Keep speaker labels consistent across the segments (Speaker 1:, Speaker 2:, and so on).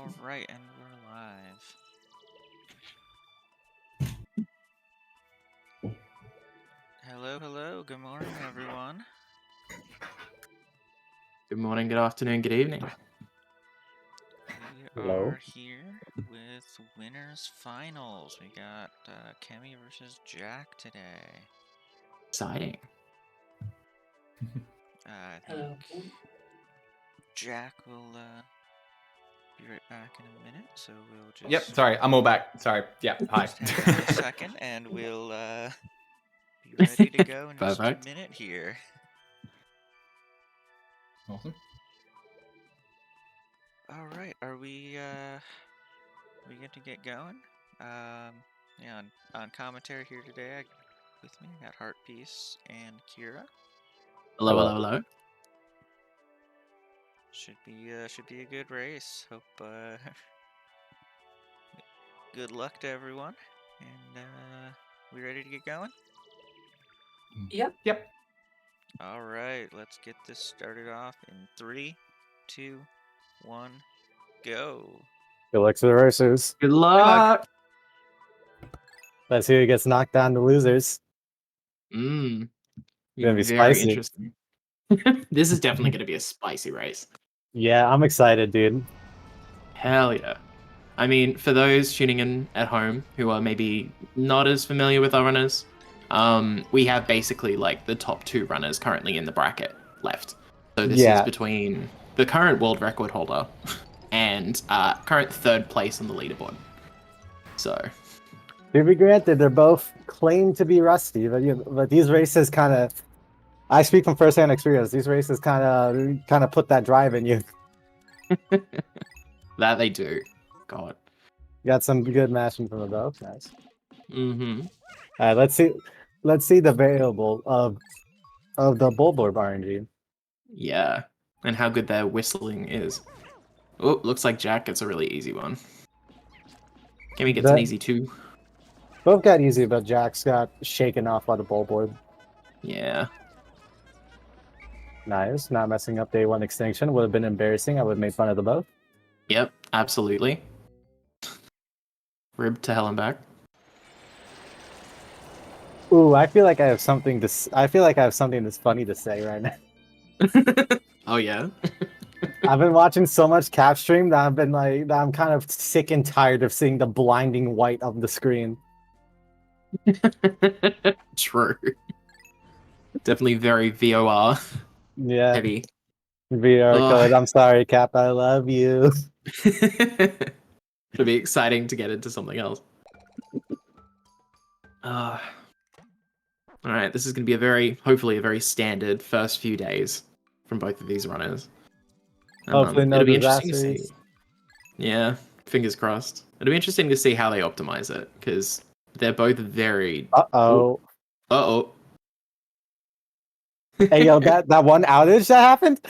Speaker 1: Alright, and we're live. Hello, hello, good morning, everyone.
Speaker 2: Good morning, good afternoon, good evening.
Speaker 1: We
Speaker 3: Hello.
Speaker 1: are here with winners finals. We got Kemi versus Jack today.
Speaker 2: Exciting.
Speaker 1: I think Jack will be right back in a minute, so we'll just...
Speaker 4: Yep, sorry, I'm all back. Sorry, yeah, hi.
Speaker 1: Just hang on a second, and we'll be ready to go in just a
Speaker 2: Perfect.
Speaker 1: minute here.
Speaker 4: Awesome.
Speaker 1: Alright, are we good to get going? Yeah, on commentary here today, with me, I got Heartpiece and Kira.
Speaker 2: Hello, hello, hello.
Speaker 1: Should be a good race. Hope good luck to everyone. And we ready to get going?
Speaker 4: Yep.
Speaker 1: All right, let's get this started off in 3, 2, 1, go.
Speaker 3: Good luck to the racers.
Speaker 2: Good luck.
Speaker 3: Let's see who gets knocked down to losers.
Speaker 2: Mmm.
Speaker 3: Gonna be
Speaker 2: Very
Speaker 3: spicy.
Speaker 2: interesting. This is definitely going to be a spicy race.
Speaker 3: Yeah, I'm excited, dude.
Speaker 2: Hell yeah. I mean, for those tuning in at home who are maybe not as familiar with our runners, we have basically like the top 2 runners currently in the bracket left. So this is between the current world record holder and current 3rd place on the leaderboard. So
Speaker 3: To be granted, they're both claimed to be rusty, but these races kind of, I speak from firsthand experience. These races kind of put that drive in you.
Speaker 2: that they do. God.
Speaker 3: Got some good mashing from the both. Nice.
Speaker 2: Mm-hmm.
Speaker 3: All right, let's see the variable of the Bulborb RNG.
Speaker 2: Yeah, and how good their whistling is. Oh, looks like Jack gets a really easy one. Kimmy gets an easy 2.
Speaker 3: Both got easy, but Jack's got shaken off by the Bulborb.
Speaker 2: Yeah.
Speaker 3: Nice. Not messing up day 1 extinction. Would have been embarrassing. I would have made fun of the both.
Speaker 2: Yep, absolutely. Rib to hell and back.
Speaker 3: Ooh, I feel like I have something that's funny to say right now.
Speaker 2: Oh yeah.
Speaker 3: I've been watching so much cap stream that I'm kind of sick and tired of seeing the blinding white of the screen.
Speaker 2: True. Definitely very VOR
Speaker 3: Yeah.
Speaker 2: heavy.
Speaker 3: VR code. I'm sorry, Cap. I love you.
Speaker 2: It'll be exciting to get into something else. Alright, this is going to be hopefully a very standard first few days from both of these runners.
Speaker 3: Hopefully no
Speaker 2: it'll be interesting to
Speaker 3: disasters.
Speaker 2: see. Yeah, fingers crossed. It'll be interesting to see how they optimize it, because they're both very...
Speaker 3: Uh-oh.
Speaker 2: Uh-oh.
Speaker 3: Hey, yo, that one outage that happened?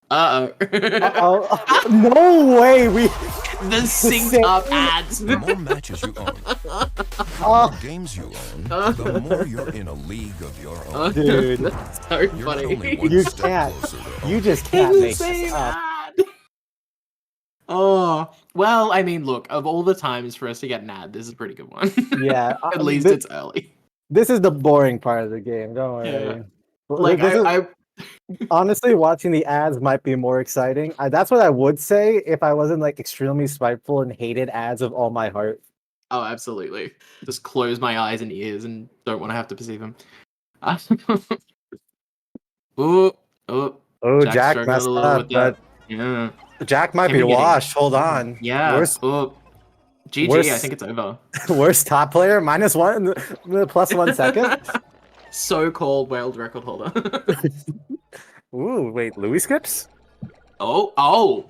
Speaker 2: Uh-oh.
Speaker 3: Uh-oh. No way!
Speaker 2: The synced up ads.
Speaker 5: The more matches you own, the more games you own, the more you're in a league of your own.
Speaker 3: Dude.
Speaker 2: That's so
Speaker 5: You're
Speaker 2: funny.
Speaker 5: only one
Speaker 3: You
Speaker 5: step
Speaker 3: can't.
Speaker 5: closer to
Speaker 3: You
Speaker 5: owning
Speaker 3: just can't make
Speaker 2: Insane
Speaker 3: this up.
Speaker 2: ad. Oh, well, I mean, look, of all the times for us to get an ad, this is a pretty good one.
Speaker 3: Yeah.
Speaker 2: At least it's early.
Speaker 3: This is the boring part of the game. Don't worry.
Speaker 2: Yeah. Like,
Speaker 3: honestly, watching the ads might be more exciting. That's what I would say if I wasn't like extremely spiteful and hated ads of all my heart.
Speaker 2: Oh, absolutely. Just close my eyes and ears and don't want to have to perceive them.
Speaker 3: Jack messed up, but
Speaker 2: yeah.
Speaker 3: Jack might be washed. Hold on.
Speaker 2: Yeah. GG, I think it's over.
Speaker 3: Worst top player, -1, +1 second.
Speaker 2: So called world record holder.
Speaker 3: Ooh, wait, Louis skips?
Speaker 2: Oh,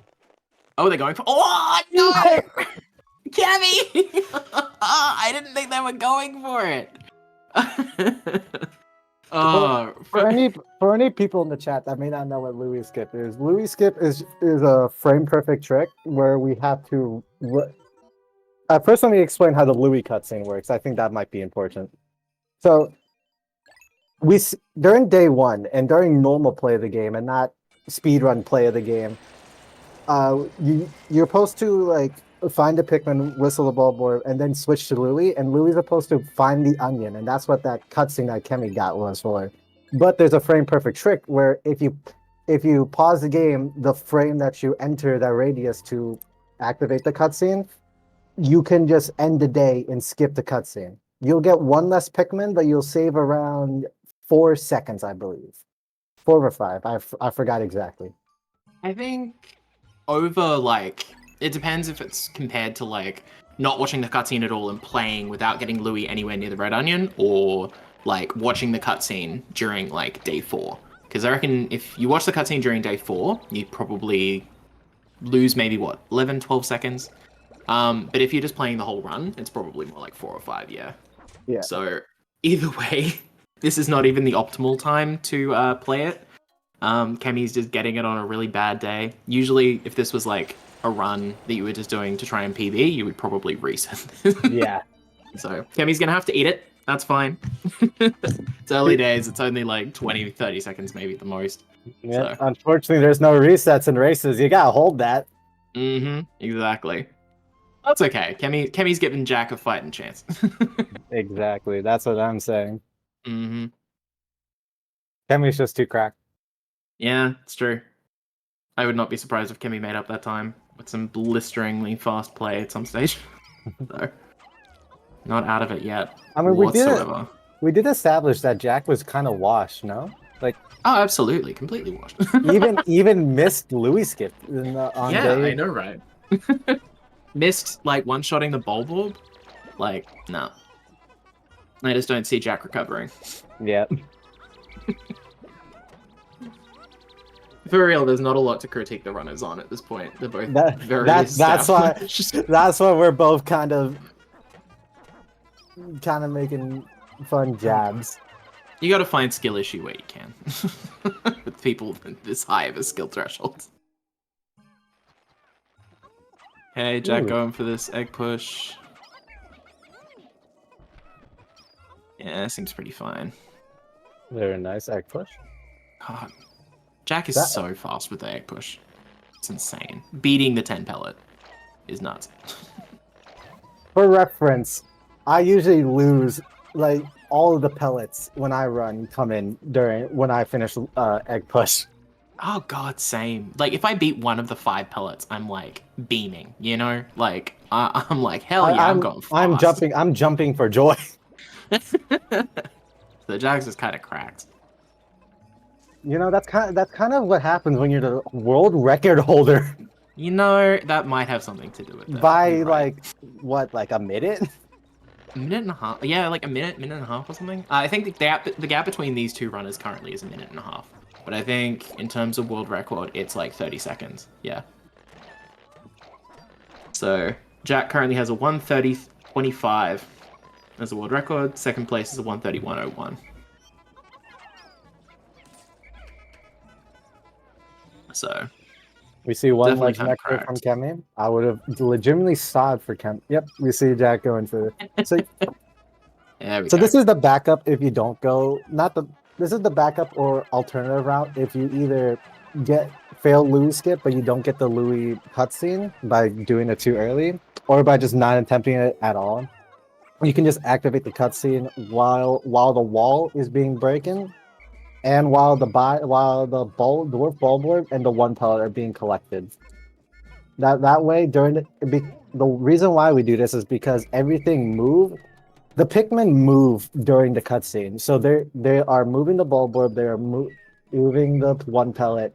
Speaker 2: they're going for... Oh, no! Kevy! I didn't think they were going for it.
Speaker 3: For any people in the chat that may not know what Louis skip is a frame perfect trick where we have to... first, let me explain how the Louis cutscene works. I think that might be important. So, during day 1 and during normal play of the game and not speedrun play of the game, you're supposed to like find the Pikmin, whistle the bulb, and then switch to Louis, and Louis is supposed to find the onion, and that's what that cutscene that Kemi got was for. But there's a frame perfect trick where if you pause the game, the frame that you enter that radius to activate the cutscene, you can just end the day and skip the cutscene. You'll get one less Pikmin, but you'll save around 4 seconds, I believe. 4 or 5. I forgot exactly.
Speaker 2: I think over like it depends if it's compared to like not watching the cutscene at all and playing without getting Louis anywhere near the red onion, or like watching the cutscene during like day 4. Because I reckon if you watch the cutscene during day 4, you probably lose maybe what 11, 12 seconds. But if you're just playing the whole run, it's probably more like 4 or 5. Yeah.
Speaker 3: Yeah.
Speaker 2: So either way, this is not even the optimal time to play it. Kemi's just getting it on a really bad day. Usually, if this was like a run that you were just doing to try and PB, you would probably reset.
Speaker 3: Yeah.
Speaker 2: So Kemi's gonna have to eat it. That's fine. It's early days. It's only like 20, 30 seconds maybe at the most.
Speaker 3: Yeah.
Speaker 2: So.
Speaker 3: Unfortunately, there's no resets in races. You gotta hold that.
Speaker 2: Exactly. That's okay. Kemi's giving Jack a fighting chance.
Speaker 3: Exactly. That's what I'm saying.
Speaker 2: Mm-hmm.
Speaker 3: Kemi's just too cracked.
Speaker 2: Yeah, it's true. I would not be surprised if Kemi made up that time with some blisteringly fast play at some stage. So, not out of it yet.
Speaker 3: I mean,
Speaker 2: whatsoever.
Speaker 3: we did establish that Jack was kind of washed, no? Like,
Speaker 2: oh, absolutely, completely washed.
Speaker 3: even missed Louis skip on
Speaker 2: yeah,
Speaker 3: day.
Speaker 2: I know, right? Missed like one-shotting the bulb. Like, no. I just don't see Jack recovering.
Speaker 3: Yeah.
Speaker 2: For real, there's not a lot to critique the runners on at this point. They're both very
Speaker 3: that's why
Speaker 2: established.
Speaker 3: that's why we're both kind of making fun jabs.
Speaker 2: You gotta find skill issue where you can. With people this high of a skill threshold. Hey, Jack,
Speaker 3: Ooh.
Speaker 2: going for this egg push. Yeah, seems pretty fine.
Speaker 3: Very nice egg push.
Speaker 2: God. Jack is so fast with the egg push. It's insane. Beating the 10 pellet is nuts.
Speaker 3: For reference, I usually lose like all of the pellets when I run come in when I finish egg push.
Speaker 2: Oh god, same. Like if I beat one of the 5 pellets, I'm like beaming, you know? Like I'm like, hell yeah, I'm going fast.
Speaker 3: I'm jumping for joy.
Speaker 2: So Jax is kind of cracked.
Speaker 3: You know, that's kind of what happens when you're the world record holder.
Speaker 2: You know, that might have something to do with it.
Speaker 3: By like what, like a minute?
Speaker 2: A minute and a half. Yeah, like a minute and a half or something. I think the gap between these two runners currently is a minute and a half. But I think in terms of world record, it's like 30 seconds. Yeah. So Jack currently has a 1:30.25 as a world record. Second place is a 1:31.01. So
Speaker 3: we see one
Speaker 2: definitely
Speaker 3: legend expert from Kemi. I would have legitimately sawed for Kemi. Yep, we see Jack going for it. So, this is the backup if you don't go. This is the backup or alternative route if you either fail Louis skip, but you don't get the Louis cutscene by doing it too early, or by just not attempting it at all. You can just activate the cutscene while the wall is being broken, and while the dwarf bulb and the 1 pellet are being collected. That way, the reason why we do this is because everything moves. The Pikmin move during the cutscene, so they are moving the bulb, they are moving the 1 pellet,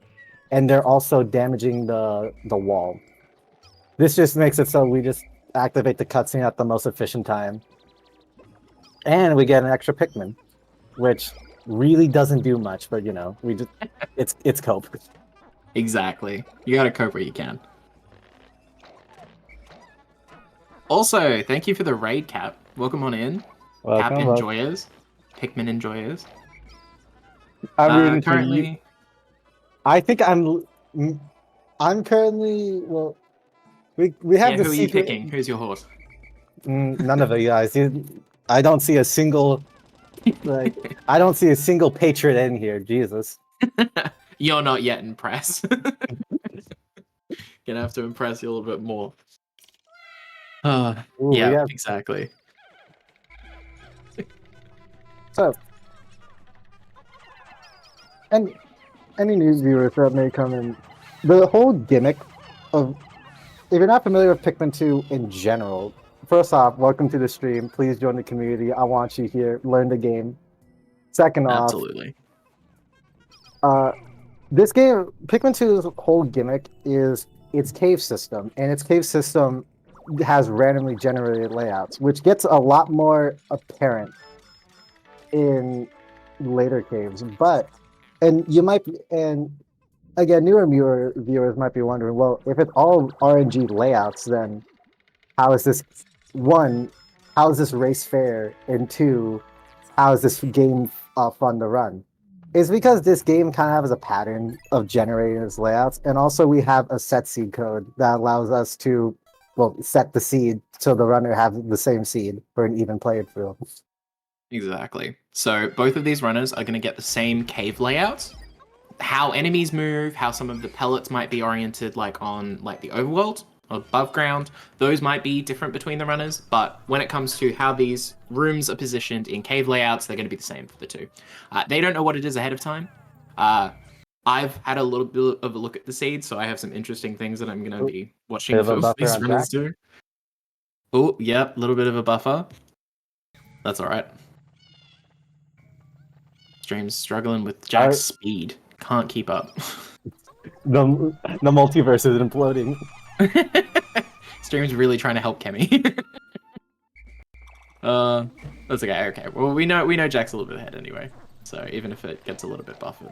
Speaker 3: and they're also damaging the wall. This just makes it so we just activate the cutscene at the most efficient time, and we get an extra Pikmin, which really doesn't do much, but you know, it's cope.
Speaker 2: Exactly. You gotta cope where you can. Also, thank you for the raid, Cap. Welcome on in.
Speaker 3: Welcome,
Speaker 2: Cap enjoyers. Pikmin enjoyers.
Speaker 3: I'm
Speaker 2: currently...
Speaker 3: I think I'm currently, well, we have the
Speaker 2: who
Speaker 3: secret...
Speaker 2: are you picking? Who's your horse?
Speaker 3: None of it, guys. I don't see a single... I don't see a single patriot in here, Jesus.
Speaker 2: You're not yet impressed. Gonna have to impress you a little bit more.
Speaker 3: Ooh, we
Speaker 2: Yeah,
Speaker 3: have
Speaker 2: exactly.
Speaker 3: so and any new viewers that may come in. The whole gimmick of if you're not familiar with Pikmin 2 in general, first off, welcome to the stream. Please join the community. I want you here. Learn the game. Second off,
Speaker 2: Absolutely.
Speaker 3: this game, Pikmin 2's whole gimmick is its cave system, and its cave system has randomly generated layouts, which gets a lot more apparent in later caves. And you might, and again, newer viewers might be wondering, well, if it's all RNG layouts, then how is this one? How is this race fair? And two, how is this game fun to run? It's because this game kind of has a pattern of generating its layouts, and also we have a set seed code that allows us to, well, set the seed so the runner have the same seed for an even playing field.
Speaker 2: Exactly. So both of these runners are going to get the same cave layouts. How enemies move, how some of the pellets might be oriented like on like the overworld, above ground, those might be different between the runners, but when it comes to how these rooms are positioned in cave layouts, they're going to be the same for the two. They don't know what it is ahead of time. I've had a little bit of a look at the seeds, so I have some interesting things that I'm going to be watching
Speaker 3: Bit of a
Speaker 2: for
Speaker 3: buffer
Speaker 2: these
Speaker 3: on
Speaker 2: runners
Speaker 3: Jack.
Speaker 2: do. Oh, yep, a little bit of a buffer. That's all right. Stream's struggling with Jack's speed. Can't keep up.
Speaker 3: The multiverse is imploding.
Speaker 2: Stream's really trying to help Kemi. That's okay. Okay. Well, we know Jack's a little bit ahead anyway. So even if it gets a little bit buffered,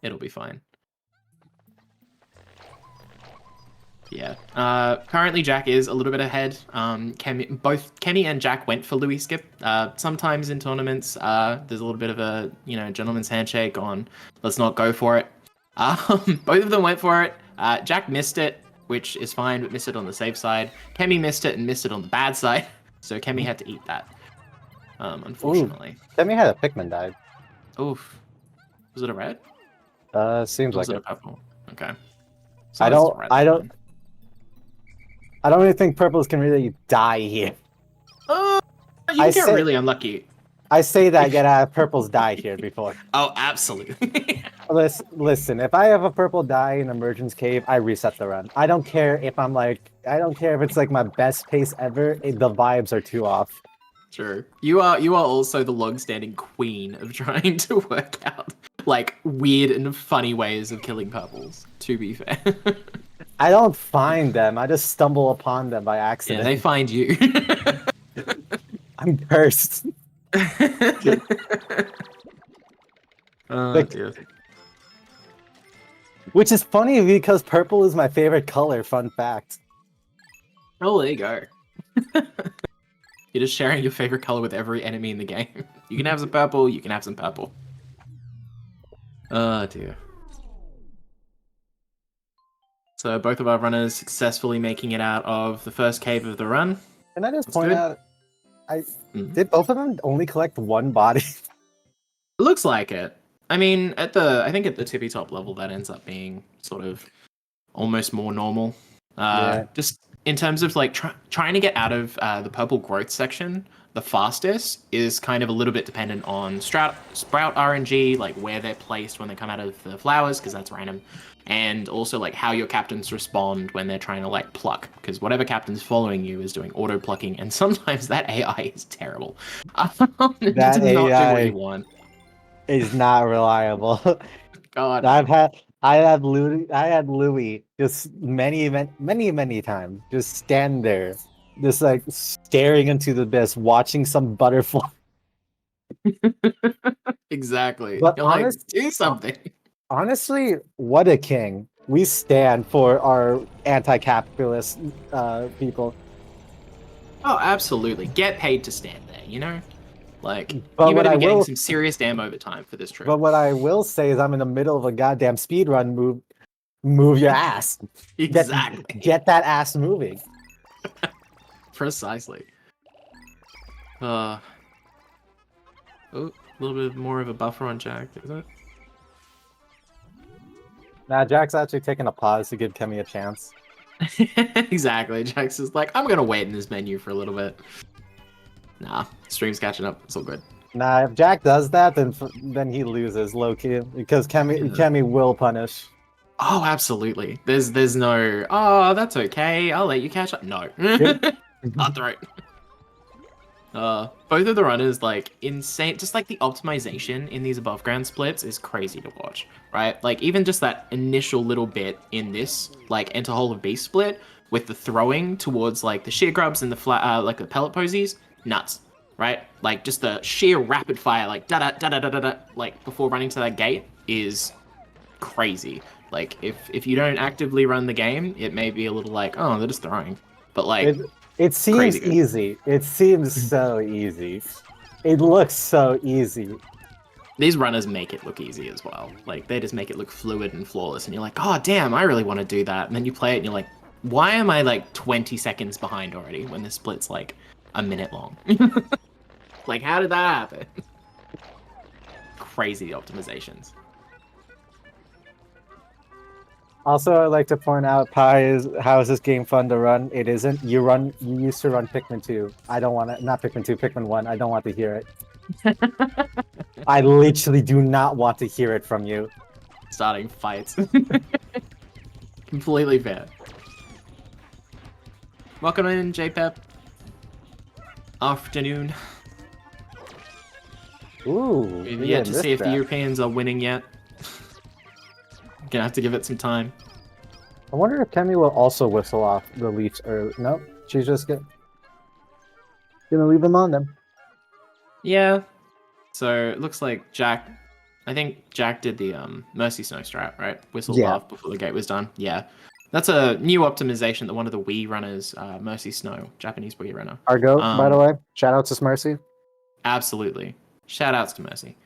Speaker 2: it'll be fine. Yeah. Currently Jack is a little bit ahead. Both Kemi and Jack went for Louis skip. Sometimes in tournaments, there's a little bit of a gentleman's handshake on let's not go for it. Both of them went for it. Jack missed it, which is fine, but missed it on the safe side. Kemi missed it and missed it on the bad side. So Kemi had to eat that. Unfortunately.
Speaker 3: Kemi had a Pikmin dive.
Speaker 2: Oof. Was it a red?
Speaker 3: Seems
Speaker 2: Or was
Speaker 3: like
Speaker 2: it a
Speaker 3: it.
Speaker 2: purple? Okay.
Speaker 3: I don't really think purples can really die here.
Speaker 2: You can get really unlucky.
Speaker 3: I say that yet I have purples die here before.
Speaker 2: Oh, absolutely.
Speaker 3: Listen, if I have a purple die in Emergence Cave, I reset the run. I don't care if it's like my best pace ever. The vibes are too off.
Speaker 2: Sure. You are also the long-standing queen of trying to work out like weird and funny ways of killing purples, to be fair.
Speaker 3: I don't find them. I just stumble upon them by accident.
Speaker 2: Yeah, they find you.
Speaker 3: I'm cursed.
Speaker 2: Dear.
Speaker 3: Which is funny because purple is my favorite color, fun fact.
Speaker 2: Oh, there you go. You're just sharing your favorite color with every enemy in the game. You can have some purple, you can have some purple. Oh dear. So both of our runners successfully making it out of the first cave of the run.
Speaker 3: Can I just
Speaker 2: That's
Speaker 3: point
Speaker 2: good.
Speaker 3: out, did both of them only collect one body?
Speaker 2: It looks like it. I mean, I think at the tippy top level, that ends up being sort of almost more normal.
Speaker 3: Yeah.
Speaker 2: Just in terms of like trying to get out of the purple growth section, the fastest is kind of a little bit dependent on sprout RNG, like where they're placed when they come out of the flowers, because that's random, and also like how your captains respond when they're trying to like pluck, because whatever captain's following you is doing auto plucking, and sometimes that AI is terrible. It
Speaker 3: That
Speaker 2: does not do what
Speaker 3: AI
Speaker 2: you want.
Speaker 3: is not reliable.
Speaker 2: God,
Speaker 3: I had Louis just many times just stand there, just like staring into the abyss, watching some butterfly.
Speaker 2: exactly.
Speaker 3: But
Speaker 2: You're like, do something.
Speaker 3: honestly, what a king! We stand for our anti-capitalist people.
Speaker 2: Oh, absolutely. Get paid to stand there, you know? Like,
Speaker 3: But
Speaker 2: you
Speaker 3: what
Speaker 2: better
Speaker 3: I
Speaker 2: be getting
Speaker 3: will,
Speaker 2: some serious damn overtime for this trip.
Speaker 3: but what I will say is, I'm in the middle of a goddamn speed run. Move your ass.
Speaker 2: Exactly.
Speaker 3: Get that ass moving.
Speaker 2: Precisely. Oh, a little bit more of a buffer on Jack, is it?
Speaker 3: Nah, Jack's actually taking a pause to give Kemi a chance.
Speaker 2: Exactly. Jax is like, I'm gonna wait in this menu for a little bit. Nah, stream's catching up. It's all good.
Speaker 3: Nah, if Jack does that, then he loses low key because Kemi will punish.
Speaker 2: Oh, absolutely. There's no. Oh, that's okay. I'll let you catch up. No.
Speaker 3: Yep.
Speaker 2: Cutthroat. Both of the runners like insane. Just like the optimization in these above ground splits is crazy to watch, right? Like even just that initial little bit in this like enter hole of beast split with the throwing towards like the sheer grubs and the flat like the pellet posies, nuts, right? Like just the sheer rapid fire like da da da da da da da like before running to that gate is crazy. Like if you don't actively run the game, it may be a little like, oh, they're just throwing, but like.
Speaker 3: It seems
Speaker 2: Crazy good.
Speaker 3: easy. It seems so easy. It looks so easy.
Speaker 2: These runners make it look easy as well. Like, they just make it look fluid and flawless. And you're like, oh, damn, I really want to do that. And then you play it and you're like, why am I like 20 seconds behind already when the split's like a minute long? Like, how did that happen? Crazy optimizations.
Speaker 3: Also, I'd like to point out, how is this game fun to run? It isn't. You used to run Pikmin 2. I don't want to, not Pikmin 2, Pikmin 1. I don't want to hear it. I literally do not want to hear it from you.
Speaker 2: Starting fights. Completely fair. Welcome in, JPEP. Afternoon.
Speaker 3: Ooh.
Speaker 2: We've yet to see if the Europeans are winning yet. Gonna have to give it some time.
Speaker 3: I wonder if Kemi will also whistle off the Leafs early. Nope, she's just gonna leave them on them.
Speaker 2: Yeah. So it looks like Jack. I think Jack did the Mercy Snow strat, right? Whistled off before the gate was done. Yeah. That's a new optimization that one of the Wii runners, Mercy Snow, Japanese Wii runner.
Speaker 3: Argo, by the way. Shout out to Mercy.
Speaker 2: Absolutely. Shout outs to Mercy.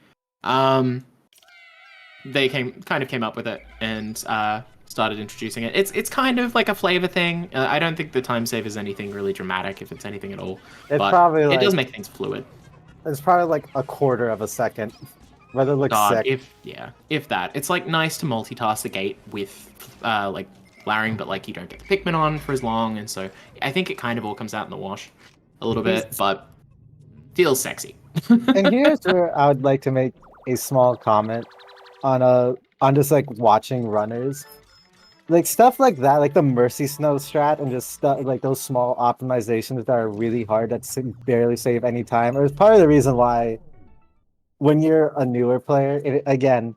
Speaker 2: They kind of came up with it and started introducing it. It's kind of like a flavor thing. I don't think the time save is anything really dramatic, if it's anything at all.
Speaker 3: It's
Speaker 2: but
Speaker 3: probably
Speaker 2: it
Speaker 3: like,
Speaker 2: does make things fluid.
Speaker 3: It's probably like a quarter of a second. Whether it looks sick.
Speaker 2: If that. It's like nice to multitask the gate with like blaring, but like you don't get the Pikmin on for as long, and so I think it kind of all comes out in the wash a little bit, but feels sexy.
Speaker 3: And here's where I would like to make a small comment on just like watching runners. Like stuff like that, like the Mercy Snow strat and just stuff like those small optimizations that are really hard that barely save any time. Or it's part of the reason why when you're a newer player, again,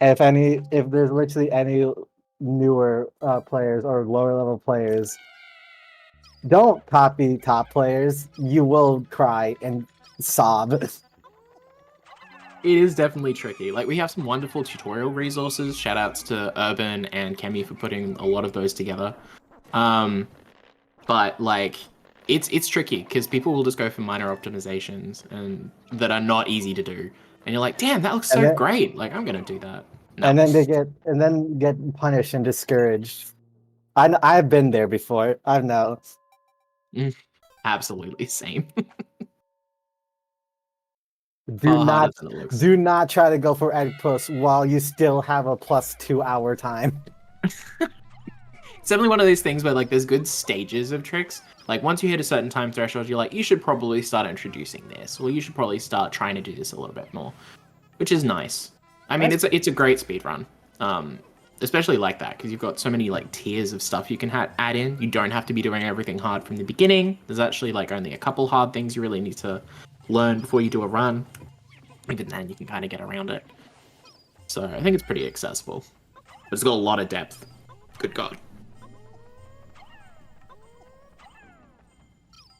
Speaker 3: if there's literally any newer players or lower level players, don't copy top players. You will cry and sob.
Speaker 2: It is definitely tricky. Like, we have some wonderful tutorial resources. Shoutouts to Urban and Kemi for putting a lot of those together. But like, it's tricky because people will just go for minor optimizations and that are not easy to do. And you're like, damn, that looks so great. Like, I'm gonna do that. No.
Speaker 3: And then get punished and discouraged. I've been there before. I know.
Speaker 2: Absolutely same.
Speaker 3: Do not try to go for egg puss while you still have a +2 hour time.
Speaker 2: It's definitely one of those things where like there's good stages of tricks. Like once you hit a certain time threshold, you're like, you should probably start introducing this, or you should probably start trying to do this a little bit more, which is nice. I mean, it's a great speed run, especially like that because you've got so many like tiers of stuff you can add in. You don't have to be doing everything hard from the beginning. There's actually like only a couple hard things you really need to learn before you do a run. Even then, you can kind of get around it. So I think it's pretty accessible, but it's got a lot of depth. Good God.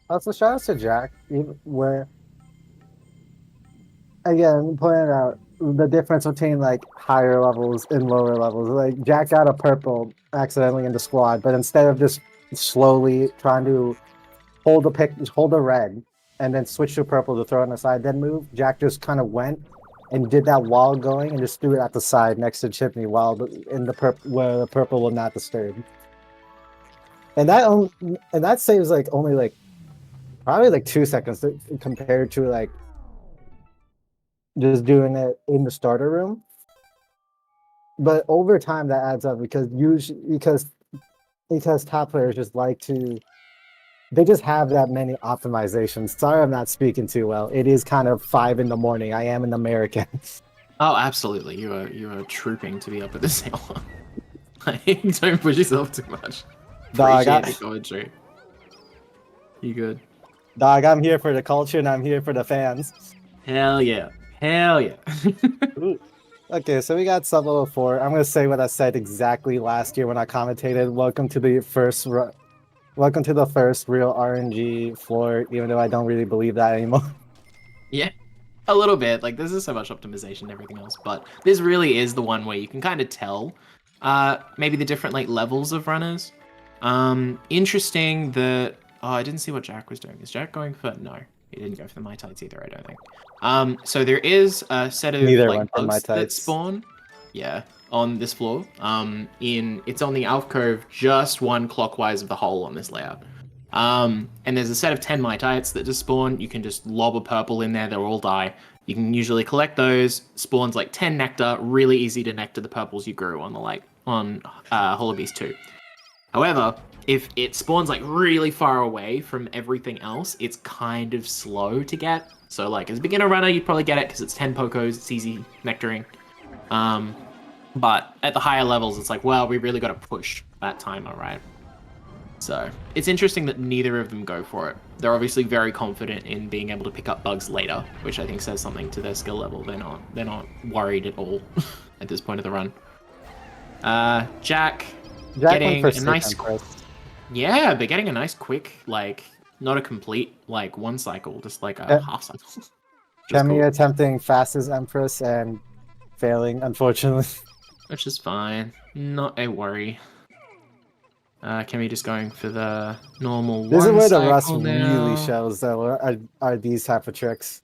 Speaker 3: Also, shout out to Jack, where, again, pointing out the difference between, like, higher levels and lower levels. Like, Jack got a purple accidentally in the squad, but instead of just slowly trying to hold a red, and then switch to purple to throw on the side, then move, Jack just kind of went and did that while going and just threw it at the side next to Chipney where the purple will not disturb. And that saves, like, only, like, probably like 2 seconds compared to like just doing it in the starter room. but over time that adds up because usually because top players just like to they just have that many optimizations. Sorry, I'm not speaking too well. It is kind of 5 in the morning. I am an American.
Speaker 2: Oh, absolutely. You are trooping to be up at this hour. Like, don't push yourself too much.
Speaker 3: Dog,
Speaker 2: Appreciate the commentary. You good?
Speaker 3: Dog, I'm here for the culture and I'm here for the fans.
Speaker 2: Hell yeah. Hell yeah.
Speaker 3: Okay, so we got sub level 4. I'm gonna say what I said exactly last year when I commentated. Welcome to the first real RNG floor, even though I don't really believe that anymore.
Speaker 2: Yeah. A little bit. Like, there's so much optimization and everything else, but this really is the one where you can kind of tell maybe the different like levels of runners. Interesting that I didn't see what Jack was doing. Is Jack going for no? He didn't go for the Mai Tides either, I don't think. So there is a set of
Speaker 3: Neither
Speaker 2: like
Speaker 3: went for Mai
Speaker 2: bugs that
Speaker 3: Tides.
Speaker 2: spawn. Yeah, on this floor. It's on the alcove just one clockwise of the hole on this layout. And there's a set of 10 Mitites that just spawn. You can just lob a purple in there, they'll all die. You can usually collect those. Spawns like 10 nectar, really easy to nectar the purples you grew on Holobeast 2. However, if it spawns like really far away from everything else, it's kind of slow to get. So like as a beginner runner, you'd probably get it because it's 10 pokos, it's easy nectaring. But at the higher levels, it's like, well, we really got to push that timer, right? So it's interesting that neither of them go for it. They're obviously very confident in being able to pick up bugs later, which I think says something to their skill level. They're not worried at all at this point of the run. Jack getting
Speaker 3: went for
Speaker 2: a nice,
Speaker 3: Empress.
Speaker 2: yeah, but getting a nice quick, like not a complete like one cycle, just like a half cycle.
Speaker 3: Kemi
Speaker 2: Cool.
Speaker 3: attempting fastest Empress and failing, unfortunately.
Speaker 2: Which is fine, not a worry. Kemi just going for the normal
Speaker 3: This is
Speaker 2: one
Speaker 3: where the
Speaker 2: cycle
Speaker 3: rust
Speaker 2: now.
Speaker 3: really shows that are these type of tricks.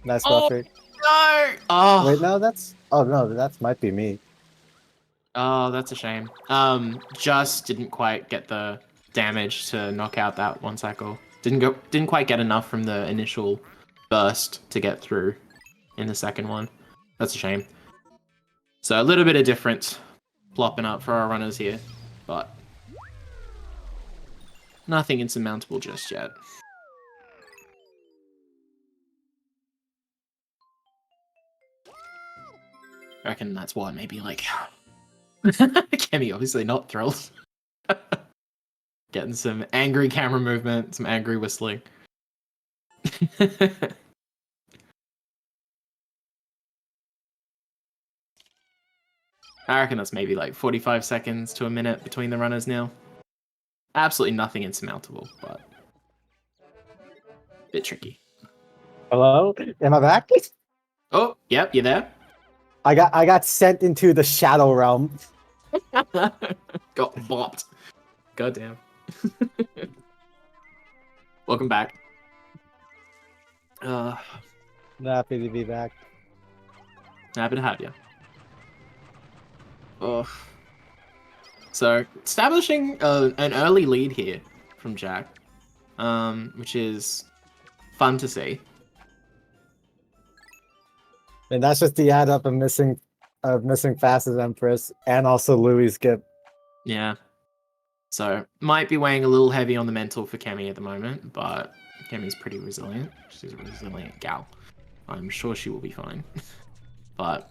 Speaker 3: Nice
Speaker 2: Oh,
Speaker 3: buffer.
Speaker 2: no! Oh,
Speaker 3: Wait, no, that might be me.
Speaker 2: oh, that's a shame. Just didn't quite get the damage to knock out that one cycle. Didn't quite get enough from the initial burst to get through in the second one. That's a shame. So a little bit of difference plopping up for our runners here, but nothing insurmountable just yet. I reckon that's why maybe like Kemi obviously not thrilled. Getting some angry camera movement, some angry whistling. I reckon that's maybe like 45 seconds to a minute between the runners now. Absolutely nothing insurmountable, but a bit tricky.
Speaker 3: Hello? Am I back?
Speaker 2: Oh, yep, you there?
Speaker 3: I got sent into the shadow realm.
Speaker 2: Got bopped. Goddamn. Welcome back.
Speaker 3: Happy to be back.
Speaker 2: Happy to have you. Oh. So, establishing an early lead here from Jack, which is fun to see.
Speaker 3: And that's just the add up of missing fastest Empress and also Louis skip.
Speaker 2: Yeah. So, might be weighing a little heavy on the mental for Kemi at the moment, but Kemi's pretty resilient. She's a resilient gal. I'm sure she will be fine. But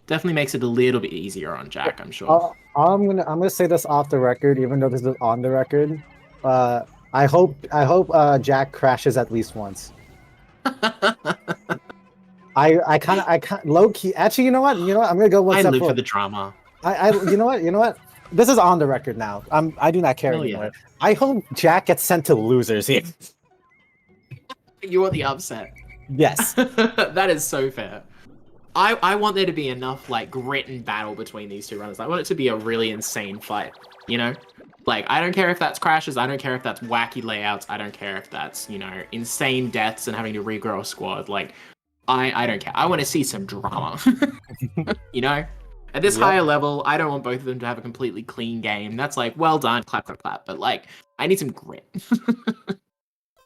Speaker 2: definitely makes it a little bit easier on Jack, I'm sure.
Speaker 3: I'm gonna say this off the record, even though this is on the record. I hope Jack crashes at least once. I kind of low key. Actually, you know what? I'm gonna go one
Speaker 2: I
Speaker 3: step
Speaker 2: live for
Speaker 3: forward.
Speaker 2: the drama.
Speaker 3: You know what? This is on the record now. I do not care
Speaker 2: Hell
Speaker 3: anymore.
Speaker 2: yeah.
Speaker 3: I hope Jack gets sent to losers here.
Speaker 2: You want the upset.
Speaker 3: Yes.
Speaker 2: That is so fair. I want there to be enough like grit and battle between these two runners. I want it to be a really insane fight, you know? Like, I don't care if that's crashes, I don't care if that's wacky layouts, I don't care if that's, insane deaths and having to regrow a squad. Like, I don't care. I want to see some drama. you know? At this higher level, I don't want both of them to have a completely clean game. That's like, well done, clap, clap, clap. But like, I need some grit.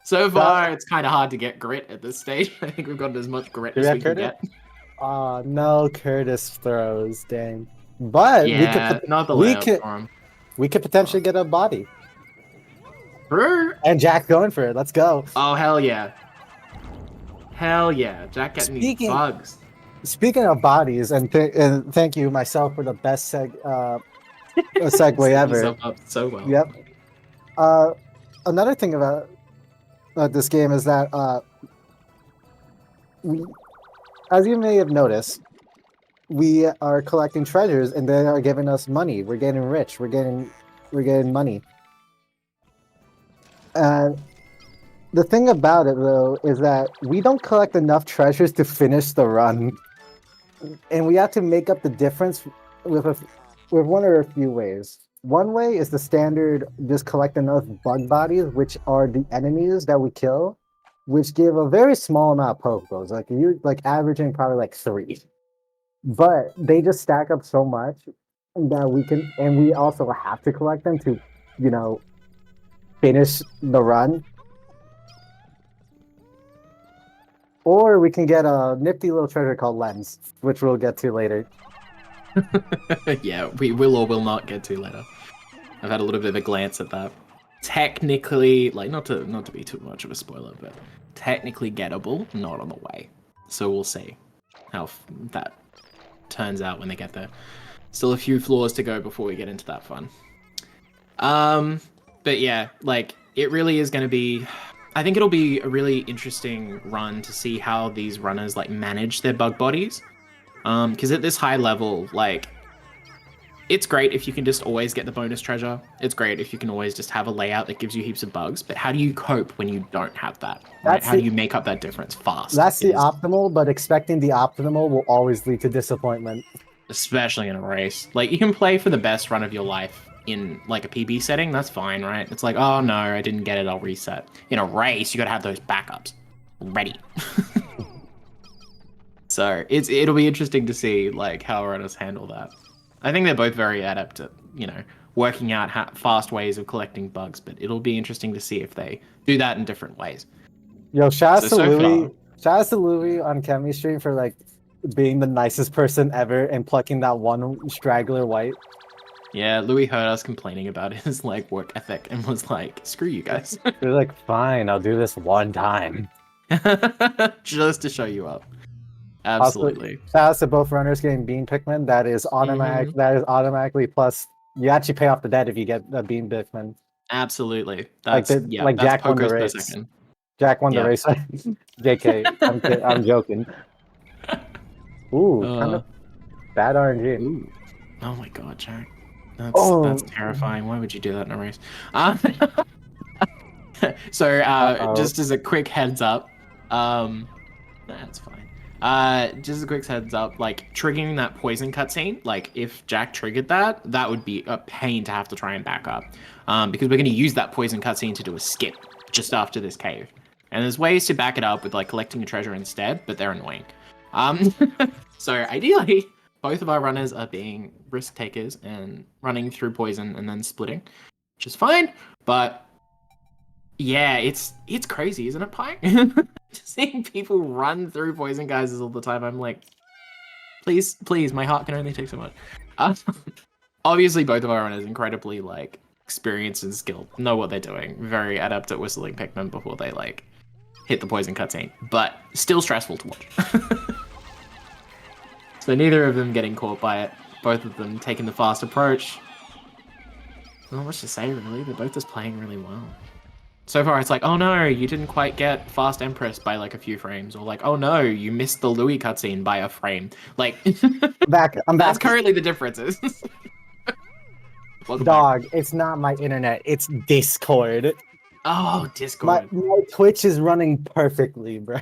Speaker 2: So far, it's kind of hard to get grit at this stage. I think we've gotten as much grit as we can get.
Speaker 3: No, Curtis throws. Dang. But
Speaker 2: Yeah, not the
Speaker 3: we
Speaker 2: layup
Speaker 3: could
Speaker 2: for him.
Speaker 3: we could potentially get a body.
Speaker 2: Brr.
Speaker 3: And Jack going for it. Let's go.
Speaker 2: Oh, hell yeah. Hell yeah. Jack getting these
Speaker 3: Speaking
Speaker 2: bugs.
Speaker 3: speaking of bodies, and thank you myself for the best segue
Speaker 2: Set
Speaker 3: ever.
Speaker 2: yourself up so well.
Speaker 3: Yep. Uh, another thing about this game is that we, as you may have noticed, we are collecting treasures, and they are giving us money. We're getting rich. We're getting money. And the thing about it, though, is that we don't collect enough treasures to finish the run, and we have to make up the difference with with one or a few ways. One way is the standard, just collect enough bug bodies, which are the enemies that we kill, which give a very small amount of Pokeballs. Like you like averaging probably like 3. But they just stack up so much that we can, and we also have to collect them to, you know, finish the run. Or we can get a nifty little treasure called Lens, which we'll get to later.
Speaker 2: Yeah, we will or will not get to later. I've had a little bit of a glance at that. Technically, like not to be too much of a spoiler, but technically gettable, not on the way. So we'll see how that turns out when they get there. Still a few floors to go before we get into that fun. But yeah, like it really is going to be. I think it'll be a really interesting run to see how these runners like manage their bug bodies. Because at this high level, like, it's great if you can just always get the bonus treasure. It's great if you can always just have a layout that gives you heaps of bugs. But how do you cope when you don't have that? Right? How do you make up that difference fast?
Speaker 3: That's the optimal, but expecting the optimal will always lead to disappointment.
Speaker 2: Especially in a race. Like, you can play for the best run of your life in, like, a PB setting. That's fine, right? It's like, oh, no, I didn't get it. I'll reset. In a race, you got to have those backups ready. So it'll be interesting to see like how runners handle that. I think they're both very adept at working out fast ways of collecting bugs, but it'll be interesting to see if they do that in different ways.
Speaker 3: Yo, shout out to Louis.
Speaker 2: Far,
Speaker 3: shout out to Louis on Chemistry for like being the nicest person ever and plucking that one straggler white.
Speaker 2: Yeah, Louis heard us complaining about his like work ethic and was like, "Screw you guys."
Speaker 3: They're like, "Fine, I'll do this one time."
Speaker 2: Just to show you up. Absolutely.
Speaker 3: Also, shout out to both runners getting bean Pikmin. That is automatic. That is automatically plus. You actually pay off the debt if you get a bean Pikmin.
Speaker 2: Absolutely. That's
Speaker 3: like
Speaker 2: that's
Speaker 3: Jack won the
Speaker 2: Pokos per
Speaker 3: race.
Speaker 2: second.
Speaker 3: Jack won the race. JK, I'm joking. Ooh, kind of bad RNG.
Speaker 2: Ooh. Oh my god, Jack. That's terrifying. Why would you do that in a race? So just as a quick heads up, that's fine. Just a quick heads up, like triggering that poison cutscene, like if Jack triggered that, that would be a pain to have to try and back up. Because we're going to use that poison cutscene to do a skip just after this cave. And there's ways to back it up with like collecting a treasure instead, but they're annoying. So ideally, both of our runners are being risk takers and running through poison and then splitting, which is fine. But yeah, it's crazy, isn't it, Pike? Just seeing people run through poison geysers all the time, I'm like, please, my heart can only take so much. Obviously, both of our runners incredibly like experienced and skilled, know what they're doing, very adept at whistling Pikmin before they like hit the poison cutscene, but still stressful to watch. So neither of them getting caught by it, both of them taking the fast approach. Not much to say really, they're both just playing really well. So far it's like, oh no, you didn't quite get Fast Empress by like a few frames, or like, oh no, you missed the Louis cutscene by a frame. Like,
Speaker 3: I'm back.
Speaker 2: That's currently the differences.
Speaker 3: Dog, it's not my internet, it's Discord.
Speaker 2: Oh, Discord.
Speaker 3: My Twitch is running perfectly, bro.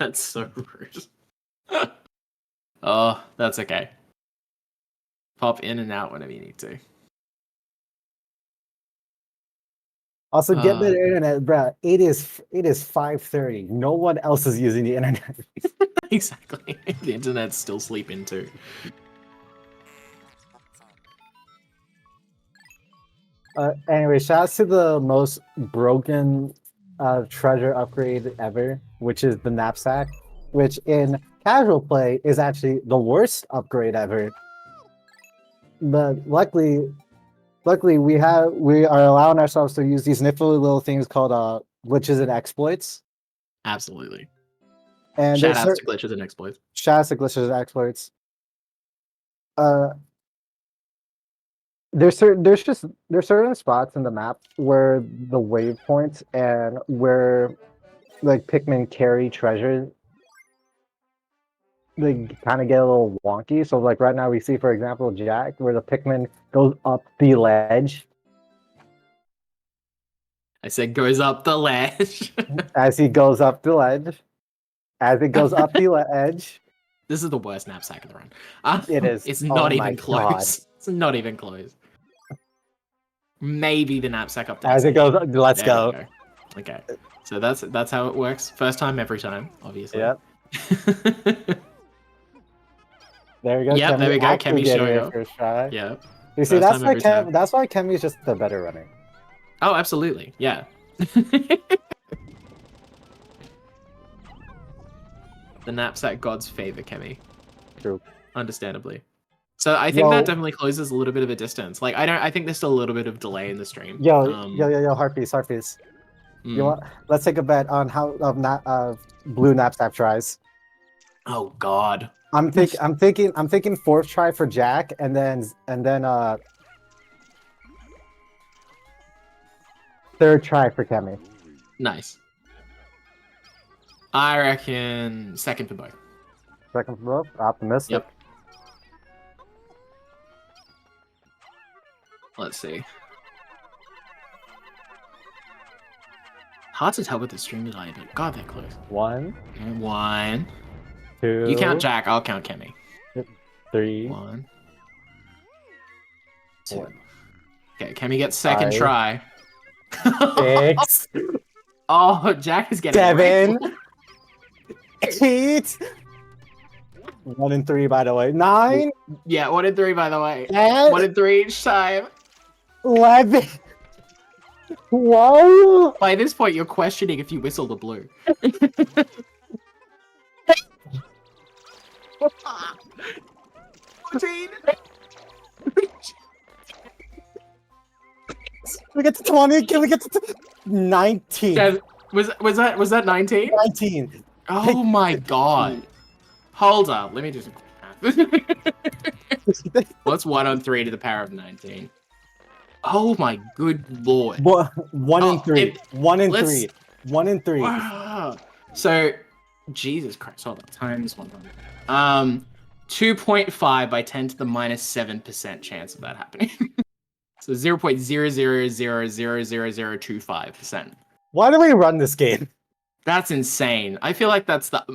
Speaker 2: That's so rude. Oh, that's okay. Pop in and out whenever you need to.
Speaker 3: Also, get better internet, bro. It is 5:30. No one else is using the internet.
Speaker 2: Exactly. The internet's still sleeping too.
Speaker 3: Anyway, shouts to the most broken treasure upgrade ever, which is the knapsack. Which in casual play is actually the worst upgrade ever. But luckily we are allowing ourselves to use these nifty little things called glitches and exploits.
Speaker 2: Absolutely.
Speaker 3: And
Speaker 2: Shout outs to glitches and exploits.
Speaker 3: Shout outs to glitches and exploits. There's certain spots in the map where the waypoints and where like Pikmin carry treasure, they kind of get a little wonky. So like right now we see, for example, Jack, where the Pikmin goes up the ledge.
Speaker 2: I said goes up the ledge.
Speaker 3: As he goes up the ledge. As it goes up the ledge.
Speaker 2: This is the worst knapsack in the run.
Speaker 3: It is.
Speaker 2: It's not
Speaker 3: Oh my
Speaker 2: even close.
Speaker 3: God.
Speaker 2: It's not even close. Maybe the knapsack up there.
Speaker 3: As it goes, let's
Speaker 2: There
Speaker 3: go.
Speaker 2: we go. Okay. So that's how it works. First time, every time, obviously.
Speaker 3: Yep. There we go.
Speaker 2: Yep, there we go.
Speaker 3: actually
Speaker 2: Kemi
Speaker 3: getting
Speaker 2: showing
Speaker 3: it
Speaker 2: up.
Speaker 3: first try.
Speaker 2: Yeah.
Speaker 3: You see,
Speaker 2: First time every time.
Speaker 3: that's why Kemi's just the better runner.
Speaker 2: Oh, absolutely. Yeah. The knapsack gods favor Kemi.
Speaker 3: True.
Speaker 2: Understandably. So I think
Speaker 3: Yo.
Speaker 2: that definitely closes a little bit of a distance. Like I think there's still a little bit of delay in the stream.
Speaker 3: Yo, Harpies.
Speaker 2: Mm.
Speaker 3: You want? Let's take a bet on how blue knapsack tries.
Speaker 2: Oh God.
Speaker 3: I'm thinking fourth try for Jack, and then third try for Kemi.
Speaker 2: Nice. I reckon second for both.
Speaker 3: Second for both. Optimistic.
Speaker 2: Yep. Let's see. Hard to tell with the stream delay, but God, they're close.
Speaker 3: 1,
Speaker 2: Okay, 1.
Speaker 3: 2.
Speaker 2: You count Jack, I'll count Kemi.
Speaker 3: 3.
Speaker 2: 1, 2.
Speaker 3: 4,
Speaker 2: Okay, Kemi gets second
Speaker 3: 5,
Speaker 2: try.
Speaker 3: 6.
Speaker 2: Oh, Jack is getting
Speaker 3: 7.
Speaker 2: wrecked.
Speaker 3: 8. 1 and 3, by the way. 9.
Speaker 2: Yeah, 1 and 3, by the way.
Speaker 3: 10.
Speaker 2: 1 and 3 each time.
Speaker 3: 11. 12.
Speaker 2: By this point, you're questioning if you whistle the blue. 14.
Speaker 3: Can we get to 20? Can we get to 19?
Speaker 2: Yeah, was that 19?
Speaker 3: 19.
Speaker 2: Oh my God. Hold up, let me do some math. What's 1 on 3 to the power of 19? Oh my good lord.
Speaker 3: 1 and 3. 1 and
Speaker 2: let's-
Speaker 3: 3. 1 and 3.
Speaker 2: Wow. So, Jesus Christ, hold on, times 100. 2.5 by 10 to the minus 7% chance of that happening. So 0.000000025%.
Speaker 3: Why do we run this game?
Speaker 2: That's insane. I feel like that's that's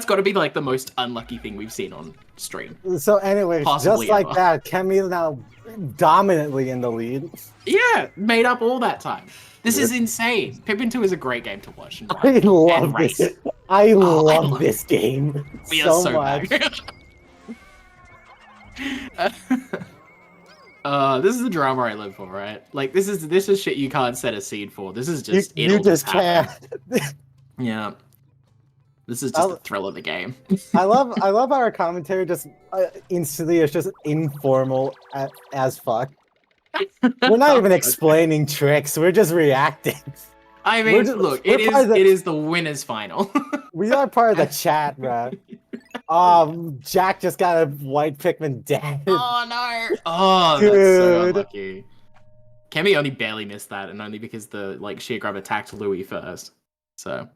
Speaker 2: got to be like the most unlucky thing we've seen on stream.
Speaker 3: So anyways,
Speaker 2: Possibly
Speaker 3: just like
Speaker 2: ever.
Speaker 3: that, Kemi is now dominantly in the lead.
Speaker 2: Yeah, made up all that time. This is insane. Pikmin 2 is a great game to watch. And
Speaker 3: I
Speaker 2: run
Speaker 3: love
Speaker 2: and
Speaker 3: this.
Speaker 2: race.
Speaker 3: I
Speaker 2: love
Speaker 3: love this game
Speaker 2: We are
Speaker 3: so
Speaker 2: so
Speaker 3: much.
Speaker 2: back. This is the drama I live for, right? Like this is shit you can't set a seed for. This is just
Speaker 3: You
Speaker 2: it'll
Speaker 3: just
Speaker 2: happen.
Speaker 3: can't.
Speaker 2: Yeah. This is just the thrill of the game.
Speaker 3: I love our commentary. Just instantly, it's just informal as fuck. We're not even explaining tricks. We're just reacting.
Speaker 2: I mean, look, it is the winner's final.
Speaker 3: We are part of the chat, bro. Jack just got a white Pikmin dead.
Speaker 2: Oh no! Oh, that's so
Speaker 3: Dude.
Speaker 2: unlucky. Kemi only barely missed that, and only because the sheer grub attacked Louis first. So.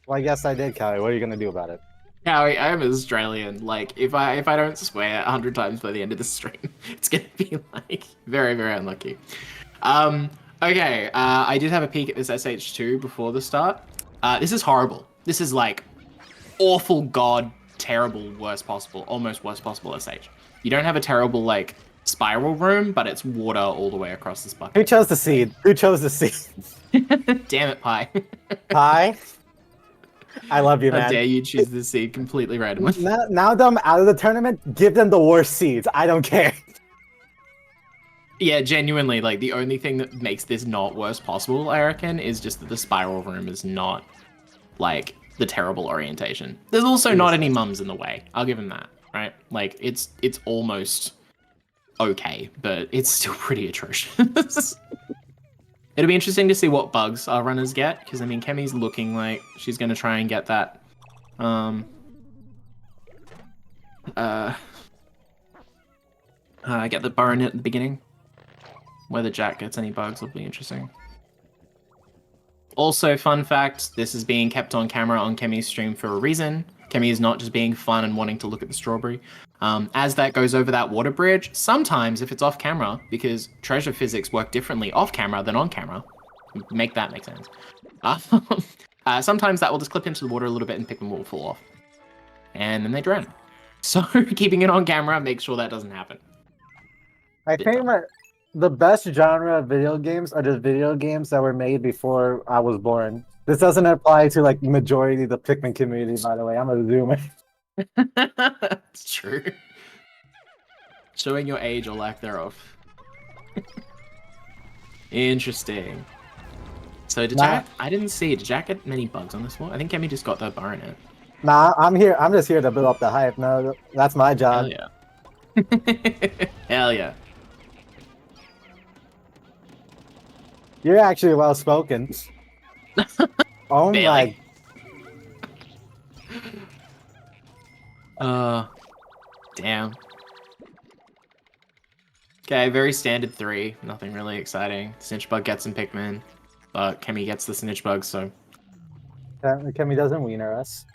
Speaker 3: Well, I guess I did, Callie. What are you gonna do about it?
Speaker 2: Howie, I am Australian. Like, if I don't swear 100 times by the end of the stream, it's gonna be like very, very unlucky. Okay. I did have a peek at this SH2 before the start. This is horrible. This is like awful, god, terrible, worst possible, almost worst possible SH. You don't have a terrible like spiral room, but it's water all the way across this bucket.
Speaker 3: Who chose the seed? Who chose the seed?
Speaker 2: Damn it, Pi.
Speaker 3: Hi. I love you,
Speaker 2: How
Speaker 3: man.
Speaker 2: dare you choose this seed completely randomly?
Speaker 3: Now that I'm out of the tournament, give them the worst seeds. I don't care.
Speaker 2: Yeah, genuinely, like, the only thing that makes this not worse possible, I reckon, is just that the spiral room is not, like, the terrible orientation. There's also not any mums in the way. I'll give him that, right? Like, it's almost okay, but it's still pretty atrocious. It'll be interesting to see what bugs our runners get, because, I mean, Kemi's looking like she's going to try and get that, get the burn at the beginning. Whether Jack gets any bugs will be interesting. Also, fun fact, this is being kept on camera on Kemi's stream for a reason. Kemi is not just being fun and wanting to look at the strawberry. As that goes over that water bridge, sometimes if it's off camera, because treasure physics work differently off camera than on camera, make that make sense. Sometimes that will just clip into the water a little bit and Pikmin will fall off. And then they drown. So keeping it on camera makes sure that doesn't happen.
Speaker 3: I think the best genre of video games are just video games that were made before I was born. This doesn't apply to like majority of the Pikmin community, by the way. I'm a zoomer.
Speaker 2: It's true. Showing your age or lack thereof. Interesting. So did Jack? I didn't see. Did Jack get many bugs on this one? I think Kemi just got the bar in it.
Speaker 3: Nah, I'm here. I'm just here to build up the hype. No, that's my job.
Speaker 2: Hell yeah. Hell yeah.
Speaker 3: You're actually well spoken. Oh
Speaker 2: Bailey.
Speaker 3: my.
Speaker 2: Damn. Okay, very standard 3. Nothing really exciting. Snitch bug gets some Pikmin, but Kemi gets the snitch bug, so.
Speaker 3: Kemi doesn't wiener us.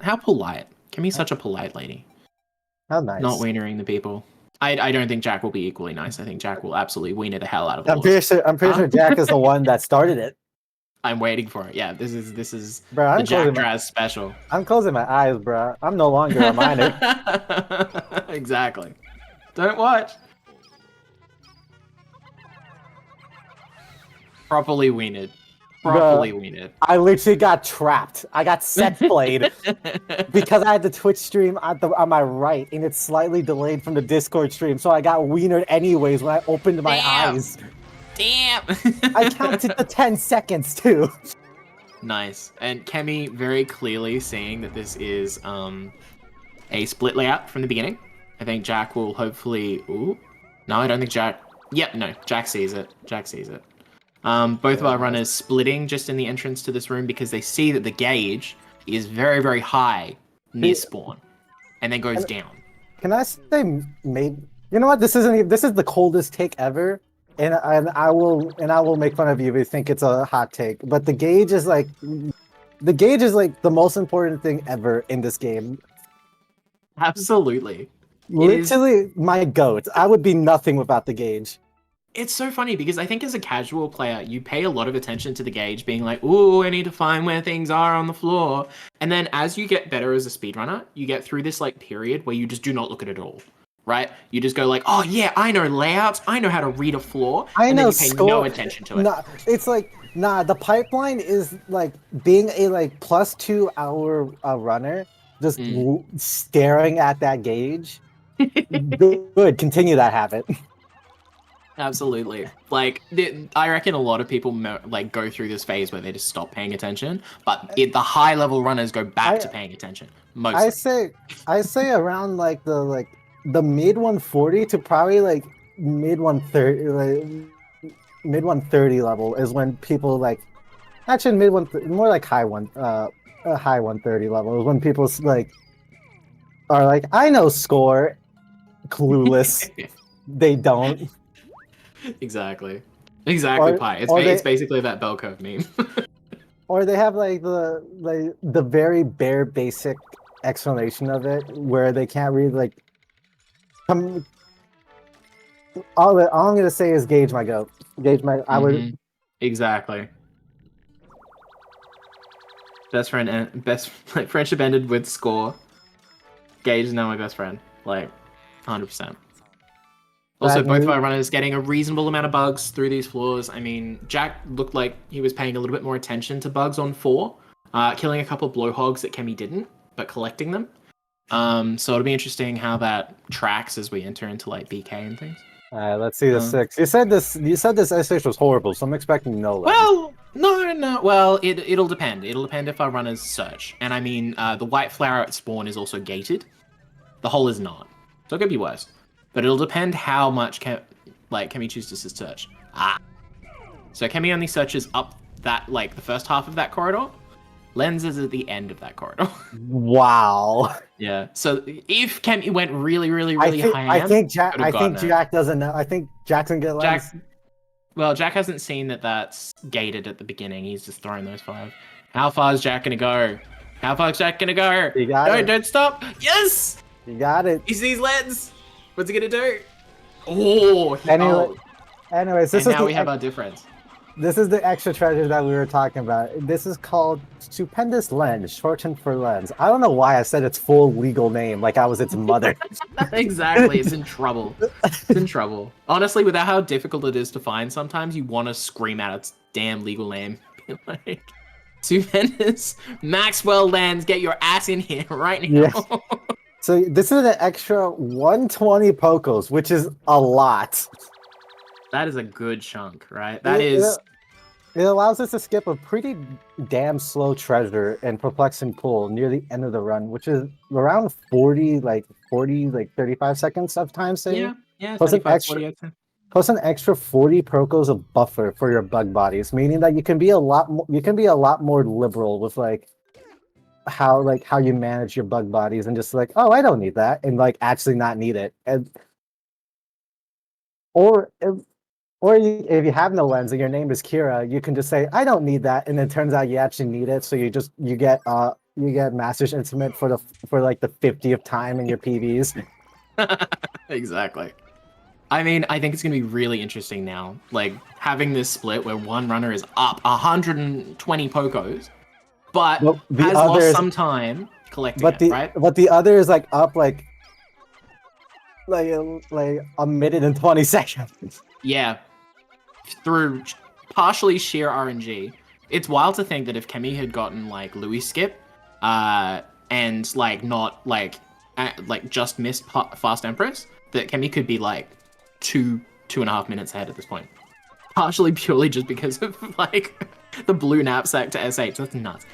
Speaker 2: How polite. Kemi's such a polite lady.
Speaker 3: How nice.
Speaker 2: Not wienering the people. I don't think Jack will be equally nice. I think Jack will absolutely wiener the hell out of all
Speaker 3: I'm pretty sure Jack is the one that started it.
Speaker 2: I'm waiting for it. Yeah, this is
Speaker 3: Bro,
Speaker 2: the Jack Draz special.
Speaker 3: I'm closing my eyes, bro. I'm no longer a minor.
Speaker 2: Exactly. Don't watch. Properly weaned. Properly weaned.
Speaker 3: I literally got trapped. I got set played because I had the Twitch stream on my right, and it's slightly delayed from the Discord stream, so I got wienered anyways when I opened my eyes.
Speaker 2: Damn!
Speaker 3: I counted the 10 seconds too.
Speaker 2: Nice. And Kemi very clearly seeing that this is a split layout from the beginning. I think Jack will hopefully... Ooh. No, I don't think Jack... Yep, no. Jack sees it. Jack sees it. Both of our runners splitting just in the entrance to this room because they see that the gauge is very, very high near spawn. And then goes down.
Speaker 3: Can I say maybe... You know what? This is the coldest take ever. And I will make fun of you if you think it's a hot take. But the gauge is like the most important thing ever in this game.
Speaker 2: Absolutely.
Speaker 3: Literally my goat. I would be nothing without the gauge.
Speaker 2: It's so funny because I think as a casual player, you pay a lot of attention to the gauge, being like, ooh, I need to find where things are on the floor. And then as you get better as a speedrunner, you get through this like period where you just do not look at it at all. Right? You just go like, oh yeah, I know layouts, I know how to read a floor,
Speaker 3: and
Speaker 2: then
Speaker 3: know
Speaker 2: you pay no attention to it.
Speaker 3: Nah, it's like, the pipeline is like being a like +2 hour runner, just staring at that gauge. Good, continue that habit.
Speaker 2: Absolutely. Like, I reckon a lot of people like go through this phase where they just stop paying attention, but the high level runners go back to paying attention. Mostly.
Speaker 3: I say around like the mid 140 to probably like mid 130, like mid 130 level is when people like, actually mid 130, more like high 130 level is when people like are like, I know score, clueless. They don't.
Speaker 2: Exactly. Pi. It's basically that bell curve meme.
Speaker 3: Or they have like the very bare basic explanation of it where they can't read like. All I'm gonna say is gauge my goat. I would
Speaker 2: exactly. Friendship ended with score. Gage is now my best friend. Like 100%. Also, both of our runners getting a reasonable amount of bugs through these floors. I mean, Jack looked like he was paying a little bit more attention to bugs on 4, killing a couple of blowhogs that Kemi didn't, but collecting them. So it'll be interesting how that tracks as we enter into like BK and things.
Speaker 3: Let's see the 6. You said this SH was horrible, so I'm expecting no lens.
Speaker 2: Well, no. Well, it'll depend. It'll depend if our runners search. And I mean, the white flower at spawn is also gated. The hole is not. So it could be worse. But it'll depend how much Kemi chooses to search. So Kemi only searches up that, like, the first half of that corridor. Lens is at the end of that corridor.
Speaker 3: Wow.
Speaker 2: Yeah. So if Kemi went really high,
Speaker 3: I think Jack doesn't know. I think Jackson get lens.
Speaker 2: Jack hasn't seen that that's gated at the beginning. He's just throwing those 5. How far is Jack gonna go? How far is Jack gonna go?
Speaker 3: You got it.
Speaker 2: Don't stop. Yes.
Speaker 3: You got it.
Speaker 2: He sees lens. What's he gonna do? Oh.
Speaker 3: Anyways, this is
Speaker 2: now we have our difference.
Speaker 3: This is the extra treasure that we were talking about. This is called Stupendous Lens, shortened for Lens. I don't know why I said its full legal name like I was its mother.
Speaker 2: Exactly, it's in trouble. It's in trouble. Honestly, with how difficult it is to find, sometimes you want to scream out its damn legal name. Like, Stupendous Maxwell Lens, get your ass in here right now.
Speaker 3: Yes. So this is an extra 120 Pokos, which is a lot.
Speaker 2: That is a good chunk, right?
Speaker 3: It allows us to skip a pretty damn slow treasure and perplexing pull near the end of the run, which is around 35 seconds of time saving.
Speaker 2: Yeah,
Speaker 3: plus
Speaker 2: 35, 40,
Speaker 3: plus an extra 40 Procos of buffer for your bug bodies, meaning that you can be a lot more liberal with like how you manage your bug bodies and just like, oh, I don't need that, and like actually not need it. And if you have no lens and your name is Kira, you can just say, I don't need that, and it turns out you actually need it, so you get Master's Intimate for like the 50th time in your PVs.
Speaker 2: Exactly. I mean, I think it's gonna be really interesting now, like having this split where one runner is up 120 Pokos, but has lost some time collecting right?
Speaker 3: But the other is like up like a minute and 20 seconds.
Speaker 2: Yeah. Through partially sheer RNG. It's wild to think that if Kemi had gotten like Louis skip, and like not like just missed Fast Empress, that Kemi could be like 2.5 minutes ahead at this point. Partially purely just because of like the blue knapsack to S8. That's nuts.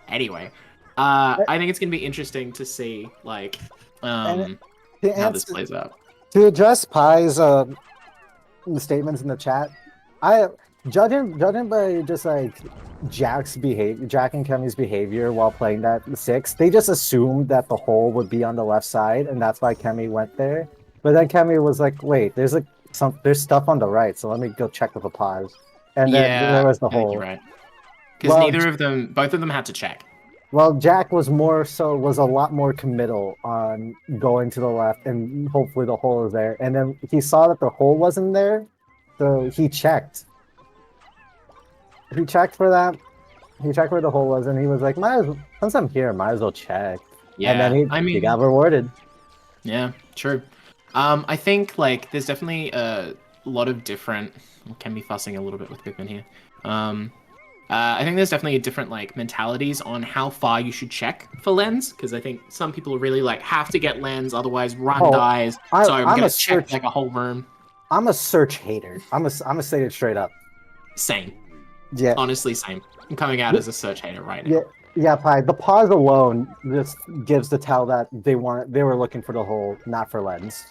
Speaker 2: Anyway, I think it's gonna be interesting to see like how this plays out.
Speaker 3: To address Pie's statements in the chat, judging by just like Jack and Kemi's behavior while playing that 6, they just assumed that the hole would be on the left side, and that's why Kemi went there. But then Kemi was like, "Wait, there's stuff on the right, so let me go check with the pause." And then there was the hole.
Speaker 2: You're right. Because both of them had to check.
Speaker 3: Well, Jack was a lot more committal on going to the left, and hopefully the hole is there. And then he saw that the hole wasn't there, so he checked. He checked for that. He checked where the hole was, and he was like, since I'm here, might as well check.
Speaker 2: Yeah,
Speaker 3: and then he got rewarded.
Speaker 2: Yeah, true. I think like there's definitely a lot of different. Can be fussing a little bit with Pikmin here. I think there's definitely different like mentalities on how far you should check for lens, because I think some people really like have to get lens, otherwise run dies. So I'm gonna check like a whole room.
Speaker 3: I'm a search hater. I'm gonna say it straight up.
Speaker 2: Same.
Speaker 3: Yeah.
Speaker 2: Honestly, same. I'm coming out as a search hater right now.
Speaker 3: Yeah, Pi. The pause alone just gives the tell that they were looking for the hole, not for lens.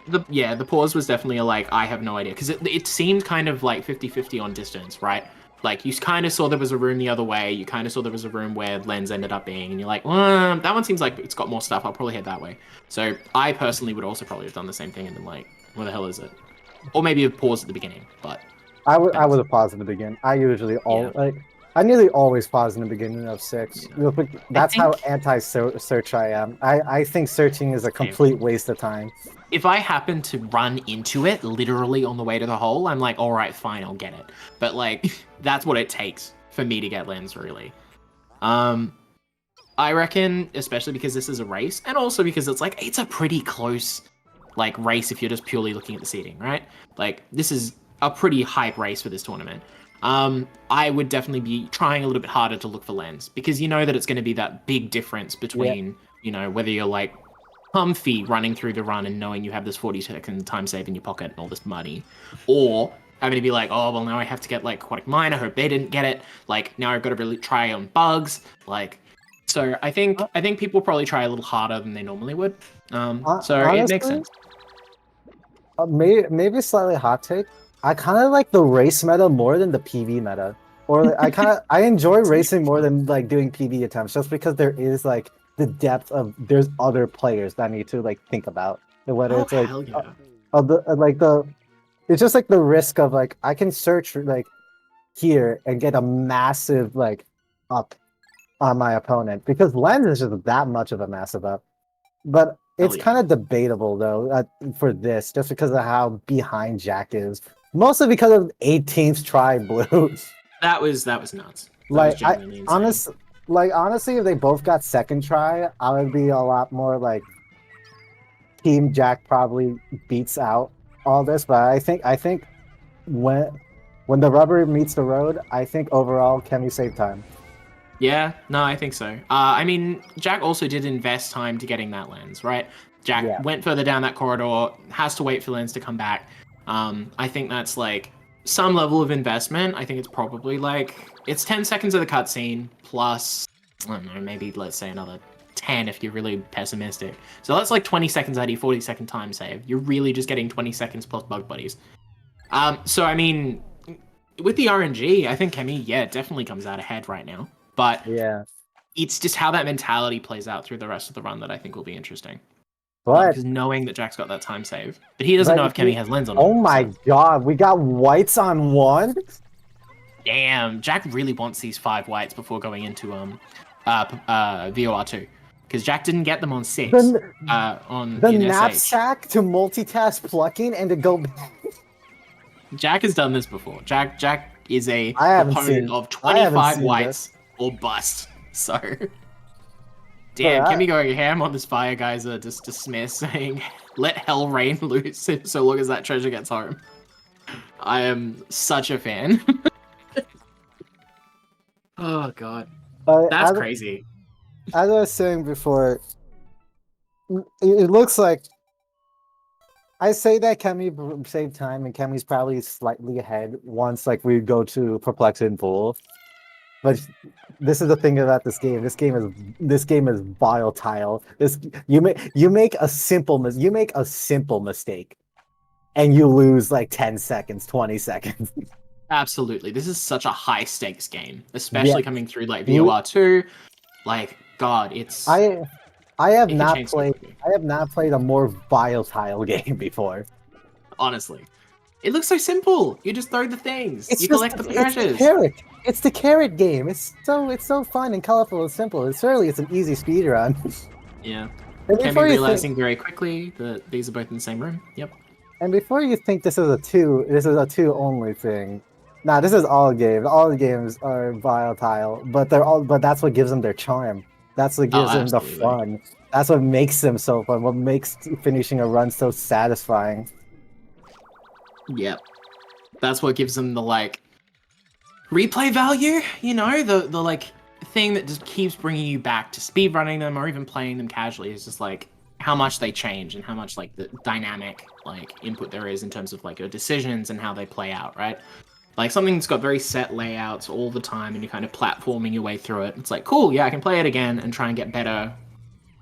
Speaker 2: The pause was definitely I have no idea, because it seemed kind of like 50-50 on distance, right? Like, you kind of saw there was a room the other way, you kind of saw there was a room where lens ended up being, and you're like, well, that one seems like it's got more stuff, I'll probably head that way. So I personally would also probably have done the same thing and been like, where the hell is it? Or maybe a pause at the beginning, but...
Speaker 3: I would have paused in the beginning. I nearly always pause in the beginning of 6. That's how anti-search I am. I think searching is a complete waste of time.
Speaker 2: If I happen to run into it, literally on the way to the hole, I'm like, alright, fine, I'll get it. But, like, that's what it takes for me to get lens, really. I reckon, especially because this is a race, and also because it's a pretty close, race if you're just purely looking at the seeding, right? Like, this is a pretty hype race for this tournament. I would definitely be trying a little bit harder to look for lens, because you know that it's going to be that big difference between, whether you're comfy running through the run and knowing you have this 40-second time save in your pocket and all this money, or having to be like, oh well, now I have to get like Aquatic Mine. I hope they didn't get it. Like now I've got to really try on bugs. Like, so I think people probably try a little harder than they normally would. So
Speaker 3: honestly,
Speaker 2: it makes sense.
Speaker 3: maybe slightly hot take. I kind of like the race meta more than the PV meta, or I enjoy racing more than like doing PV attempts, just because there is like the depth of there's other players that I need to like think about, and whether it's like
Speaker 2: Hell yeah.
Speaker 3: it's just like the risk of like I can search like here and get a massive like up on my opponent because lens is just that much of a massive up. But it's
Speaker 2: yeah.
Speaker 3: kind of debatable though for this, just because of how behind Jack is. Mostly because of 18th try blue.
Speaker 2: That was nuts.
Speaker 3: Like honestly, if they both got second try, I would be a lot more like Team Jack probably beats out all this. But I think when the rubber meets the road, I think overall Kemi saved time.
Speaker 2: Yeah, no, I think so. I mean, Jack also did invest time to getting that lens, right? Jack went further down that corridor, has to wait for lens to come back. I think that's like some level of investment. I think it's probably like it's 10 seconds of the cutscene plus, I don't know, maybe let's say another 10 if you're really pessimistic. So that's like 20 seconds out of your 40-second time save. You're really just getting 20 seconds plus bug buddies. So I mean, with the RNG, I think Kemi, definitely comes out ahead right now. But it's just how that mentality plays out through the rest of the run that I think will be interesting. Because knowing that Jack's got that time save, but he doesn't know if Kemi has lens on.
Speaker 3: Oh my god, we got whites on one.
Speaker 2: Damn, Jack really wants these 5 whites before going into VOR2, because Jack didn't get them on 6. On
Speaker 3: the
Speaker 2: in
Speaker 3: knapsack
Speaker 2: SH.
Speaker 3: to multitask plucking and to go.
Speaker 2: Jack has done this before. Jack is a opponent of 25 whites or bust. So. Damn, Kemi going ham on this fire geyser, just dismiss, saying, let hell rain loose so long as that treasure gets home. I am such a fan. Oh, God. That's crazy.
Speaker 3: As I was saying before, it looks like I say that Kemi saved time, and Kemi's probably slightly ahead once like we go to Perplex and Bull. But this is the thing about this game. This game is volatile. You make a simple mistake, and you lose like 10 seconds, 20 seconds.
Speaker 2: Absolutely, this is such a high stakes game, especially coming through like VOR2. Like God, it's.
Speaker 3: I have not played a more volatile game before.
Speaker 2: Honestly, it looks so simple. You just throw the things. You collect the treasures.
Speaker 3: It's the carrot game. It's so fun and colorful and simple. It's an easy speed run.
Speaker 2: Yeah. Kemi realizing very quickly that these are both in the same room. Yep.
Speaker 3: And before you think this is a two only thing. Nah, this is all games. All the games are volatile, but that's what gives them their charm. That's what gives them the fun. That's what makes them so fun. What makes finishing a run so satisfying.
Speaker 2: Yep. That's what gives them the like replay value, you know, the like thing that just keeps bringing you back to speedrunning them or even playing them casually. Is just like how much they change and how much like the dynamic like input there is in terms of like your decisions and how they play out, right? Like something that's got very set layouts all the time and you're kind of platforming your way through it. It's like, cool, yeah, I can play it again and try and get better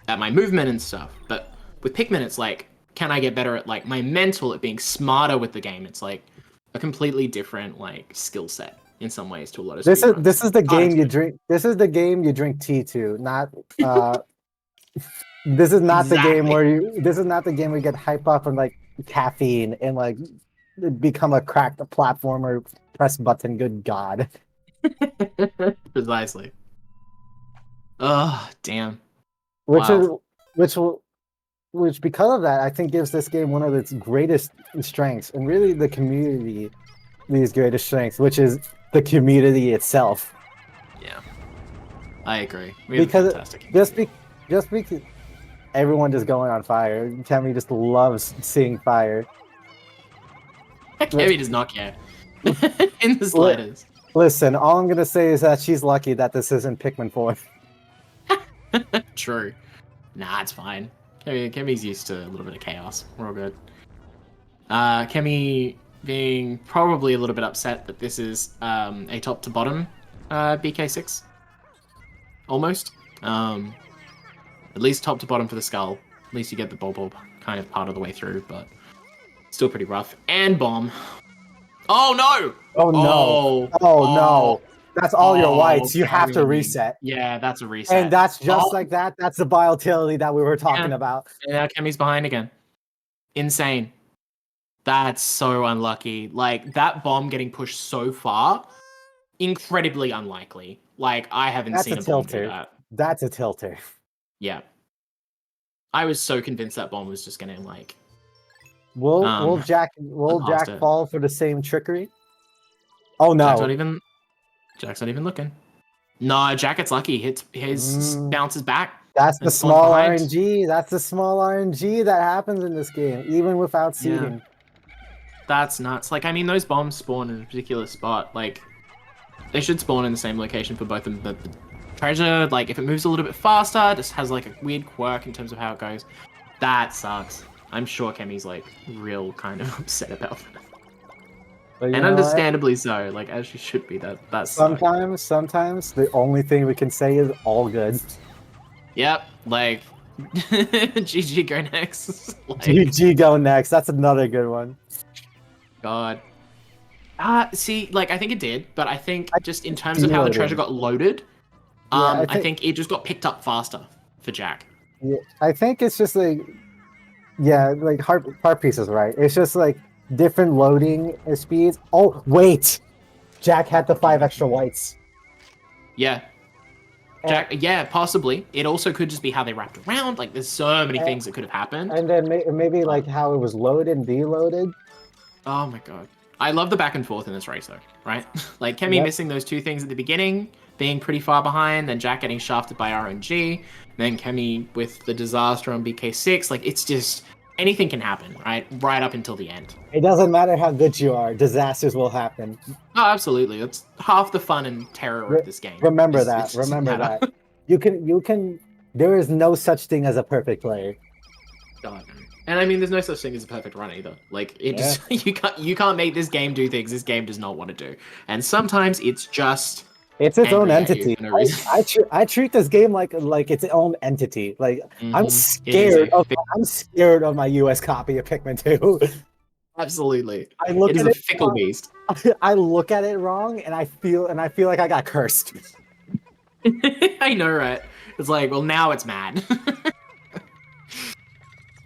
Speaker 2: at my movement and stuff. But with Pikmin, it's like, can I get better at like my mental, at being smarter with the game? It's like a completely different like skill set in some ways to a lot of speedruns.
Speaker 3: This is the game you drink. This is the game you drink tea to, not. This is not the game where you. This is not the game where you get hype up on like caffeine and like become a cracked platformer. Press button. Good God.
Speaker 2: Precisely. Oh damn.
Speaker 3: Which because of that, I think gives this game one of its greatest strengths, and really the community, these greatest strengths, which is the community itself.
Speaker 2: Yeah, I agree. We have a fantastic
Speaker 3: just because everyone just going on fire. Kemi just loves seeing fire.
Speaker 2: Kemi does not care in the slightest.
Speaker 3: Listen, all I'm gonna say is that she's lucky that this isn't Pikmin 4.
Speaker 2: True. Nah, it's fine. Kemi's used to a little bit of chaos. We're all good. Kemi being probably a little bit upset that this is a top to bottom BK6. Almost. At least top to bottom for the skull. At least you get the bulb kind of part of the way through, but still pretty rough. And bomb. Oh no!
Speaker 3: Oh no! Oh no! That's all your whites. You have to reset.
Speaker 2: Yeah, that's a reset.
Speaker 3: And that's just like that. That's the volatility that we were talking about.
Speaker 2: And now Kemi's behind again. Insane. That's so unlucky. Like, that bomb getting pushed so far, incredibly unlikely. Like, I haven't seen a bomb do that.
Speaker 3: That's a tilter.
Speaker 2: Yeah. I was so convinced that bomb was just gonna, like...
Speaker 3: Will Jack fall for the same trickery? Oh no.
Speaker 2: Jack's not even looking. No, Jack gets lucky. His bounces back.
Speaker 3: That's the small RNG. That's the small RNG that happens in this game, even without seeding.
Speaker 2: Yeah. That's nuts. Like, I mean, those bombs spawn in a particular spot. Like, they should spawn in the same location for both of them. But the treasure, like, if it moves a little bit faster, just has, like, a weird quirk in terms of how it goes. That sucks. I'm sure Kemi's, like, real kind of upset about that. And understandably so, like, as she should be. That's
Speaker 3: sometimes the only thing we can say is all good.
Speaker 2: Yep, like GG go next. Like,
Speaker 3: GG go next. That's another good one.
Speaker 2: God. See, like, I think it did, but I think just in terms of how the treasure got loaded, I think it just got picked up faster for Jack.
Speaker 3: Yeah, I think it's just like, yeah, like heart pieces, right? It's just like different loading speeds. Oh wait, Jack had the 5 extra whites.
Speaker 2: Yeah. Jack, yeah, possibly. It also could just be how they wrapped around. Like, there's so many things that could have happened.
Speaker 3: And then maybe like how it was loaded and deloaded.
Speaker 2: Oh my god. I love the back and forth in this race, though, right? Like, Kemi missing those 2 things at the beginning, being pretty far behind, then Jack getting shafted by RNG, then Kemi with the disaster on BK6. Like, it's just... anything can happen, right? Right up until the end.
Speaker 3: It doesn't matter how good you are. Disasters will happen.
Speaker 2: Oh, absolutely. That's half the fun and terror of this game.
Speaker 3: Remember that. Remember that. You can. There is no such thing as a perfect player.
Speaker 2: God. And I mean, there's no such thing as a perfect run either. Like, it just you can't make this game do things this game does not want to do. And sometimes it's just
Speaker 3: it's its own entity. I treat this game like its own entity. Like I'm scared of my US copy of Pikmin 2.
Speaker 2: Absolutely. It is a fickle beast.
Speaker 3: I look at it wrong and I feel like I got cursed.
Speaker 2: I know, right? It's like, well, now it's mad.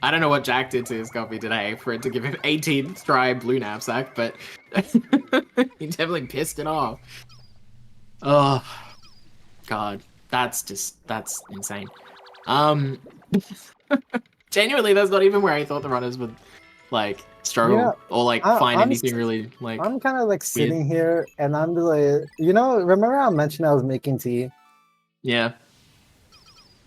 Speaker 2: I don't know what Jack did to his copy today for it to give him 18th try blue knapsack, but he definitely pissed it off. Oh, God. That's insane. Genuinely, that's not even where I thought the runners would, like, struggle or, like, find anything really, like...
Speaker 3: I'm kind of, like, sitting here, and I'm like, remember how I mentioned I was making tea?
Speaker 2: Yeah.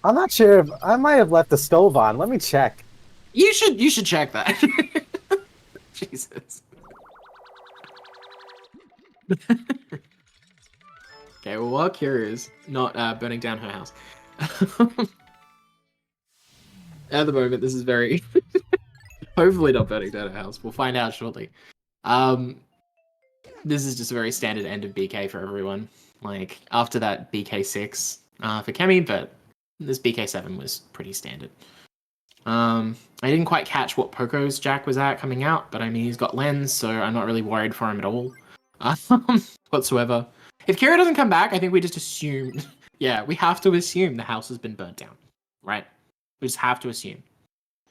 Speaker 3: I'm not sure if... I might have left the stove on. Let me check.
Speaker 2: You should check that. Jesus. Okay, well, while Kira's not burning down her house. At the moment, this is very... hopefully not burning down her house. We'll find out shortly. This is just a very standard end of BK for everyone. Like, after that BK6 for Kemi, but this BK7 was pretty standard. I didn't quite catch what Poco's Jack was at coming out, but I mean, he's got lens, so I'm not really worried for him at all. Whatsoever. If Kira doesn't come back, I think we just assume... yeah, we have to assume the house has been burnt down. Right? We just have to assume.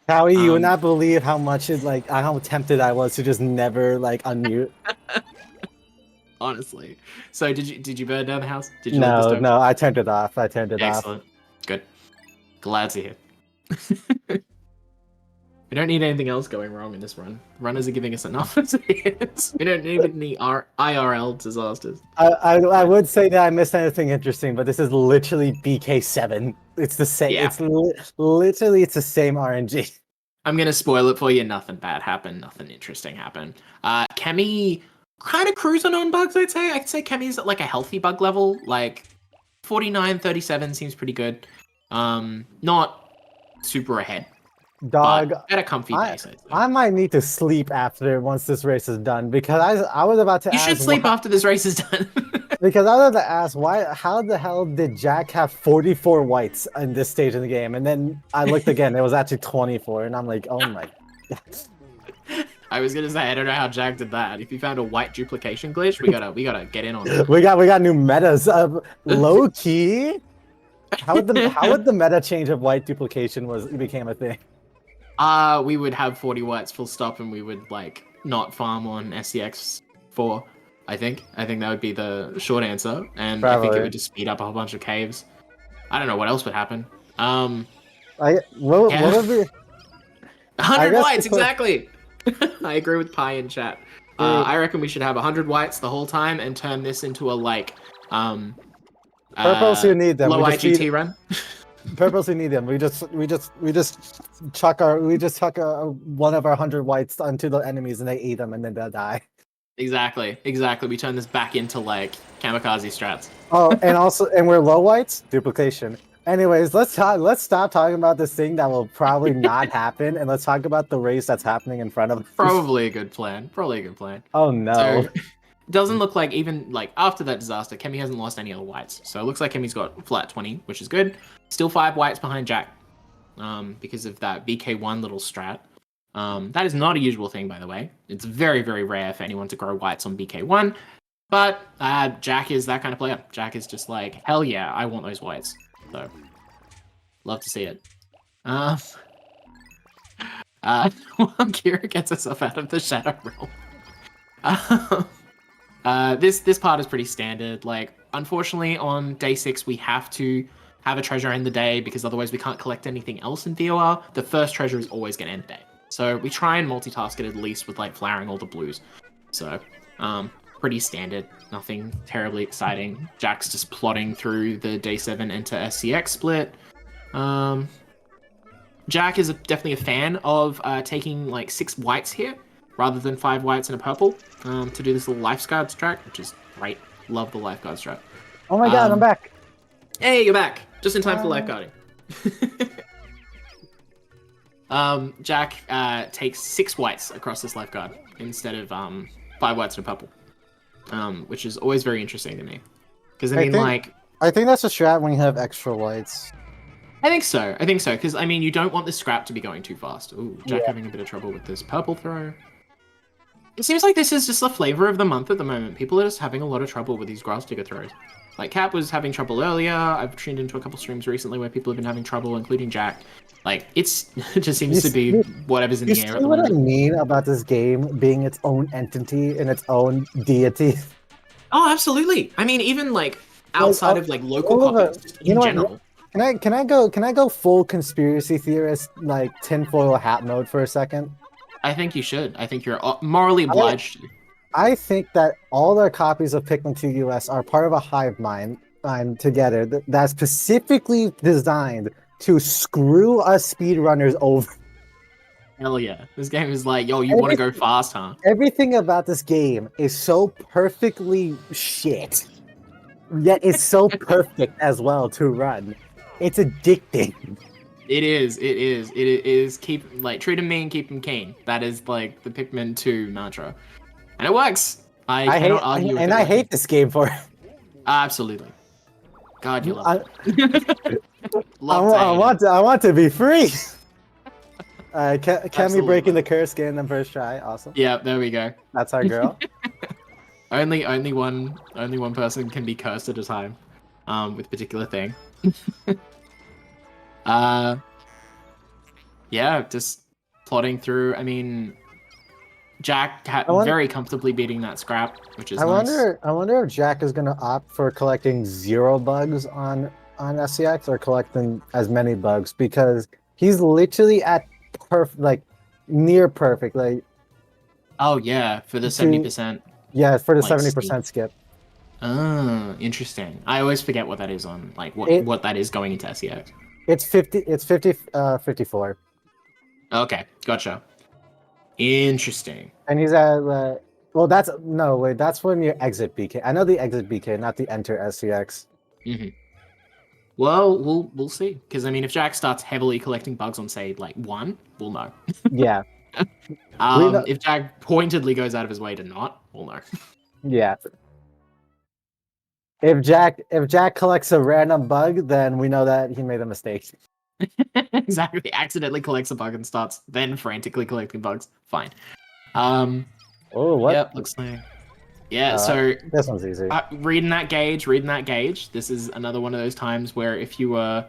Speaker 3: Howie, you would not believe how much how tempted I was to just never, like, unmute.
Speaker 2: Honestly. So, did you burn down the house? Did you
Speaker 3: No, I turned it off.
Speaker 2: Excellent. Good. Glad to hear. We don't need anything else going wrong in this run. Runners are giving us enough as it is. We don't need any IRL disasters.
Speaker 3: I would say that I missed anything interesting, but this is literally BK7. It's the same. Yeah. It's literally the same RNG.
Speaker 2: I'm gonna spoil it for you. Nothing bad happened. Nothing interesting happened. Kemi kind of cruising on bugs. I'd say Kemi's at like a healthy bug level. Like 49, 37 seems pretty good. Not super ahead.
Speaker 3: Dog,
Speaker 2: but at a comfy pace. I'd say.
Speaker 3: I might need to sleep after once this race is done because I was about to
Speaker 2: You
Speaker 3: ask
Speaker 2: should sleep after this race is done.
Speaker 3: because I was about to ask how the hell did Jack have 44 whites in this stage of the game, and then I looked again, it was actually 24, and I'm like, oh my.
Speaker 2: I was gonna say I don't know how Jack did that. If you found a white duplication glitch, we gotta get in on it.
Speaker 3: We got new metas. Low key. How would the meta change of white duplication became a thing?
Speaker 2: We would have 40 whites full stop, and we would like not farm on SCX 4. I think that would be the short answer, and I think
Speaker 3: Probably.
Speaker 2: it would just speed up a whole bunch of caves. I don't know what else would happen.
Speaker 3: What
Speaker 2: Yeah.
Speaker 3: would be
Speaker 2: 100
Speaker 3: guess
Speaker 2: whites,
Speaker 3: the que-
Speaker 2: exactly. I agree with Pi in chat. I reckon we should have 100 whites the whole time and turn this into a like
Speaker 3: purples who need them.
Speaker 2: low
Speaker 3: We just
Speaker 2: IGT
Speaker 3: feed-
Speaker 2: run.
Speaker 3: purples who need them. We just chuck one of our 100 whites onto the enemies and they eat them and then they'll die.
Speaker 2: Exactly. We turn this back into like kamikaze strats.
Speaker 3: Oh, and we're low whites duplication. Anyways, let's stop talking about this thing that will probably not happen, and let's talk about the race that's happening in front of us.
Speaker 2: Probably a good plan.
Speaker 3: Oh no.
Speaker 2: So, it doesn't look like even like after that disaster, Kemi hasn't lost any other whites. So it looks like Kemi's got flat 20, which is good. Still 5 whites behind Jack, because of that BK1 little strat. That is not a usual thing, by the way. It's very, very rare for anyone to grow whites on BK1. But Jack is that kind of player. Jack is just like, hell yeah, I want those whites. So, love to see it. Kira gets herself out of the Shadow Realm. This part is pretty standard. Like, unfortunately, on day 6, we have to have a treasure end the day because otherwise we can't collect anything else in VOR. The first treasure is always going to end the day. So we try and multitask it at least with like flowering all the blues. So, pretty standard. Nothing terribly exciting. Jack's just plodding through the day 7 into SCX split. Jack is definitely a fan of taking like 6 whites here rather than 5 whites and a purple to do this little lifeguards track, which is great. Love the lifeguards track.
Speaker 3: Oh my god, I'm back.
Speaker 2: Hey, you're back. Just in time for lifeguarding. Jack takes 6 whites across this lifeguard instead of 5 whites and a purple, which is always very interesting to me. Because I
Speaker 3: think that's a strat when you have extra whites.
Speaker 2: I think so, because I mean, you don't want the scrap to be going too fast. Ooh, Jack having a bit of trouble with this purple throw. It seems like this is just the flavor of the month at the moment. People are just having a lot of trouble with these grass digger throws. Like, Cap was having trouble earlier. I've tuned into a couple streams recently where people have been having trouble, including Jack. Like, it just seems to be whatever's in the air at the moment.
Speaker 3: You see what I mean about this game being its own entity and its own deity?
Speaker 2: Oh, absolutely. I mean, even, like, outside of, like, local copies, just in general.
Speaker 3: Can I go full conspiracy theorist, like, tinfoil hat mode for a second?
Speaker 2: I think you should. I think you're morally obliged to.
Speaker 3: I think that all their copies of Pikmin 2 US are part of a hive mind together that's specifically designed to screw us speedrunners over.
Speaker 2: Hell yeah. This game is like, yo, you want to go fast, huh?
Speaker 3: Everything about this game is so perfectly shit, yet it's so perfect as well to run. It's addicting.
Speaker 2: It is keep, like, treat him mean, keep him keen. That is, like, the Pikmin 2 mantra. And it works. I cannot argue with it.
Speaker 3: And I hate this game for it.
Speaker 2: Absolutely. God, you love it.
Speaker 3: I want to be free. Kemi breaking the curse, getting them first try. Awesome.
Speaker 2: Yeah, there we go.
Speaker 3: That's our girl.
Speaker 2: only one person can be cursed at a time, with a particular thing. Yeah, just plodding through. I mean, Jack very comfortably beating that scrap, which is nice.
Speaker 3: I wonder if Jack is gonna opt for collecting 0 bugs on SCX or collecting as many bugs, because he's literally at near perfect. Like,
Speaker 2: oh yeah, for the 70%.
Speaker 3: Yeah, for the 70% skip.
Speaker 2: Oh, interesting. I always forget what that is on, like, what that is going into SCX.
Speaker 3: It's 54.
Speaker 2: Okay, gotcha. Interesting.
Speaker 3: And he's at that's when you exit BK. I know the exit BK, not the enter SCX.
Speaker 2: Mm-hmm. Well, we'll see. Because I mean, if Jack starts heavily collecting bugs on, say, like 1, we'll know.
Speaker 3: Yeah. We know-
Speaker 2: If Jack pointedly goes out of his way to not, we'll know.
Speaker 3: Yeah. If Jack collects a random bug, then we know that he made a mistake.
Speaker 2: Exactly. Accidentally collects a bug and starts then frantically collecting bugs. Fine.
Speaker 3: Oh, what?
Speaker 2: Yep, looks like. Yeah, so
Speaker 3: this one's easy.
Speaker 2: reading that gauge. This is another one of those times where if you were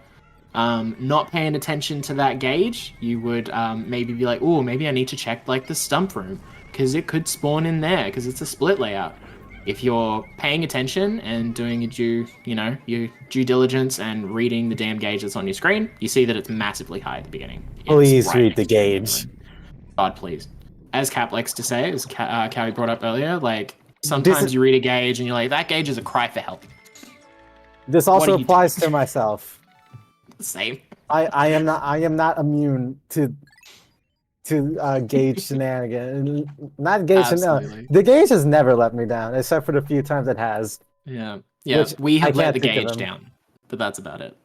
Speaker 2: not paying attention to that gauge, you would maybe be like, oh, maybe I need to check like the stump room because it could spawn in there because it's a split layout. If you're paying attention and doing your due diligence and reading the damn gauge that's on your screen, you see that it's massively high at the beginning.
Speaker 3: Please
Speaker 2: It's
Speaker 3: read the
Speaker 2: next to
Speaker 3: gauge.
Speaker 2: God, please. As Cap likes to say, as Cowie brought up earlier, like sometimes you read a gauge and you're like, that gauge is a cry for help.
Speaker 3: This also applies to myself.
Speaker 2: Same.
Speaker 3: I am not immune to gauge shenanigans. Not gauge shenanigans. The gauge has never let me down, except for the few times it has.
Speaker 2: Yeah. We have let the gauge down, but that's about it.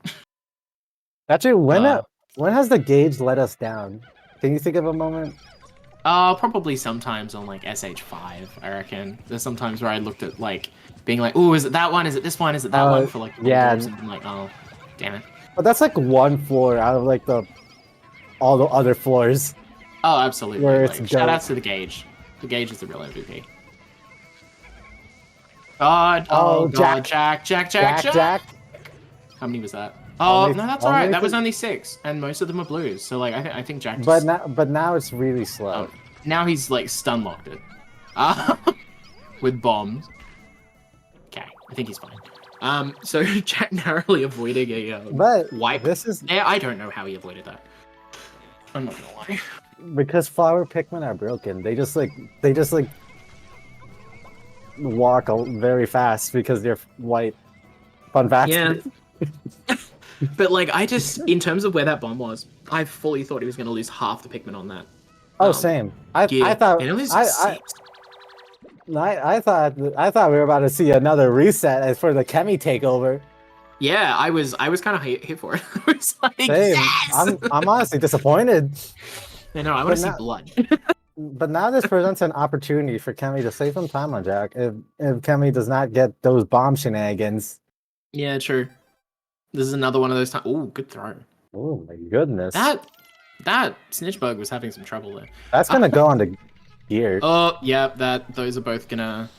Speaker 3: Actually, when has the gauge let us down? Can you think of a moment?
Speaker 2: Probably sometimes on like SH5, I reckon. There's sometimes where I looked at like being like, oh, is it that one? Is it this one? Is it that one? For like and I'm like, oh, damn it.
Speaker 3: But that's like one floor out of like all the other floors.
Speaker 2: Oh, absolutely.
Speaker 3: Where
Speaker 2: like, shout outs to the gauge. The gauge is the real MVP. God, God, Jack. How many was that? Oh, no, that's alright. That was only 6, and most of them are blues. So like, I think Jack. Just...
Speaker 3: But now it's really slow.
Speaker 2: Now he's like stun locked it, with bombs. Okay, I think he's fine. So Jack narrowly avoiding a wipe.
Speaker 3: This is.
Speaker 2: Yeah, I don't know how he avoided that. I'm not gonna lie.
Speaker 3: Because flower Pikmin are broken. They just walk very fast because they're white. Fun fact.
Speaker 2: Yeah. But like, in terms of where that bomb was, I fully thought he was going to lose half the Pikmin on that.
Speaker 3: Oh, same. I thought we were about to see another reset for the Kemi takeover.
Speaker 2: Yeah, I was kind of here for it. I was like,
Speaker 3: same.
Speaker 2: Yes!
Speaker 3: I'm honestly disappointed.
Speaker 2: I know. I want to see blood.
Speaker 3: But now this presents an opportunity for Kemi to save some time on Jack. If Kemi does not get those bomb shenanigans.
Speaker 2: Yeah, true. This is another one of those times. Oh, good throw.
Speaker 3: Oh my goodness.
Speaker 2: That snitch bug was having some trouble there.
Speaker 3: That's gonna go on the gear.
Speaker 2: Oh, yeah. Those are both gonna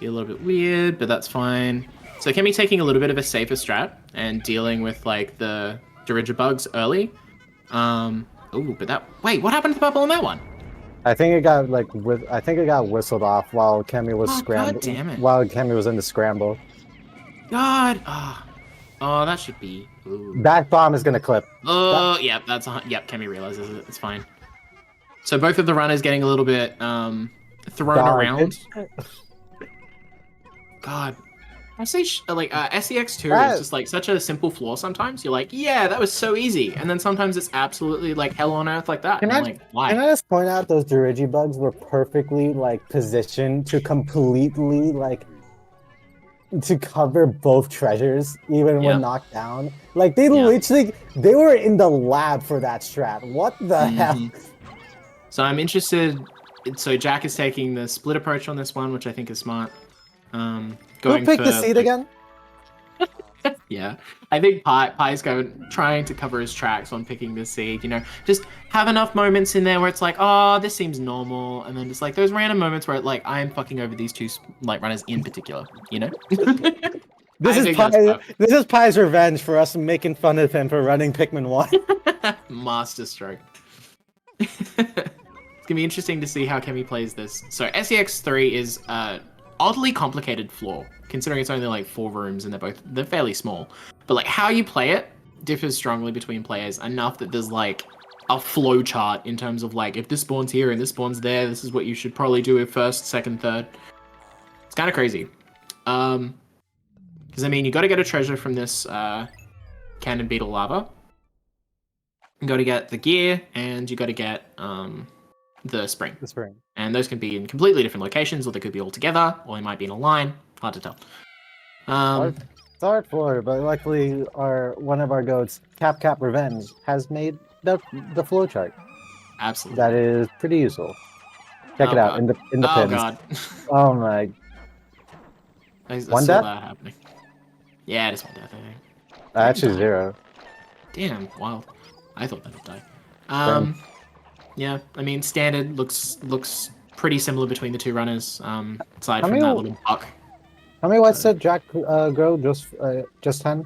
Speaker 2: be a little bit weird, but that's fine. So Kemi taking a little bit of a safer strat and dealing with like the Dirigibugs early. Wait, what happened to the purple on that one?
Speaker 3: I think it got whistled off while Kemi was scrambling. God damn it. While Kemi was in the scramble.
Speaker 2: God. Oh, that should be. Ooh.
Speaker 3: That bomb is gonna clip.
Speaker 2: Oh, yeah, Kemi realizes it. It's fine. So both of the runners getting a little bit thrown around. God. I say SEX2 is just like such a simple floor sometimes. You're like, yeah, that was so easy. And then sometimes it's absolutely like hell on earth like that. Like, why?
Speaker 3: Can I just point out those Dirigibugs were perfectly like positioned to completely like to cover both treasures even when knocked down. Like they literally they were in the lab for that strat. What the hell?
Speaker 2: So I'm interested. So Jack is taking the split approach on this one, which I think is smart.
Speaker 3: Who picked the seed again?
Speaker 2: Yeah, I think Pie's trying to cover his tracks on picking this seed. You know, just have enough moments in there where it's like, oh, this seems normal, and then just like those random moments where like I am fucking over these two like runners in particular. You know.
Speaker 3: This is Pie's revenge for us making fun of him for running Pikmin 1.
Speaker 2: Master stroke. It's gonna be interesting to see how Kemi plays this. So SEX3 is oddly complicated floor, considering it's only like 4 rooms and they're fairly small. But like how you play it differs strongly between players enough that there's like a flow chart in terms of like if this spawns here and this spawns there, this is what you should probably do with first, second, third. It's kind of crazy. Because I mean, you got to get a treasure from this cannon beetle lava. You got to get the gear and you got to get the spring.
Speaker 3: The spring.
Speaker 2: And those can be in completely different locations, or they could be all together, or they might be in a line. Hard to tell.
Speaker 3: It's hard for, but luckily one of our goats, Cap Revenge, has made the flowchart.
Speaker 2: Absolutely.
Speaker 3: That is pretty useful. Check it out
Speaker 2: God.
Speaker 3: in the
Speaker 2: Oh
Speaker 3: pins.
Speaker 2: god.
Speaker 3: Oh my!
Speaker 2: I
Speaker 3: One
Speaker 2: saw
Speaker 3: death?
Speaker 2: that happening. Yeah, it is one death, I think.
Speaker 3: Actually,
Speaker 2: Die.
Speaker 3: 0.
Speaker 2: Damn, wild. I thought that would die.
Speaker 3: Same.
Speaker 2: Yeah, I mean, standard looks pretty similar between the two runners, aside
Speaker 3: How
Speaker 2: from
Speaker 3: many
Speaker 2: that little buck.
Speaker 3: how many whites did Jack grow? Just 10?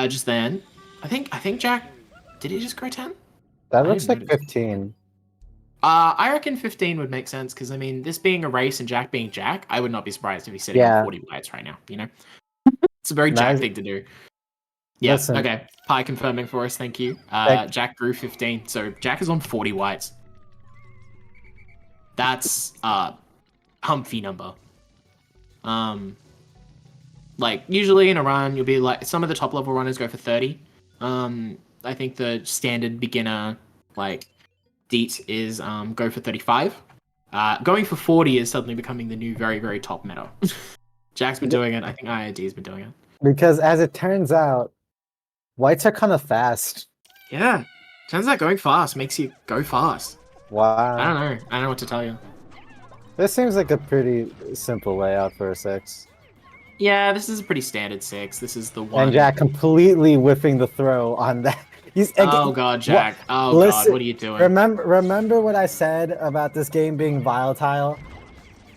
Speaker 2: Just then, I think Jack, did he just grow 10?
Speaker 3: That
Speaker 2: I
Speaker 3: looks
Speaker 2: didn't
Speaker 3: like
Speaker 2: notice.
Speaker 3: 15.
Speaker 2: I reckon 15 would make sense, because, I mean, this being a race and Jack being Jack, I would not be surprised if he's sitting on
Speaker 3: Yeah.
Speaker 2: 40 whites right now, you know? It's a very Jack
Speaker 3: Nice.
Speaker 2: thing to do. Yeah,
Speaker 3: Listen.
Speaker 2: okay. Pi confirming for us, thank you. Jack grew 15, so Jack is on 40 whites. That's Humphy number. Like usually in a run, you'll be like some of the top level runners go for 30. I think the standard beginner like deet is go for 35. Going for 40 is suddenly becoming the new very very top meta. Jack's been doing it. I think IID's been doing it.
Speaker 3: Because as it turns out, whites are kind of fast.
Speaker 2: Yeah, turns out going fast makes you go fast.
Speaker 3: Wow.
Speaker 2: I don't know what to tell you.
Speaker 3: This seems like a pretty simple layout for a 6.
Speaker 2: Yeah, this is a pretty standard 6. This is the one.
Speaker 3: And Jack completely whiffing the throw on that.
Speaker 2: Oh god, Jack. Oh
Speaker 3: Listen,
Speaker 2: god, what are you doing?
Speaker 3: Remember what I said about this game being volatile?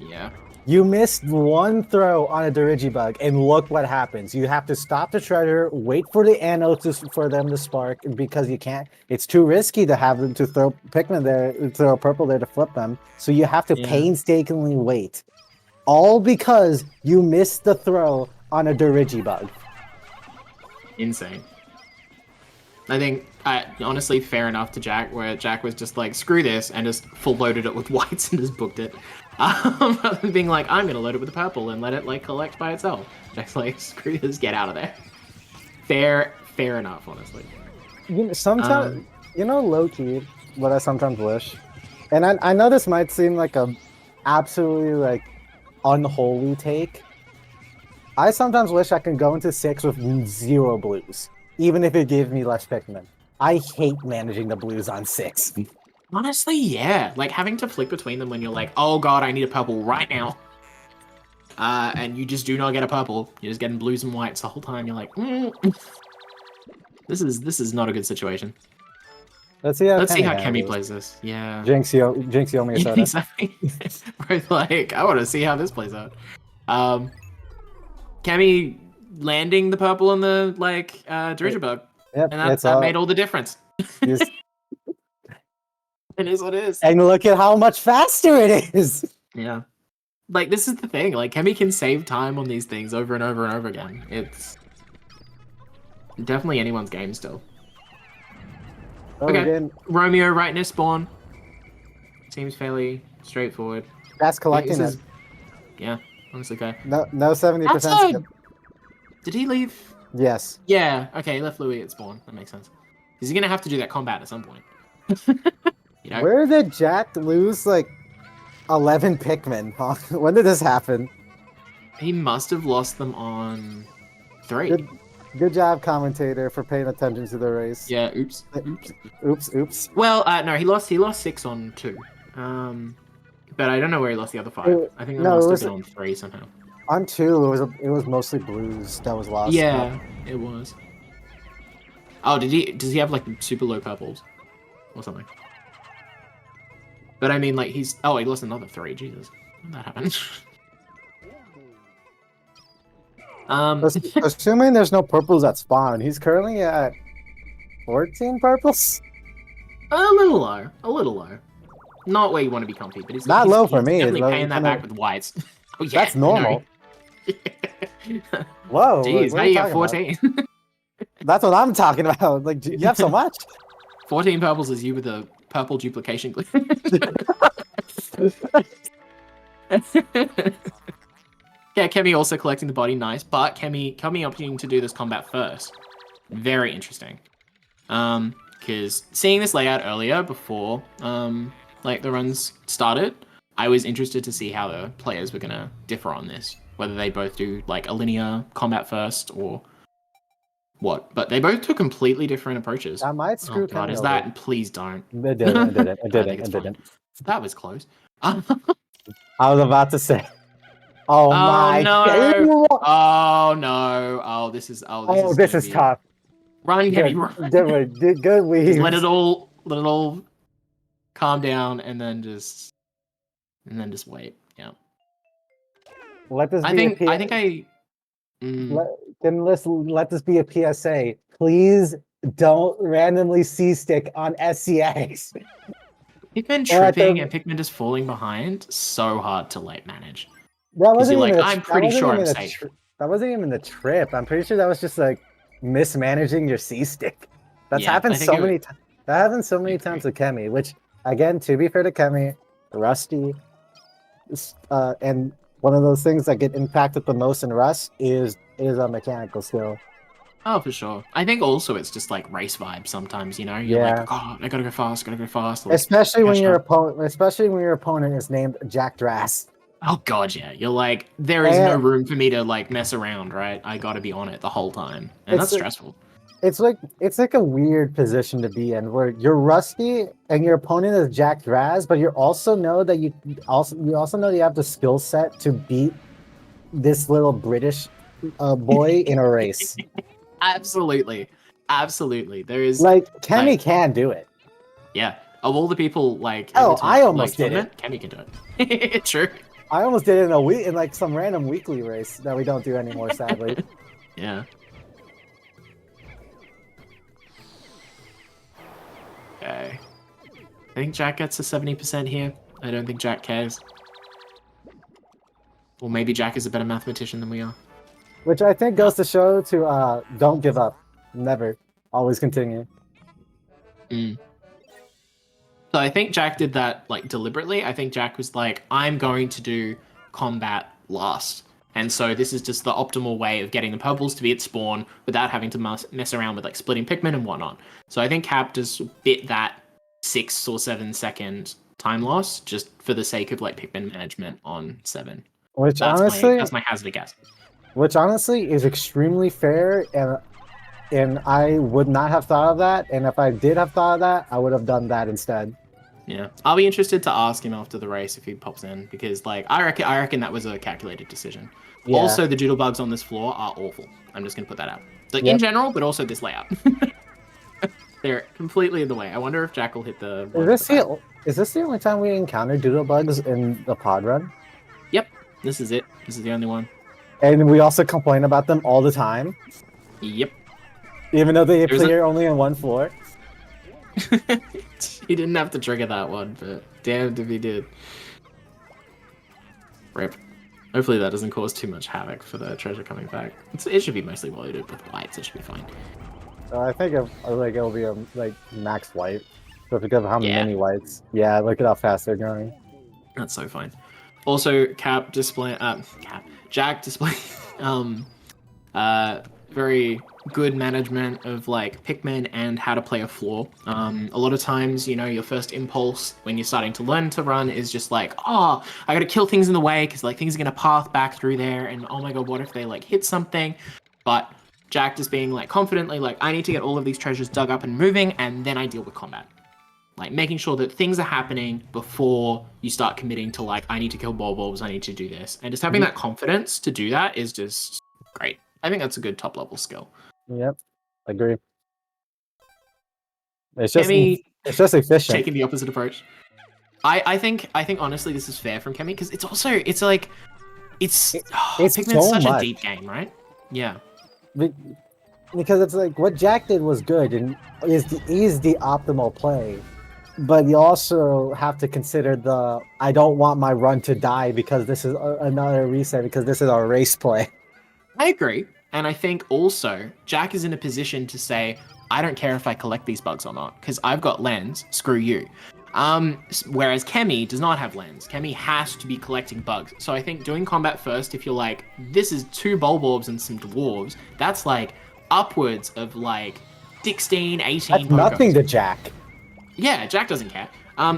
Speaker 2: Yeah.
Speaker 3: You missed one throw on a Dirigibug, and look what happens. You have to stop the treasure, wait for the anodes for them to spark, because you can't. It's too risky to have them to throw Pikmin there, throw purple there to flip them. So you have to painstakingly wait, all because you missed the throw on a Dirigibug.
Speaker 2: Insane. I think, honestly, fair enough to Jack, where Jack was just like, screw this, and just full loaded it with whites and just booked it. Rather than being like, I'm gonna load it with the purple and let it like collect by itself. Jack's like, screw this, get out of there. Fair enough, honestly.
Speaker 3: You know, sometimes, low key, what I sometimes wish, and I know this might seem like a absolutely like unholy take. I sometimes wish I can go into 6 with 0 blues, even if it gives me less Pikmin. I hate managing the blues on 6.
Speaker 2: Honestly, yeah. Like, having to flick between them when you're like, oh god, I need a purple right now. And you just do not get a purple. You're just getting blues and whites the whole time. You're like, This is not a good situation.
Speaker 3: Let's see how
Speaker 2: Kemi plays this. Yeah.
Speaker 3: Jinx, you owe me a soda.
Speaker 2: Exactly. Both like, I want to see how this plays out. Kemi landing the purple on the Dirigibug.
Speaker 3: Yep,
Speaker 2: and that made all the difference. It is what it is.
Speaker 3: And look at how much faster it is.
Speaker 2: Yeah. Like, this is the thing. Like, Kemi can save time on these things over and over and over again. It's definitely anyone's game still. Okay.
Speaker 3: Again,
Speaker 2: Romeo right near spawn. Seems fairly straightforward.
Speaker 3: that's collecting it.
Speaker 2: Yeah, honestly fair.
Speaker 3: No 70% skip.
Speaker 2: Did he leave?
Speaker 3: Yes.
Speaker 2: Yeah, okay, he left Louis at spawn. That makes sense. Because he's going to have to do that combat at some point. You know?
Speaker 3: Where did Jack lose, 11 Pikmin? Huh? When did this happen?
Speaker 2: He must have lost them on 3.
Speaker 3: Good job, commentator, for paying attention to the race.
Speaker 2: Yeah, oops.
Speaker 3: Oops.
Speaker 2: Well, no, he lost 6 on 2. But I don't know where he lost the other 5. I think he must have been on 3 somehow.
Speaker 3: On 2, it was mostly blues that was lost.
Speaker 2: Yeah, it was. Oh, does he have super low purples or something? But I mean, he lost another 3. Jesus, when that happened.
Speaker 3: Assuming there's no purples at spawn, he's currently at 14 purples.
Speaker 2: A little low. Not where you want to be comfy, but he's
Speaker 3: not low for me.
Speaker 2: He's definitely paying that back with whites. Oh yeah,
Speaker 3: that's normal. Whoa!
Speaker 2: Jeez, how you got 14?
Speaker 3: That's what I'm talking about. You have so much.
Speaker 2: 14 purples is you with a purple duplication glitch. Yeah, Kemi also collecting the body, nice. But Kemi opting to do this combat first. Very interesting. Because seeing this layout earlier before the runs started, I was interested to see how the players were gonna differ on this. whether they both do like a linear combat first or what. But they both took completely different approaches.
Speaker 3: That might screw
Speaker 2: Oh god,
Speaker 3: Kenny
Speaker 2: is
Speaker 3: over.
Speaker 2: that? Please don't.
Speaker 3: It didn't. It
Speaker 2: I think it's fine.
Speaker 3: didn't.
Speaker 2: That was close.
Speaker 3: I was about to say. Oh, my
Speaker 2: no!
Speaker 3: God.
Speaker 2: Oh no! Oh, this is
Speaker 3: This is tough.
Speaker 2: Run, Kenny,
Speaker 3: Good,
Speaker 2: run.
Speaker 3: good weaves.
Speaker 2: Just let it all calm down, and then just wait. Yeah.
Speaker 3: Let this
Speaker 2: I
Speaker 3: be
Speaker 2: think
Speaker 3: a
Speaker 2: I think I.
Speaker 3: let this be a PSA. Please don't randomly C-stick on SCX.
Speaker 2: Pikmin tripping and Pikmin just falling behind, so hard to like manage.
Speaker 3: That
Speaker 2: Because
Speaker 3: wasn't
Speaker 2: you're
Speaker 3: even
Speaker 2: like,
Speaker 3: a,
Speaker 2: I'm
Speaker 3: that
Speaker 2: pretty
Speaker 3: wasn't
Speaker 2: sure
Speaker 3: even
Speaker 2: I'm
Speaker 3: a
Speaker 2: safe.
Speaker 3: that wasn't even the trip. I'm pretty sure that was just like mismanaging your C-stick. That's
Speaker 2: Yeah,
Speaker 3: happened
Speaker 2: I think
Speaker 3: so
Speaker 2: it
Speaker 3: many times. That happened so many times with Kemi, which again, to be fair to Kemi, Rusty, and one of those things that get impacted the most in Rust is a mechanical skill.
Speaker 2: Oh, for sure. I think also it's just like race vibe sometimes, you know? You're
Speaker 3: Yeah.
Speaker 2: like, oh, I gotta go fast, like,
Speaker 3: Especially when
Speaker 2: catch
Speaker 3: your
Speaker 2: up.
Speaker 3: opponent is named Jack Drass.
Speaker 2: Oh god, yeah. You're like, there is no room for me to like mess around, right? I gotta be on it the whole time. And that's stressful.
Speaker 3: It's like a weird position to be in where you're Rusty and your opponent is Jack Draz, but you also know that you have the skill set to beat this little British boy in a race.
Speaker 2: Absolutely. There is
Speaker 3: like Kemi can do it.
Speaker 2: Yeah. Of all the people like
Speaker 3: I almost did
Speaker 2: it. Kemi can do it. True.
Speaker 3: I almost did it in like some random weekly race that we don't do anymore, sadly.
Speaker 2: Yeah. Okay. I think Jack gets a 70% here. I don't think Jack cares. Or maybe Jack is a better mathematician than we are.
Speaker 3: Which I think goes to show to don't give up. Never. Always continue.
Speaker 2: So I think Jack did that like deliberately. I think Jack was like, I'm going to do combat last. And so this is just the optimal way of getting the purples to be at spawn without having to mess around with like splitting Pikmin and whatnot. So I think Cap just bit that 6 or 7 second time loss just for the sake of like Pikmin management on 7.
Speaker 3: Which that's
Speaker 2: my hazard guess.
Speaker 3: Which honestly is extremely fair, and I would not have thought of that. And if I did have thought of that, I would have done that instead.
Speaker 2: Yeah, I'll be interested to ask him after the race if he pops in because, like, I reckon that was a calculated decision. Yeah. Also, the doodle bugs on this floor are awful. I'm just gonna put that out. Like in general, but also this layout. They're completely in the way. I wonder if Jack will hit the.
Speaker 3: Is this the only time we encounter doodle bugs in the pod run?
Speaker 2: Yep, this is it. This is the only one.
Speaker 3: And we also complain about them all the time.
Speaker 2: Yep.
Speaker 3: Even though they appear only on one floor.
Speaker 2: He didn't have to trigger that one, but damned if he did. Rip. Hopefully that doesn't cause too much havoc for the treasure coming back. It should be mostly loaded with whites. It should be fine.
Speaker 3: I think it'll be a max white. So because of how many whites. Yeah, look at how fast they're going.
Speaker 2: That's so fine. Also, Jack display very good management of like Pikmin and how to play a floor. A lot of times, you know, your first impulse when you're starting to learn to run is just like, oh, I gotta kill things in the way because like things are gonna path back through there, and oh my god, what if they like hit something? But Jack just being like confidently like, I need to get all of these treasures dug up and moving, and then I deal with combat. Like making sure that things are happening before you start committing to like, I need to kill bulbs, I need to do this, and just having that confidence to do that is just great. I think that's a good top level skill.
Speaker 3: Yep, agree. It's just efficient.
Speaker 2: Taking the opposite approach. I think honestly this is fair from Kemi because it's Pikmin's
Speaker 3: so
Speaker 2: such
Speaker 3: much.
Speaker 2: a deep game, right? Yeah.
Speaker 3: Because it's like what Jack did was good and is the optimal play, but you also have to consider I don't want my run to die because this is another reset because this is our race play.
Speaker 2: I agree. And I think also Jack is in a position to say, I don't care if I collect these bugs or not, because I've got lens, screw you. Whereas Kemi does not have lens. Kemi has to be collecting bugs. So I think doing combat first, if you're like, this is 2 bulbs and some dwarves, that's like upwards of like 16, 18
Speaker 3: That's nothing to Jack.
Speaker 2: Yeah, Jack doesn't care.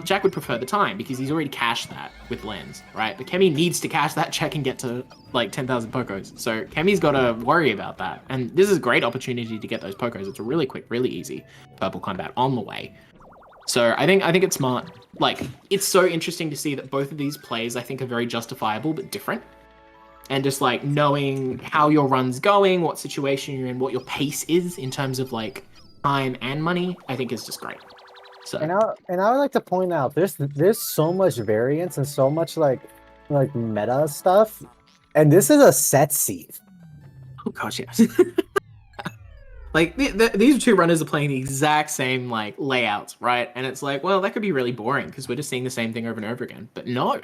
Speaker 2: Jack would prefer the time because he's already cashed that with Lens, right? But Kemi needs to cash that check and get to like 10,000 Pokos. So Kemi's got to worry about that. And this is a great opportunity to get those Pokos. It's a really quick, really easy purple combat on the way. So I think it's smart. Like, it's so interesting to see that both of these plays I think are very justifiable but different. And just like knowing how your run's going, what situation you're in, what your pace is in terms of like time and money, I think is just great. So
Speaker 3: And I would like to point out there's so much variance and so much like meta stuff, and this is a set seed.
Speaker 2: oh gosh, yes. Like these two runners are playing the exact same like layouts, right? And it's like, well, that could be really boring because we're just seeing the same thing over and over again. But no,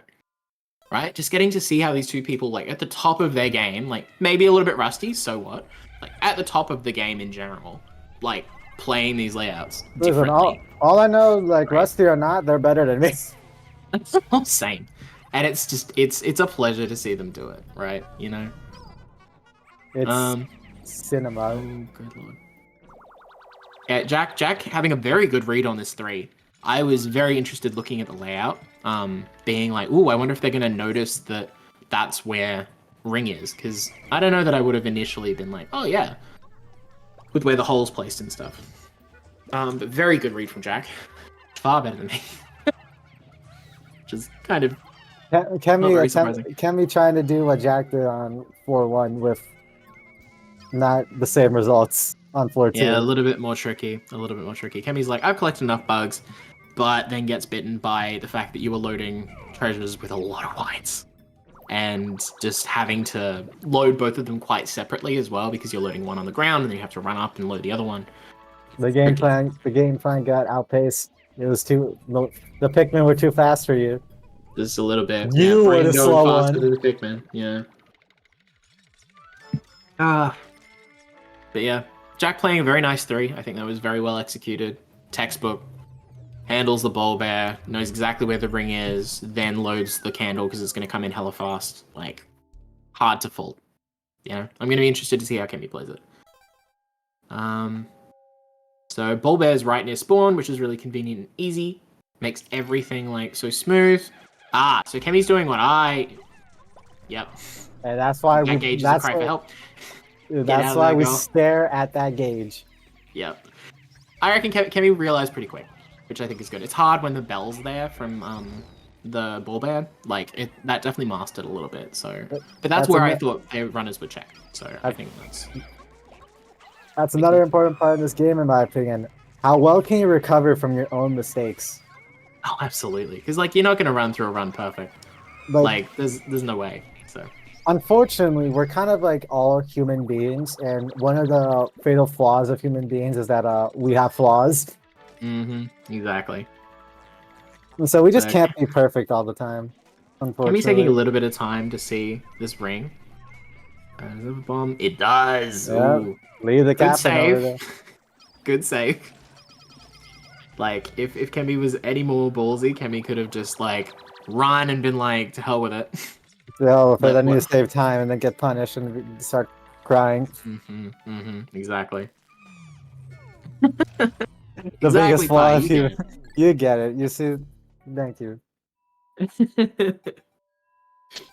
Speaker 2: right? Just getting to see how these two people like at the top of their game, like maybe a little bit rusty, so what? Like at the top of the game in general, like playing these layouts
Speaker 3: Listen,
Speaker 2: differently.
Speaker 3: all I know, like
Speaker 2: Right.
Speaker 3: rusty or not, they're better than me.
Speaker 2: It's all same. And it's just it's a pleasure to see them do it, right? You know?
Speaker 3: It's cinema.
Speaker 2: Oh, good lord. Yeah, Jack having a very good read on this 3. I was very interested looking at the layout, being like, ooh, I wonder if they're going to notice that that's where ring is, because I don't know that I would have initially been like, oh yeah, with where the hole's placed and stuff. But very good read from Jack. Far better than me. Which is kind of very surprising.
Speaker 3: Kemi trying to do what Jack did on floor 1 with not the same results on floor 2.
Speaker 2: Yeah, a little bit more tricky. Kemi's like, I've collected enough bugs, but then gets bitten by the fact that you were loading treasures with a lot of whites. And just having to load both of them quite separately as well, because you're loading one on the ground and then you have to run up and load the other one.
Speaker 3: The game plan got outpaced. It was the Pikmin were too fast for you.
Speaker 2: Just a little bit.
Speaker 3: You were the
Speaker 2: Brain
Speaker 3: slow
Speaker 2: going faster
Speaker 3: one.
Speaker 2: than the Pikmin. Yeah. But yeah, Jack playing a very nice 3. I think that was very well executed. Textbook. Handles the ball bear, knows exactly where the ring is, then loads the candle because it's going to come in hella fast. Like, hard to fault. Yeah, I'm going to be interested to see how Kemi plays it. So ball bear's right near spawn, which is really convenient and easy. Makes everything like so smooth. So Kemi's doing what Yep.
Speaker 3: And that's why
Speaker 2: that gauge is a cry for help.
Speaker 3: That's why we stare at that gauge.
Speaker 2: Yep. I reckon Kemi realized pretty quick, which I think is good. It's hard when the bell's there from the ball bear. Like that definitely mastered a little bit. So, but that's where I thought their runners would check. So I think that's
Speaker 3: another important part of this game, in my opinion. How well can you recover from your own mistakes?
Speaker 2: Oh, absolutely. Because like you're not gonna run through a run perfect. Like there's no way. So.
Speaker 3: Unfortunately, we're kind of like all human beings, and one of the fatal flaws of human beings is that we have flaws.
Speaker 2: Exactly.
Speaker 3: And so we just can't be perfect all the time. Unfortunately,
Speaker 2: Kemi's taking a little bit of time to see this ring. Bomb. It does.
Speaker 3: Yep. Leave the captain over there.
Speaker 2: Good save. Like if Kemi was any more ballsy, Kemi could have just like run and been like, to hell with it.
Speaker 3: Yeah, but I need to save time and then get punished and start crying.
Speaker 2: Exactly.
Speaker 3: The biggest flaw of you. You get it. You see. Thank you.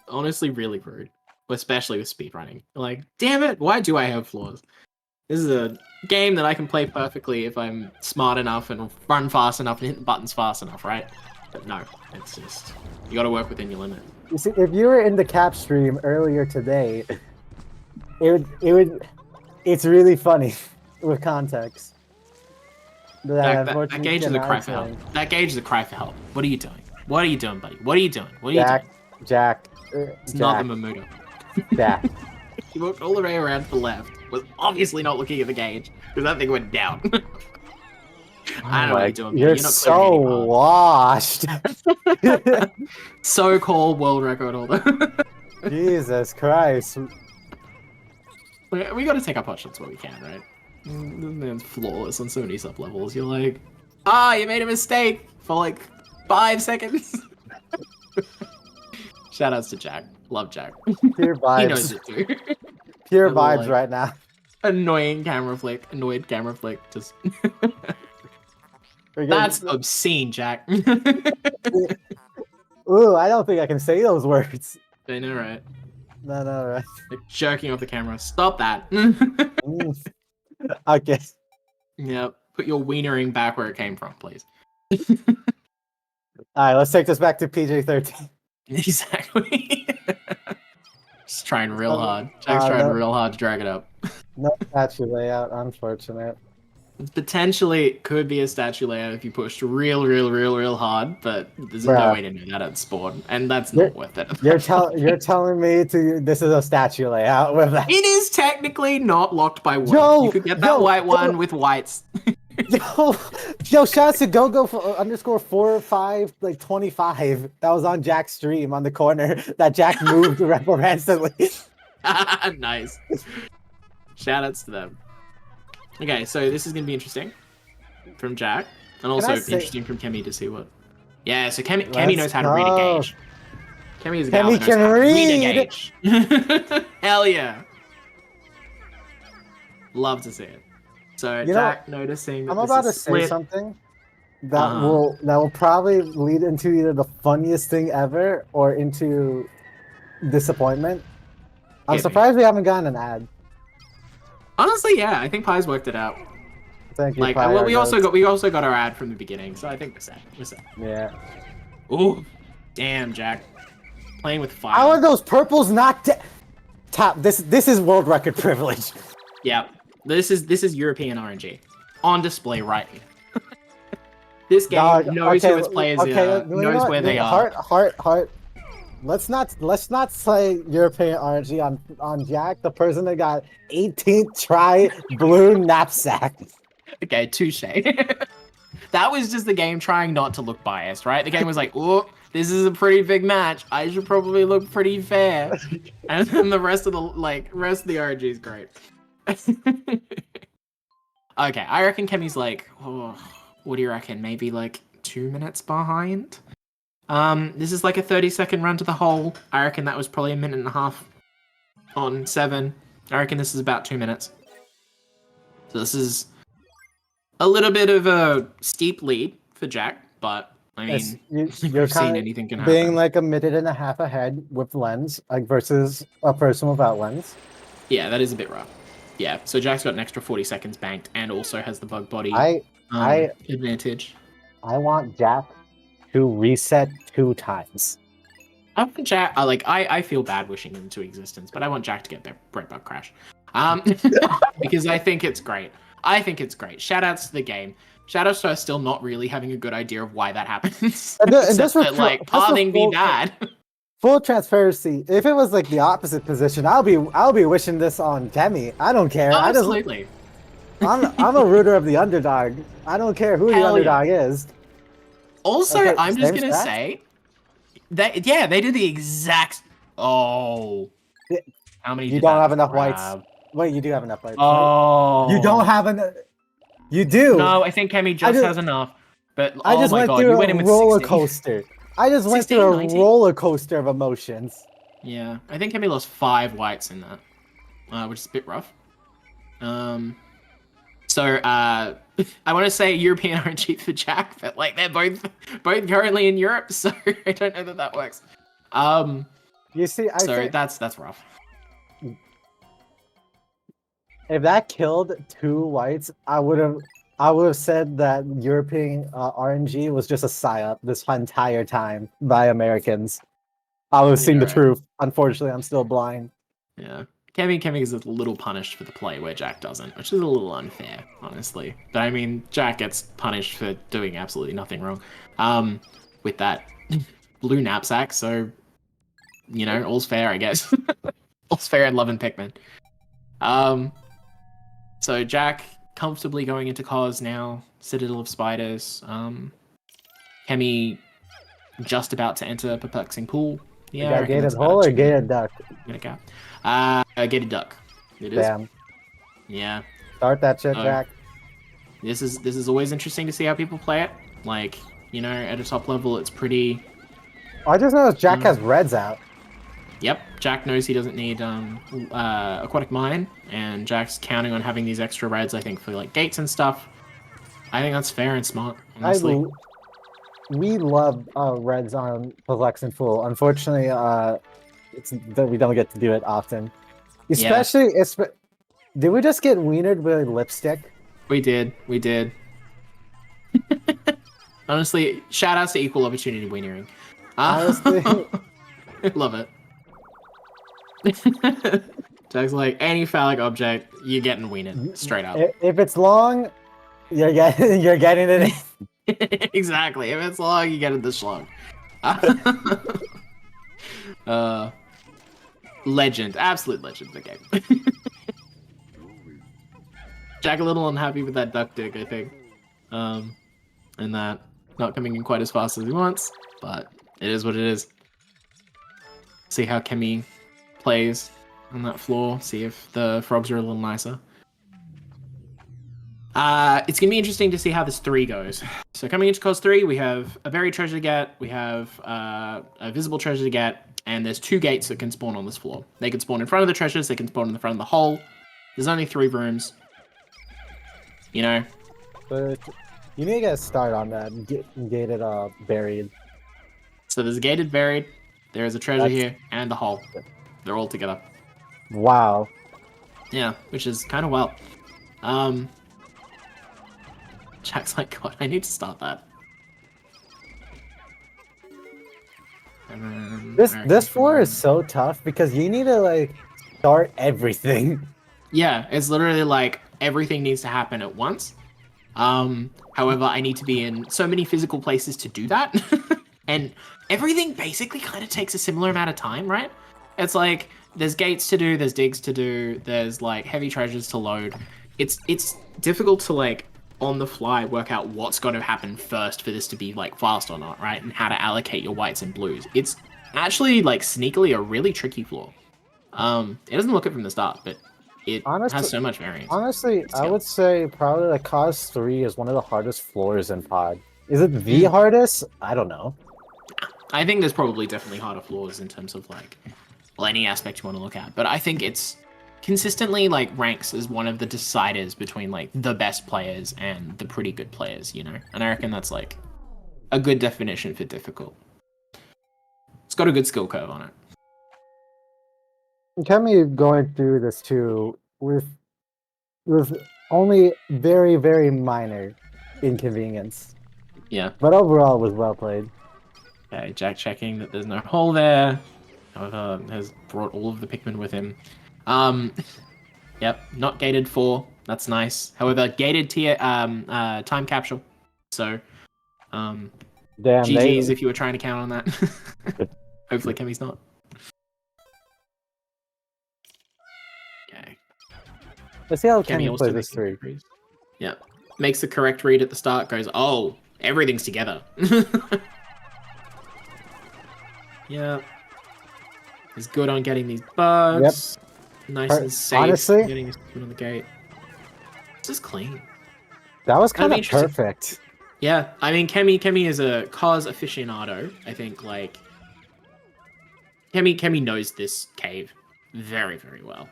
Speaker 2: Honestly, really rude, especially with speedrunning. Like, damn it! Why do I have flaws? This is a game that I can play perfectly if I'm smart enough and run fast enough and hit the buttons fast enough, right? But no, it's just you got to work within your limit.
Speaker 3: You see, if you were in the cap stream earlier today, it's really funny with context.
Speaker 2: That gauge is a cry for help. That gauge is a cry for help. What are you doing? What are you doing, buddy? What are you doing? What are you doing?
Speaker 3: Jack.
Speaker 2: It's not the Mamudo.
Speaker 3: Jack.
Speaker 2: He walked all the way around to the left. Was obviously not looking at the gauge because that thing went down. I don't know what you're doing.
Speaker 3: You're
Speaker 2: not
Speaker 3: so washed.
Speaker 2: So-called world record holder.
Speaker 3: Jesus Christ.
Speaker 2: We got to take our pot shots where we can, right? This man's flawless on so many sub-levels. You're like, you made a mistake for like 5 seconds. Shoutouts to Jack. Love Jack.
Speaker 3: Pure vibes.
Speaker 2: He knows it too.
Speaker 3: Pure vibes right now.
Speaker 2: Annoyed camera flick. Just. That's obscene, Jack.
Speaker 3: Ooh, I don't think I can say those words.
Speaker 2: I know, right?
Speaker 3: No, right.
Speaker 2: Like jerking off the camera. Stop that.
Speaker 3: Okay.
Speaker 2: Yep. Put your wienering back where it came from, please.
Speaker 3: Alright, let's take this back to PJ-13.
Speaker 2: Exactly. Just trying real hard. Jack's trying real hard to drag it up.
Speaker 3: No statue layout, unfortunate.
Speaker 2: Potentially could be a statue layout if you pushed real hard, but there's no way to do that at spawn, and that's not worth it.
Speaker 3: You're telling me this is a statue layout with that?
Speaker 2: It is technically not locked by white. You could get that white one with whites.
Speaker 3: Yo, shout out to GoGo for _45 like 25. That was on Jack's stream on the corner that Jack moved randomly.
Speaker 2: Nice. Shout outs to them. Okay, so this is gonna be interesting from Jack, and also interesting from Kemi to see what. Yeah, so Kemi knows how to read a gauge. Kemi is a gal that knows how to read a gauge. Hell yeah! Love to see it. So Jack noticing that
Speaker 3: I'm about to say something that will probably lead into either the funniest thing ever or into disappointment. I'm surprised we haven't gotten an ad.
Speaker 2: Honestly, yeah, I think Pi's worked it out.
Speaker 3: Thank you.
Speaker 2: Like, well, we also got our ad from the beginning, so I think we're set.
Speaker 3: Yeah.
Speaker 2: Ooh, damn, Jack, playing with fire.
Speaker 3: How are those purples not top? This is world record privilege.
Speaker 2: Yeah, this is European RNG on display right here. This game knows who its players are, knows where they are.
Speaker 3: Heart. Let's not say European RNG on Jack, the person that got 18th try blue knapsack.
Speaker 2: Okay, touche. That was just the game trying not to look biased, right? The game was like, oh, this is a pretty big match. I should probably look pretty fair. And then the rest of the RNG is great. Okay, I reckon Kemi's like, what do you reckon? Maybe like 2 minutes behind? This is like a 30-second run to the hole. I reckon that was probably 1.5 minutes on 7. I reckon this is about 2 minutes. So this is a little bit of a steep lead for Jack, but I mean,
Speaker 3: you're
Speaker 2: seen anything can happen.
Speaker 3: Being like 1.5 minutes ahead with lens, like versus a person without lens.
Speaker 2: Yeah, that is a bit rough. Yeah, so Jack's got an extra 40 seconds banked and also has the bug body advantage. I
Speaker 3: want Jack to reset 2 times.
Speaker 2: I want Jack. I feel bad wishing him into existence, but I want Jack to get Bread Bug Crash, because I think it's great. Shoutouts to the game. Shoutouts to us still not really having a good idea of why that happens. Pathing be bad.
Speaker 3: Full transparency. If it was like the opposite position, I'll be wishing this on Kemi. I don't care.
Speaker 2: Oh, absolutely.
Speaker 3: I'm a rooter of the underdog. I don't care who the underdog is.
Speaker 2: Also, okay, I'm just gonna say that they did the exact. Oh, how many?
Speaker 3: You don't have enough whites. Wait, you do have enough whites.
Speaker 2: Oh,
Speaker 3: you don't have enough. You do.
Speaker 2: No, I think Kemi just has enough. But
Speaker 3: I just went through a roller coaster. I just went through a roller coaster of emotions.
Speaker 2: Yeah, I think Kemi lost 5 whites in that, which is a bit rough. So I want to say European RNG for Jack, but like they're both currently in Europe, so I don't know that works.
Speaker 3: You see,
Speaker 2: that's rough.
Speaker 3: If that killed 2 whites, I would have said that European RNG was just a psyop this entire time by Americans. I would have seen the truth. Unfortunately, I'm still blind.
Speaker 2: Yeah. Kemi is a little punished for the play where Jack doesn't, which is a little unfair, honestly. But I mean, Jack gets punished for doing absolutely nothing wrong with that blue knapsack, so, all's fair, I guess. All's fair in love and Pikmin. So Jack comfortably going into cause now, Citadel of Spiders. Kemi just about to enter Perplexing Pool. Yeah,
Speaker 3: gated hole or gated duck?
Speaker 2: Gated duck. It is.
Speaker 3: Damn.
Speaker 2: Yeah.
Speaker 3: Start that shit, Jack.
Speaker 2: This is always interesting to see how people play it. Like, at a top level, it's pretty.
Speaker 3: I just noticed Jack has reds out.
Speaker 2: Yep, Jack knows he doesn't need Aquatic Mine, and Jack's counting on having these extra reds, I think, for like gates and stuff. I think that's fair and smart, honestly.
Speaker 3: We love Reds on Perplex and Fool. Unfortunately, it's that we don't get to do it often. Especially, did we just get wienered with lipstick?
Speaker 2: We did. Honestly, shout outs to equal opportunity wienering.
Speaker 3: Honestly,
Speaker 2: love it. Jack's like, any phallic object, you're getting wienered straight up.
Speaker 3: if it's long, you're getting it.
Speaker 2: Exactly. If it's long, you get it the schlong. Legend, absolute legend of the game. Jack a little unhappy with that duck dig, I think. And that not coming in quite as fast as he wants, but it is what it is. See how Kemi plays on that floor, see if the frogs are a little nicer. It's going to be interesting to see how this 3 goes. So coming into course 3, we have a buried treasure to get, we have a visible treasure to get, and there's 2 gates that can spawn on this floor. They can spawn in front of the treasures, they can spawn in the front of the hole. There's only 3 rooms. You know?
Speaker 3: But you need to get a start on that gated buried.
Speaker 2: So there's a gated buried, there's a treasure here, and the hole. They're all together.
Speaker 3: Wow.
Speaker 2: Yeah, which is kind of wild. Jack's like, God, I need to start that.
Speaker 3: This floor is so tough because you need to like start everything.
Speaker 2: Yeah, it's literally like everything needs to happen at once. However, I need to be in so many physical places to do that. And everything basically kind of takes a similar amount of time, right? It's like there's gates to do, there's digs to do, there's like heavy treasures to load. It's difficult to like on the fly work out what's going to happen first for this to be like fast or not, right? And how to allocate your whites and blues. It's actually like sneakily a really tricky floor. It doesn't look it from the start, but it has so much variance.
Speaker 3: Honestly, I would say probably like Cause 3 is one of the hardest floors in Pod. Is it the hardest? I don't know.
Speaker 2: I think there's probably definitely harder floors in terms of like, well, any aspect you want to look at. But I think it's consistently like ranks as one of the deciders between like the best players and the pretty good players, you know? And I reckon that's like a good definition for difficult. It's got a good skill curve on it.
Speaker 3: Kemi going through this too with only very, very minor inconvenience.
Speaker 2: Yeah.
Speaker 3: But overall it was well played.
Speaker 2: Okay, Jack checking that there's no hole there. However, has brought all of the Pikmin with him. Yep, not gated 4. That's nice. However, gated tier time capsule. So,
Speaker 3: damn,
Speaker 2: GG's if you were trying to count on that. Hopefully, Kemi's not. Okay.
Speaker 3: Let's see how
Speaker 2: Kemi
Speaker 3: Kemi plays this 3.
Speaker 2: Yeah, makes the correct read at the start. Goes, oh, everything's together. Yeah. He's good on getting these bugs. Yep. Nice and safe.
Speaker 3: Honestly,
Speaker 2: getting his foot on the gate. This is clean.
Speaker 3: That was kind of perfect.
Speaker 2: Yeah, I mean, Kemi is a cause aficionado. I think like Kemi knows this cave very, very well,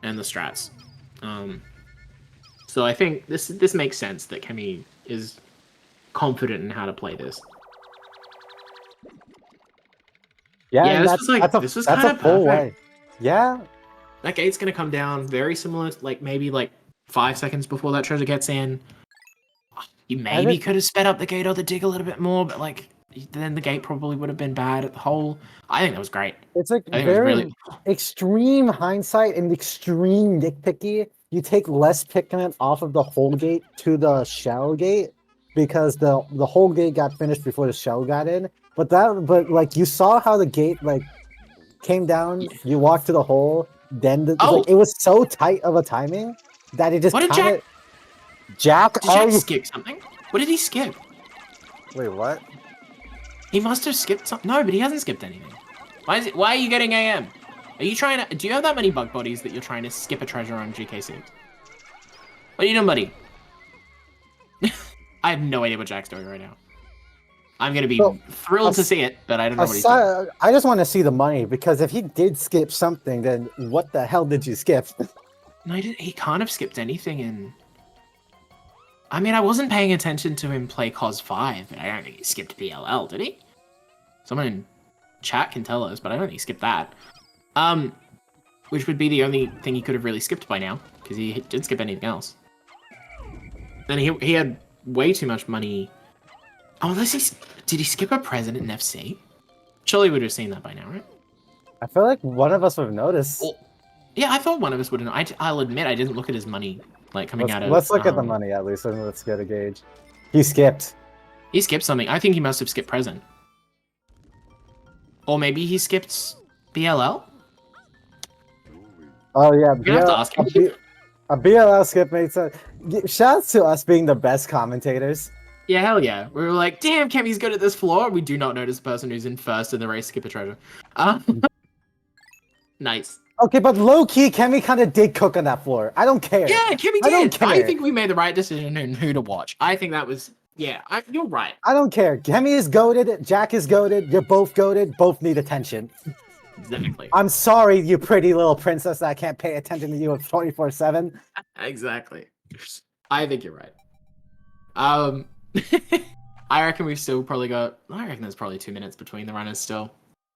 Speaker 2: and the strats. So I think this makes sense that Kemi is confident in how to play this.
Speaker 3: Yeah,
Speaker 2: this was kind of
Speaker 3: full
Speaker 2: perfect.
Speaker 3: way. Yeah.
Speaker 2: That gate's gonna come down very similar, like maybe like 5 seconds before that treasure gets in. You maybe could have sped up the gate or the dig a little bit more, but like then the gate probably would have been bad at the hole. I think that was great.
Speaker 3: It's like very extreme hindsight and extreme nitpicky. You take less Pikmin off of the hole gate to the shell gate because the hole gate got finished before the shell got in. But like you saw how the gate like came down. You walked to the hole. Then like, it was so tight of a timing that it just kind of. Jack,
Speaker 2: did Jack skip something? What did he skip?
Speaker 3: Wait, what?
Speaker 2: He must have skipped something. No, but he hasn't skipped anything. Why are you getting AM? Are you trying to? Do you have that many bug bodies that you're trying to skip a treasure on GK6? What are you doing, buddy? I have no idea what Jack's doing right now. I'm gonna be thrilled to see it, but I don't know what he's doing.
Speaker 3: I just want to see the money because if he did skip something, then what the hell did you skip?
Speaker 2: No, he can't have skipped anything in. I mean, I wasn't paying attention to him play Cos 5, but I don't think he skipped PLL, did he? Someone in chat can tell us, but I don't think he skipped that. Which would be the only thing he could have really skipped by now, because he didn't skip anything else. Then he had way too much money. Oh, unless did he skip a president in FC? Surely would have seen that by now, right?
Speaker 3: I feel like one of us would have noticed.
Speaker 2: Well, yeah, I thought one of us would have. I'll admit I didn't look at his money like coming out of.
Speaker 3: Let's look at the money at least, and let's get a gauge. He skipped.
Speaker 2: He skipped something. I think he must have skipped present. Or maybe he skipped BLL.
Speaker 3: Oh yeah,
Speaker 2: You're gonna have to ask him.
Speaker 3: A BLL skip made sense. Shouts to us being the best commentators.
Speaker 2: Yeah, hell yeah. We were like, damn, Kemi's good at this floor. We do not notice the person who's in first in the race skip a treasure. Nice.
Speaker 3: Okay, but low-key, Kemi kind of did cook on that floor. I don't care.
Speaker 2: Yeah, Kemi
Speaker 3: I don't
Speaker 2: did.
Speaker 3: care.
Speaker 2: I think we made the right decision in who to watch. I think that was, yeah, you're right.
Speaker 3: I don't care. Kemi is goated. Jack is goated. You're both goated. Both need attention.
Speaker 2: Exactly.
Speaker 3: I'm sorry, you pretty little princess, that I can't pay attention to you 24/7.
Speaker 2: Exactly. I think you're right. I reckon we've still probably got. I reckon there's probably 2 minutes between the runners still.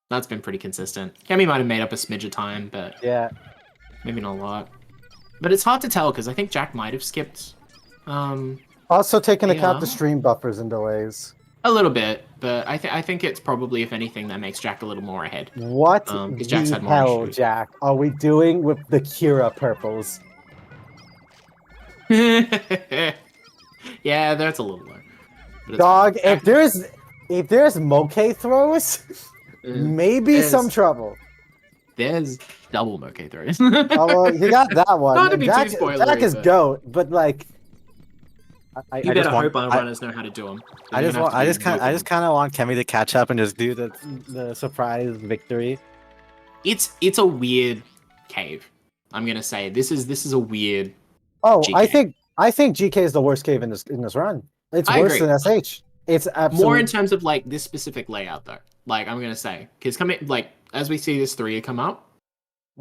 Speaker 2: That's been pretty consistent. Kemi might have made up a smidge of time, but
Speaker 3: Yeah.
Speaker 2: maybe not a lot. But it's hard to tell because I think Jack might have skipped.
Speaker 3: Also taking account
Speaker 2: Yeah.
Speaker 3: the stream buffers and delays.
Speaker 2: A little bit, but I think it's probably, if anything, that makes Jack a little more ahead.
Speaker 3: What
Speaker 2: because Jack's
Speaker 3: the
Speaker 2: had more
Speaker 3: hell,
Speaker 2: issues.
Speaker 3: Jack, are we doing with the Kira purples?
Speaker 2: Yeah, that's a little low. But it's
Speaker 3: Dog,
Speaker 2: fine.
Speaker 3: if there's moke throws, maybe
Speaker 2: There's-
Speaker 3: some trouble.
Speaker 2: There's double moke throws.
Speaker 3: Oh well, you got that one.
Speaker 2: Not to be too
Speaker 3: Jack,
Speaker 2: spoilery,
Speaker 3: Jack is
Speaker 2: but-
Speaker 3: goat, but like, I
Speaker 2: You
Speaker 3: just
Speaker 2: better
Speaker 3: want,
Speaker 2: hope our
Speaker 3: I,
Speaker 2: runners know how to do them.
Speaker 3: I just kind of want Kemi to catch up and just do the surprise victory.
Speaker 2: It's a weird cave. I'm gonna say this is a weird.
Speaker 3: Oh,
Speaker 2: GK.
Speaker 3: I think GK is the worst cave in this run. It's
Speaker 2: I
Speaker 3: worse
Speaker 2: agree.
Speaker 3: than SH. It's absolutely
Speaker 2: More in terms of like this specific layout though. Like I'm gonna say because coming like as we see this 3 come up,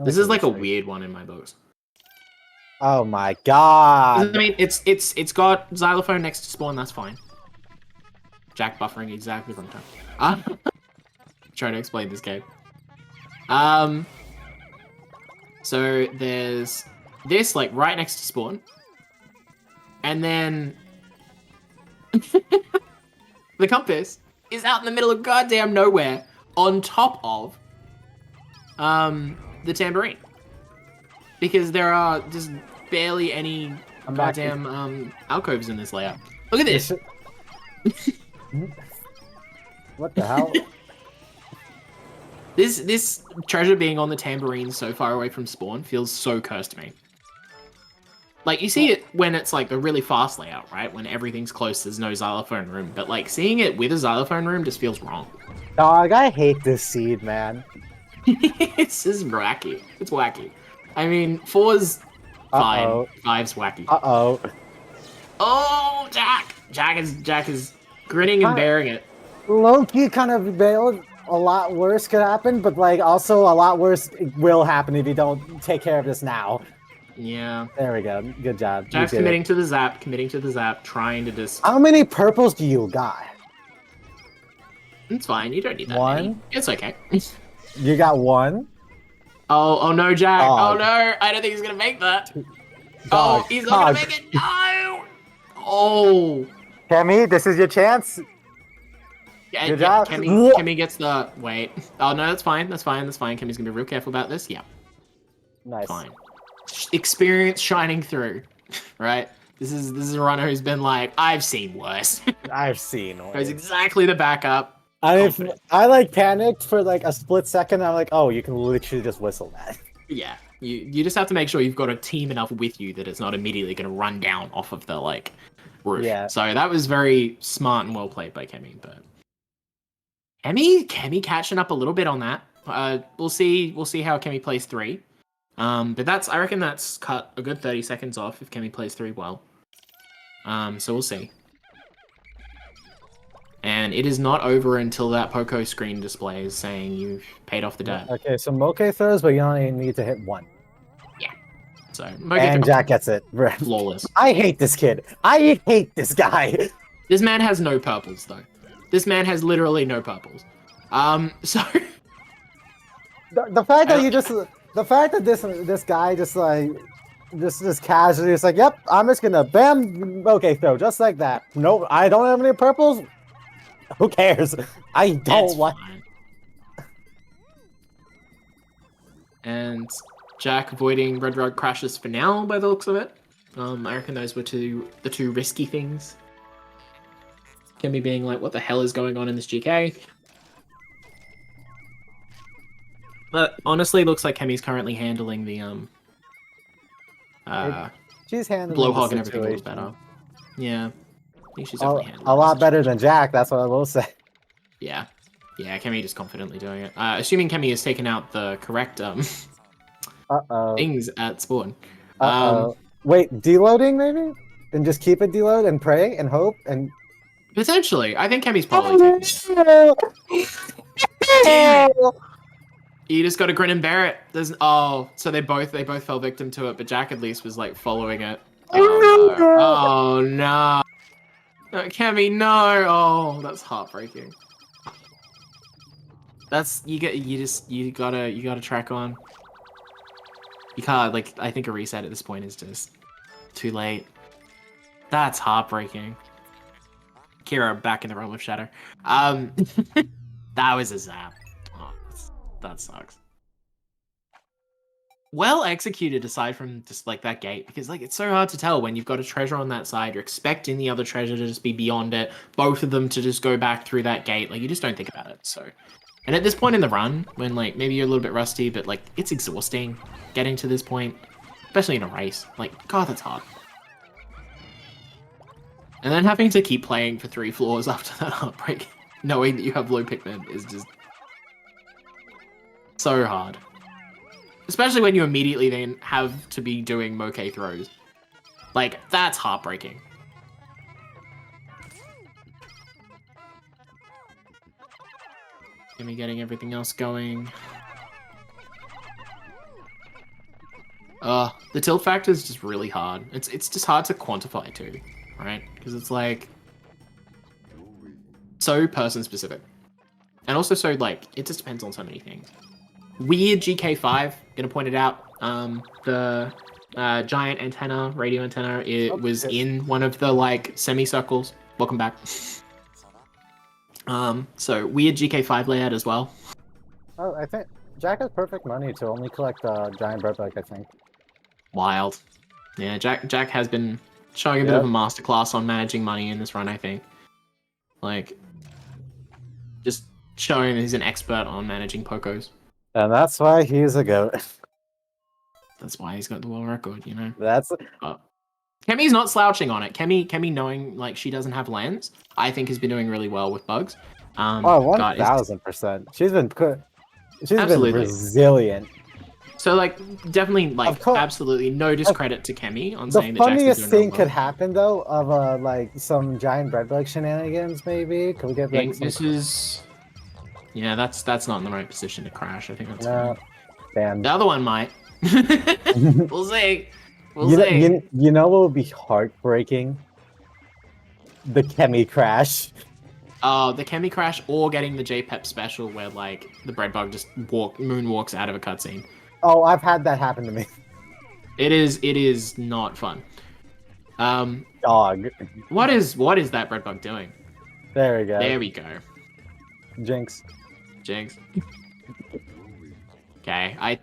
Speaker 2: this is like a weird one in my books.
Speaker 3: Oh my god!
Speaker 2: I mean, it's got xylophone next to spawn. That's fine. Jack buffering exactly wrong time. Trying to explain this game. So there's this like right next to spawn, and then the compass is out in the middle of goddamn nowhere, on top of the tambourine, because there are just barely any
Speaker 3: I'm back.
Speaker 2: goddamn alcoves in this layout. Look at this.
Speaker 3: What the hell?
Speaker 2: This treasure being on the tambourine so far away from spawn feels so cursed to me. Like, you see it when it's like a really fast layout, right? When everything's close, there's no xylophone room. But like seeing it with a xylophone room just feels wrong.
Speaker 3: Dog, I hate this seed, man.
Speaker 2: It's just wacky. It's wacky. I mean, 4's fine.
Speaker 3: Uh-oh.
Speaker 2: 5's wacky.
Speaker 3: Uh-oh.
Speaker 2: Oh, Jack! Jack is grinning and bearing it.
Speaker 3: Loki kind of bailed. A lot worse could happen, but like also a lot worse will happen if you don't take care of this now.
Speaker 2: Yeah.
Speaker 3: There we go. Good job.
Speaker 2: Jack's
Speaker 3: You did
Speaker 2: committing
Speaker 3: it.
Speaker 2: to the zap, trying to just...
Speaker 3: How many purples do you got?
Speaker 2: It's fine, you don't need that
Speaker 3: One?
Speaker 2: many. It's okay.
Speaker 3: You got one?
Speaker 2: Oh no, Jack.
Speaker 3: Dog.
Speaker 2: Oh no, I don't think he's gonna make that.
Speaker 3: Dog.
Speaker 2: Oh, he's not gonna
Speaker 3: Dog.
Speaker 2: make it. No! Oh.
Speaker 3: Kemi, this is your chance.
Speaker 2: Yeah,
Speaker 3: Good
Speaker 2: yeah,
Speaker 3: job.
Speaker 2: Kemi gets the... Wait. Oh no, that's fine. That's fine. Kemi's gonna be real careful about this. Yeah,
Speaker 3: Nice.
Speaker 2: fine. Experience shining through, right? This is a runner who's been like, I've seen worse.
Speaker 3: I've seen
Speaker 2: Goes
Speaker 3: one.
Speaker 2: exactly the backup.
Speaker 3: I like panicked for like a split second. I'm like, oh, you can literally just whistle that.
Speaker 2: Yeah, you just have to make sure you've got a team enough with you that it's not immediately going to run down off of the like roof.
Speaker 3: Yeah.
Speaker 2: So that was very smart and well played by Kemi. But Kemi catching up a little bit on that. We'll see how Kemi plays 3. But I reckon that's cut a good 30 seconds off if Kemi plays 3 well. So we'll see. And it is not over until that Poco screen displays saying you've paid off the debt.
Speaker 3: Okay, so moke throws, but you only need to hit one.
Speaker 2: So
Speaker 3: And Jack gets it.
Speaker 2: flawless.
Speaker 3: I hate this kid. I hate this guy.
Speaker 2: This man has no purples though. This man has literally no purples. So
Speaker 3: The fact that this guy just like just casually is like, yep, I'm just gonna bam, okay, throw just like that. Nope, I don't have any purples. Who cares? I don't like.
Speaker 2: And Jack avoiding Red Rug crashes for now, by the looks of it. I reckon those were the two risky things. Kemi being like, what the hell is going on in this GK? But honestly, it looks like Kemi's currently handling the
Speaker 3: She's handling
Speaker 2: blowhog
Speaker 3: the
Speaker 2: and everything a little
Speaker 3: situation
Speaker 2: better. Yeah, I think she's definitely handling
Speaker 3: a lot
Speaker 2: the
Speaker 3: better
Speaker 2: situation.
Speaker 3: than Jack. That's what I will say.
Speaker 2: Yeah, Kemi just confidently doing it. Assuming Kemi has taken out the correct things at spawn.
Speaker 3: Wait, deloading maybe, and just keep it deload and pray and hope and.
Speaker 2: Potentially, I think Kemi's probably taking it. You just got to grin and bear it. So they both fell victim to it, but Jack at least was like following it. Oh no, no, Kemi, no! Oh, that's heartbreaking. You gotta track on. You can't I think a reset at this point is just too late. That's heartbreaking. Kira back in the realm of shadow. That was a zap. Oh, that sucks. Well executed aside from just that gate, because it's so hard to tell when you've got a treasure on that side. You're expecting the other treasure to just be beyond it, both of them to just go back through that gate. You just don't think about it. So, and at this point in the run, when maybe you're a little bit rusty, but it's exhausting getting to this point, especially in a race. God, that's hard. And then having to keep playing for 3 floors after that heartbreak, knowing that you have low Pikmin, is just so hard. Especially when you immediately then have to be doing moke throws. That's heartbreaking. Give me getting everything else going. The tilt factor is just really hard. It's just hard to quantify too, right? Because it's so person specific. And also so it just depends on so many things. Weird GK5, gonna point it out. The giant antenna, radio antenna, it was in one of the semicircles. Welcome back. So weird GK5 layout as well.
Speaker 3: Oh, I think Jack has perfect money to only collect giant bread bug, I think.
Speaker 2: Wild. Yeah, Jack has been showing a bit of a masterclass on managing money in this run, I think. Just showing he's an expert on managing Pokos.
Speaker 3: And that's why he's a goat.
Speaker 2: That's why he's got the world record, you know?
Speaker 3: That's...
Speaker 2: Kemi's not slouching on it. Kemi knowing, she doesn't have lands, I think has been doing really well with bugs.
Speaker 3: 1000%. She's been resilient.
Speaker 2: So, definitely, absolutely no discredit to Kemi on saying that Jack's been doing
Speaker 3: The funniest thing
Speaker 2: well.
Speaker 3: could happen, though, of, some giant bread bug shenanigans, maybe? Could we get,
Speaker 2: This is... Yeah, that's not in the right position to crash. I think that's fine.
Speaker 3: Damn.
Speaker 2: The other one might. We'll see.
Speaker 3: You know what would be heartbreaking? The Kemi crash.
Speaker 2: Oh, the Kemi crash, or getting the JPEP special where the bread bug just moonwalks out of a cutscene.
Speaker 3: Oh, I've had that happen to me.
Speaker 2: It is not fun.
Speaker 3: Dog.
Speaker 2: What is that bread bug doing?
Speaker 3: There we go.
Speaker 2: There we go.
Speaker 3: Jinx.
Speaker 2: Okay, I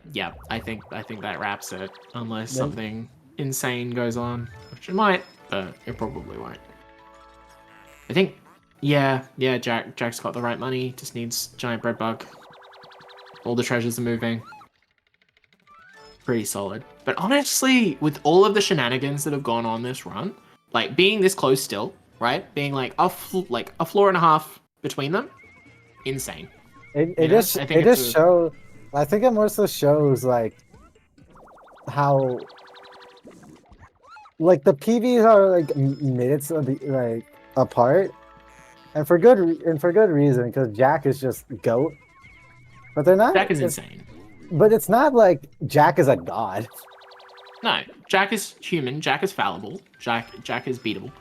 Speaker 2: think that wraps it, unless something insane goes on, which it might, but it probably won't. I think, yeah, Jack's got the right money, just needs giant bread bug. All the treasures are moving. Pretty solid. But honestly, with all of the shenanigans that have gone on this run, being this close still, right? Being a floor and a half between them, insane.
Speaker 3: It just shows. I think it more so shows how the PVs are minutes of apart, and for good reason, because Jack is just GOAT. But they're not.
Speaker 2: Jack is insane.
Speaker 3: But it's not Jack is a god.
Speaker 2: No, Jack is human. Jack is fallible. Jack is beatable.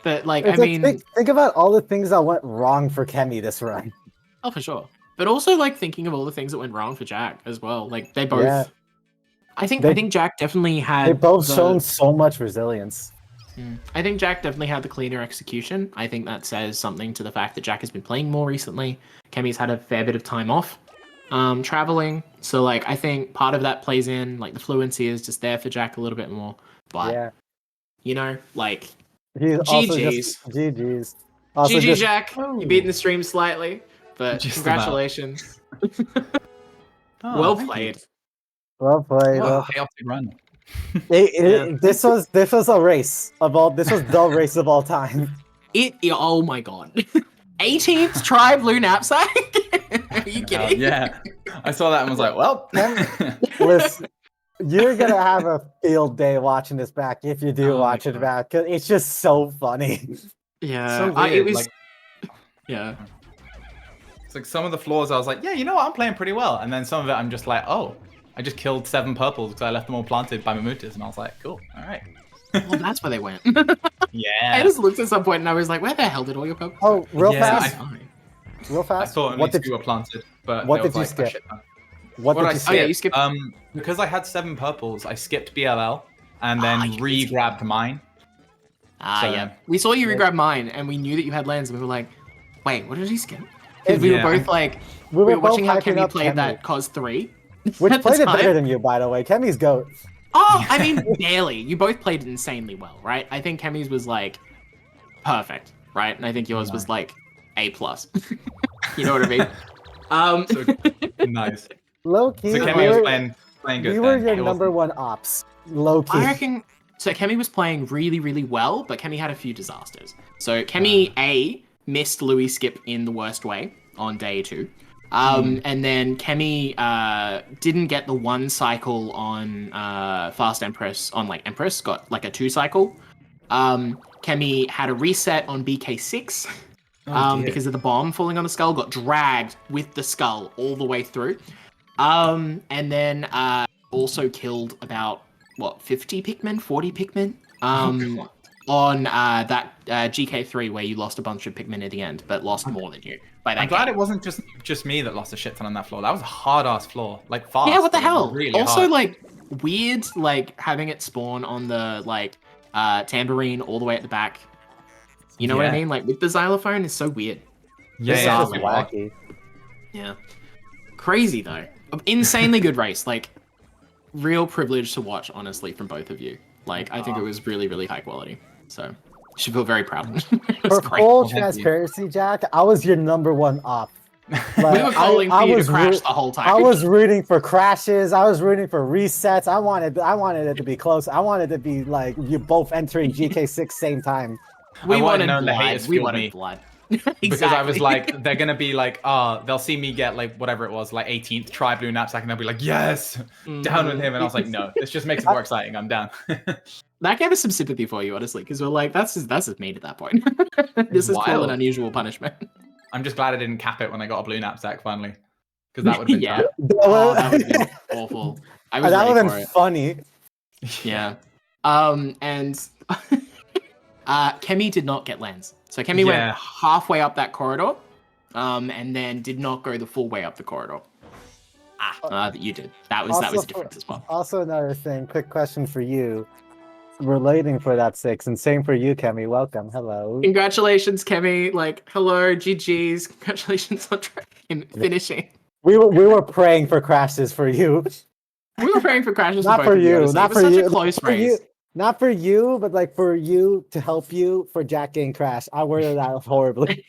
Speaker 2: But like, I mean,
Speaker 3: think about all the things that went wrong for Kemi this run.
Speaker 2: oh for sure. But also like thinking of all the things that went wrong for Jack as well. Like they both.
Speaker 3: Yeah.
Speaker 2: I think Jack definitely had.
Speaker 3: They both shown so much resilience.
Speaker 2: I think Jack definitely had the cleaner execution. I think that says something to the fact that Jack has been playing more recently. Kemi's had a fair bit of time off, traveling. So like, I think part of that plays in. Like the fluency is just there for Jack a little bit more. But
Speaker 3: Yeah.
Speaker 2: you know, like
Speaker 3: He's also
Speaker 2: GG's.
Speaker 3: just GG's. Also
Speaker 2: GG
Speaker 3: just,
Speaker 2: Jack, you beaten the stream slightly, but
Speaker 4: Just
Speaker 2: congratulations.
Speaker 4: Oh,
Speaker 2: Well
Speaker 4: thank
Speaker 2: played.
Speaker 4: you.
Speaker 3: well played.
Speaker 4: Oh,
Speaker 3: Well,
Speaker 4: chaotic run.
Speaker 3: this was a race of all. This was the race of all time.
Speaker 2: Oh my god. 18th try blue knapsack? Are you kidding?
Speaker 4: Yeah, I saw that and was like, well.
Speaker 3: Listen, you're gonna have a field day watching this back if you do
Speaker 2: Oh my
Speaker 3: watch it
Speaker 2: God.
Speaker 3: back. 'Cause it's just so funny.
Speaker 2: Yeah,
Speaker 4: So weird.
Speaker 2: it was.
Speaker 4: Like,
Speaker 2: Yeah.
Speaker 4: it's like some of the floors I was like, yeah, you know what, I'm playing pretty well. And then some of it I'm just like, oh, I just killed 7 purples because I left them all planted by Mamutas. And I was like, cool, all right.
Speaker 2: Well, that's where they went.
Speaker 4: Yeah.
Speaker 2: I just looked at some point and I was like, where the hell did all your purples
Speaker 3: Oh,
Speaker 2: go?
Speaker 3: real
Speaker 4: Yeah,
Speaker 3: fast, real
Speaker 4: I
Speaker 3: fast.
Speaker 4: thought only
Speaker 3: What did
Speaker 4: 2 were planted, but
Speaker 3: what
Speaker 4: there
Speaker 3: did
Speaker 4: was
Speaker 3: you
Speaker 4: like a
Speaker 3: skip?
Speaker 4: shit ton.
Speaker 3: what
Speaker 4: What
Speaker 3: did
Speaker 4: I
Speaker 3: you
Speaker 2: Oh yeah,
Speaker 3: skip?
Speaker 2: you skipped.
Speaker 4: Because I had 7 purples, I skipped BLL and
Speaker 2: Ah,
Speaker 4: then
Speaker 2: you did
Speaker 4: re-grabbed mine. So-
Speaker 2: Yeah. We saw you regrab mine and we knew that you had lands and we were like, wait, what did he skip? Because we were
Speaker 4: Yeah.
Speaker 2: both like,
Speaker 3: We
Speaker 2: we
Speaker 3: were
Speaker 2: were watching how
Speaker 3: both hyping
Speaker 2: Kemi
Speaker 3: up
Speaker 2: played
Speaker 3: Kemi,
Speaker 2: that Cos 3.
Speaker 3: which
Speaker 2: at the
Speaker 3: played it
Speaker 2: time.
Speaker 3: better than you, by the way. Kemi's goat.
Speaker 2: Oh, I mean, barely. You both played insanely well, right? I think Kemi's was like perfect, right? And I think yours was like A+. You know what I mean?
Speaker 4: So nice.
Speaker 3: Low key,
Speaker 4: So Kemi was playing good.
Speaker 3: we were
Speaker 4: then.
Speaker 3: your
Speaker 4: It
Speaker 3: number
Speaker 4: wasn't-
Speaker 3: 1 ops. Low key.
Speaker 2: I reckon. So Kemi was playing really, really well, but Kemi had a few disasters. So Kemi A missed Louis skip in the worst way on day 2. And then Kemi didn't get the 1 cycle on Fast Empress, on like Empress, got like a 2 cycle. Kemi had a reset on BK6
Speaker 4: Oh, dear.
Speaker 2: because of the bomb falling on the skull, got dragged with the skull all the way through. And then also killed about, 50 Pikmin, 40 Pikmin? On that GK3 where you lost a bunch of Pikmin at the end, but lost more than you by that
Speaker 4: I'm glad
Speaker 2: game.
Speaker 4: it wasn't just me that lost a shit ton on that floor. That was a hard ass floor. Like fast.
Speaker 2: Yeah, what the
Speaker 4: but
Speaker 2: hell?
Speaker 4: Really
Speaker 2: Also,
Speaker 4: hard.
Speaker 2: like, weird, like, having it spawn on the, like, tambourine all the way at the back. You know what I
Speaker 4: Yeah.
Speaker 2: mean? Like, with the xylophone, it's so weird.
Speaker 4: Yeah,
Speaker 3: This
Speaker 4: yeah,
Speaker 3: is
Speaker 2: Bizarre.
Speaker 3: just wacky.
Speaker 2: Yeah. Crazy, though. Insanely good race. Like, real privilege to watch, honestly, from both of you. Like, I think it was really, really high quality. So, you should feel very proud. It was
Speaker 3: For
Speaker 2: great.
Speaker 3: full
Speaker 4: Thank you.
Speaker 3: transparency, Jack, I was your number 1 op.
Speaker 2: We were calling for you to crash the whole time.
Speaker 3: I was rooting for crashes. I was rooting for resets. I wanted it to be close. I wanted it to be like you both entering GK6 same time.
Speaker 2: We
Speaker 4: I wanted
Speaker 2: wanted
Speaker 4: known the
Speaker 2: blood.
Speaker 4: haters
Speaker 2: We
Speaker 4: fueled
Speaker 2: wanted
Speaker 4: me.
Speaker 2: blood.
Speaker 4: Because I was like, they're gonna be like, they'll see me get like whatever it was, like 18th try blue knapsack, and they'll be like, yes, down with him. And I was like, no, this just makes it more exciting. I'm down.
Speaker 2: That gave us some sympathy for you, honestly, because we're like, that's just made at that point. This is called an
Speaker 4: Wild.
Speaker 2: unusual punishment.
Speaker 4: I'm just glad I didn't cap it when I got a blue knapsack finally, because that would have been
Speaker 2: Yeah.
Speaker 4: tough.
Speaker 2: Oh, that would have been awful. I was
Speaker 3: that would
Speaker 2: ready
Speaker 3: have
Speaker 2: for
Speaker 3: been
Speaker 2: it.
Speaker 3: funny.
Speaker 2: Yeah. And Kemi did not get lands. So Kemi went
Speaker 4: Yeah.
Speaker 2: halfway up that corridor, and then did not go the full way up the corridor. That you did. That was
Speaker 3: Also
Speaker 2: different as well.
Speaker 3: Also, another thing, quick question for you, relating for that 6, and same for you, Kemi. Welcome. Hello.
Speaker 2: Congratulations, Kemi. Like, hello, GG's. Congratulations on finishing.
Speaker 3: We were praying for crashes for you.
Speaker 2: We were praying for crashes
Speaker 3: Not
Speaker 2: both
Speaker 3: for
Speaker 2: of
Speaker 3: you.
Speaker 2: honestly.
Speaker 3: Not
Speaker 2: It was
Speaker 3: for
Speaker 2: such
Speaker 3: you.
Speaker 2: a close
Speaker 3: for you.
Speaker 2: race.
Speaker 3: Not for you, but like for you to help you for Jack getting crashed. I worded that horribly.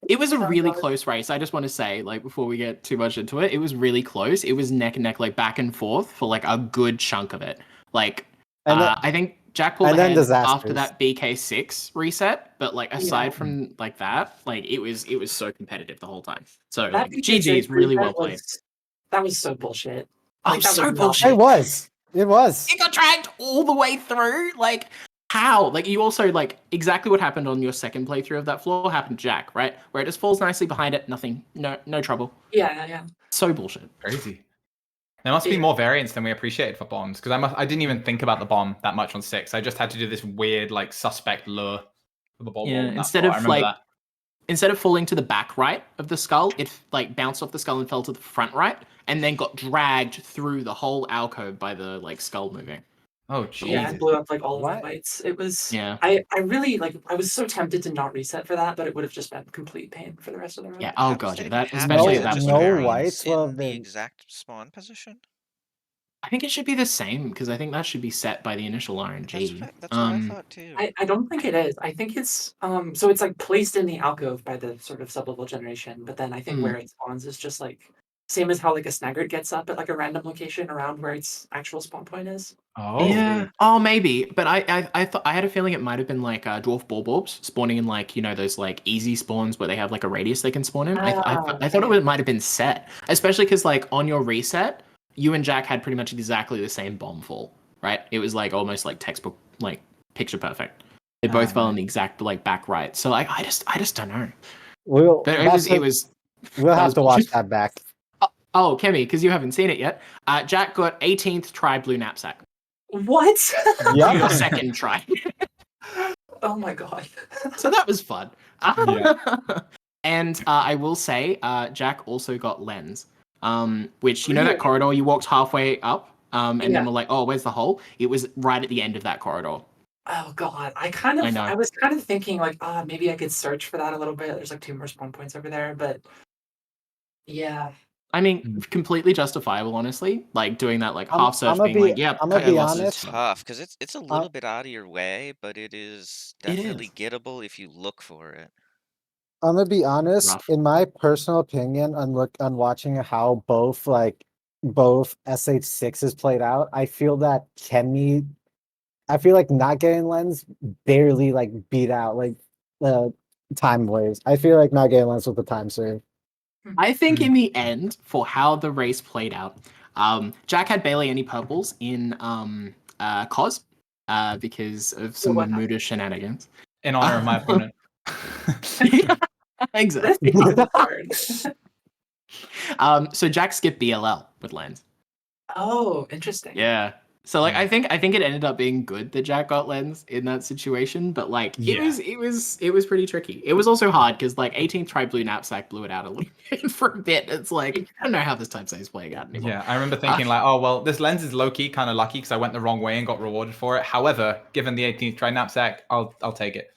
Speaker 2: It was a really close race. I just want to say, like, before we get too much into it, it was really close. It was neck and neck, like back and forth for like a good chunk of it. Like,
Speaker 3: And then-
Speaker 2: I think Jack pulled
Speaker 3: and then
Speaker 2: ahead after
Speaker 3: disasters.
Speaker 2: that BK6 reset. But like, aside from like that, like it was so competitive the whole time. So
Speaker 6: That
Speaker 2: like,
Speaker 6: BK6
Speaker 2: GG's really
Speaker 6: reset
Speaker 2: well played.
Speaker 6: That was so bullshit.
Speaker 2: Oh,
Speaker 6: Like, that
Speaker 2: so
Speaker 6: was
Speaker 2: bullshit.
Speaker 3: It was. It was.
Speaker 2: It got dragged all the way through. Like, how? Like, you also, like, exactly what happened on your second playthrough of that floor happened to Jack, right? Where it just falls nicely behind it, nothing, no trouble.
Speaker 6: Yeah.
Speaker 2: So bullshit.
Speaker 4: Crazy. There must be
Speaker 6: Yeah.
Speaker 4: more variants than we appreciated for bombs, because I didn't even think about the bomb that much on 6. I just had to do this weird like suspect lure for the ball
Speaker 2: Yeah,
Speaker 4: in that
Speaker 2: instead
Speaker 4: part. I
Speaker 2: of
Speaker 4: remember
Speaker 2: like
Speaker 4: that.
Speaker 2: instead of falling to the back right of the skull, it like bounced off the skull and fell to the front right, and then got dragged through the whole alcove by the like skull moving.
Speaker 4: Oh
Speaker 6: Yeah,
Speaker 4: Jesus.
Speaker 6: it blew up like all of my
Speaker 3: What?
Speaker 6: lights. It was.
Speaker 2: Yeah.
Speaker 6: I really like. I was so tempted to not reset for that, but it would have just been complete pain for the rest of the run.
Speaker 2: Yeah. Oh
Speaker 1: How does
Speaker 2: god,
Speaker 1: that
Speaker 2: yeah.
Speaker 1: even
Speaker 2: That
Speaker 1: happen?
Speaker 2: especially
Speaker 1: Is
Speaker 2: at
Speaker 1: it
Speaker 2: that
Speaker 1: just
Speaker 2: point
Speaker 3: no
Speaker 2: of the run.
Speaker 3: whites
Speaker 1: variance
Speaker 3: will have
Speaker 1: in the
Speaker 3: been.
Speaker 1: exact spawn position?
Speaker 2: I think it should be the same because I think that should be set by the initial RNG.
Speaker 1: That's what I thought too.
Speaker 6: I don't think it is. I think it's so it's like placed in the alcove by the sort of sublevel generation, but then I think where it spawns is just like same as how like a snaggart gets up at like a random location around where its actual spawn point is.
Speaker 4: Oh.
Speaker 2: Yeah. Oh, maybe. But I thought I had a feeling it might have been like dwarf bulbs spawning in like those like easy spawns where they have like a radius they can spawn in. I thought
Speaker 6: Okay.
Speaker 2: it might have been set, especially because like on your reset, you and Jack had pretty much exactly the same bomb fall, right? It was like almost like textbook, like picture perfect. They both fell in the exact like back right. So like I just don't know.
Speaker 3: We'll
Speaker 2: But
Speaker 3: that's
Speaker 2: it
Speaker 3: it.
Speaker 2: was
Speaker 3: We'll
Speaker 2: that
Speaker 3: have
Speaker 2: was
Speaker 3: to watch
Speaker 2: bullshit.
Speaker 3: that back.
Speaker 2: Oh, Kemi, because you haven't seen it yet. Jack got 18th try blue knapsack.
Speaker 6: What?
Speaker 2: Your
Speaker 3: Yep.
Speaker 2: second try.
Speaker 6: Oh my god.
Speaker 2: So that was fun.
Speaker 4: Yeah.
Speaker 2: And I will say, Jack also got lens, which that
Speaker 6: Really?
Speaker 2: corridor you walked halfway up, and
Speaker 6: Yeah.
Speaker 2: then we're like, oh, where's the hole? It was right at the end of that corridor.
Speaker 6: Oh god.
Speaker 2: I know.
Speaker 6: I was kind of thinking like, maybe I could search for that a little bit. There's like 2 more spawn points over there, but yeah.
Speaker 2: I mean, completely justifiable, honestly. Like doing that, like
Speaker 3: I'm
Speaker 2: half search,
Speaker 3: gonna
Speaker 2: being
Speaker 3: be
Speaker 2: like, "Yep,
Speaker 3: I'm gonna
Speaker 2: cut
Speaker 1: Yeah,
Speaker 2: your
Speaker 3: be
Speaker 1: this is
Speaker 2: losses."
Speaker 3: honest.
Speaker 1: tough because it's a
Speaker 3: Uh,
Speaker 1: little bit out of your way, but it is
Speaker 2: It
Speaker 1: definitely
Speaker 2: is
Speaker 1: gettable if you look for it.
Speaker 3: I'm gonna be honest.
Speaker 2: rough.
Speaker 3: In my personal opinion, on watching how both SH6 is played out, I feel that Kemi. I feel like not getting lens barely like beat out like the time waves. I feel like not getting lens with the time save.
Speaker 2: I think in the end, for how the race played out, Jack had barely any purples in Cos because of some
Speaker 6: What
Speaker 2: Muda shenanigans.
Speaker 4: In honor of my opponent.
Speaker 2: Exactly.
Speaker 6: hard.
Speaker 2: So Jack skipped BLL with lens.
Speaker 6: Oh, interesting.
Speaker 2: Yeah. So like I think it ended up being good that Jack got lens in that situation, but like it was pretty tricky. It was also hard because like 18th try blue knapsack blew it out a little bit for a bit. It's like I don't know how this time save is playing out anymore.
Speaker 4: Yeah, I remember thinking like, oh well, this lens is low key kind of lucky because I went the wrong way and got rewarded for it. However, given the 18th try knapsack, I'll take it.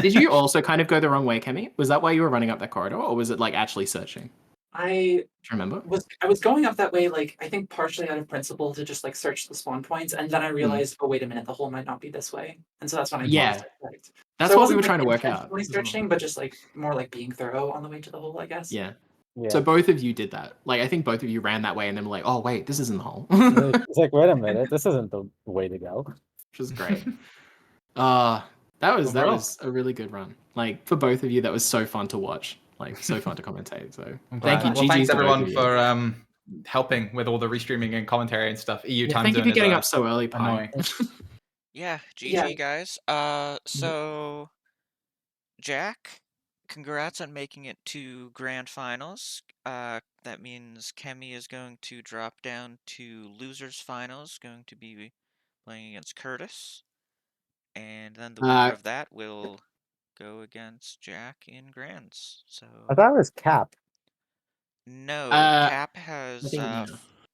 Speaker 2: Did you also kind of go the wrong way, Kemi? Was that why you were running up that corridor, or was it like actually searching?
Speaker 6: I
Speaker 2: Do you remember?
Speaker 6: was going up that way, like I think partially out of principle to just like search the spawn points, and then I realized, oh wait a minute, the hole might not be this way, and so that's when I
Speaker 2: Yeah.
Speaker 6: paused it.
Speaker 2: That's
Speaker 6: So it
Speaker 2: what we
Speaker 6: wasn't,
Speaker 2: were
Speaker 6: like,
Speaker 2: trying to work out.
Speaker 6: intentionally searching, but just like more like being thorough on the way to the hole, I guess.
Speaker 2: Yeah.
Speaker 3: Yeah.
Speaker 2: So both of you did that. Like I think both of you ran that way and then were like, oh wait, this isn't the hole.
Speaker 3: It's like, wait a minute, this isn't the way to go.
Speaker 2: Which was great. That was
Speaker 4: Overall.
Speaker 2: a really good run. Like for both of you, that was so fun to watch. Like so fun to commentate. So
Speaker 4: I'm
Speaker 2: thank
Speaker 4: glad.
Speaker 2: you.
Speaker 4: Well, thanks
Speaker 2: GGs to both
Speaker 4: everyone
Speaker 2: of you.
Speaker 4: for helping with all the restreaming and commentary and stuff. EU
Speaker 2: Yeah,
Speaker 4: time
Speaker 2: thank you
Speaker 4: zone
Speaker 2: for getting
Speaker 4: is
Speaker 2: up so early, Pi.
Speaker 4: annoying.
Speaker 1: Yeah, GG
Speaker 6: Yeah.
Speaker 1: guys. So Jack, congrats on making it to grand finals. That means Kemi is going to drop down to losers finals, going to be playing against Curtis, and then the winner of that will go against Jack in grands. So
Speaker 3: I thought it was Cap.
Speaker 1: no, Cap
Speaker 2: I
Speaker 1: has
Speaker 2: think, yeah.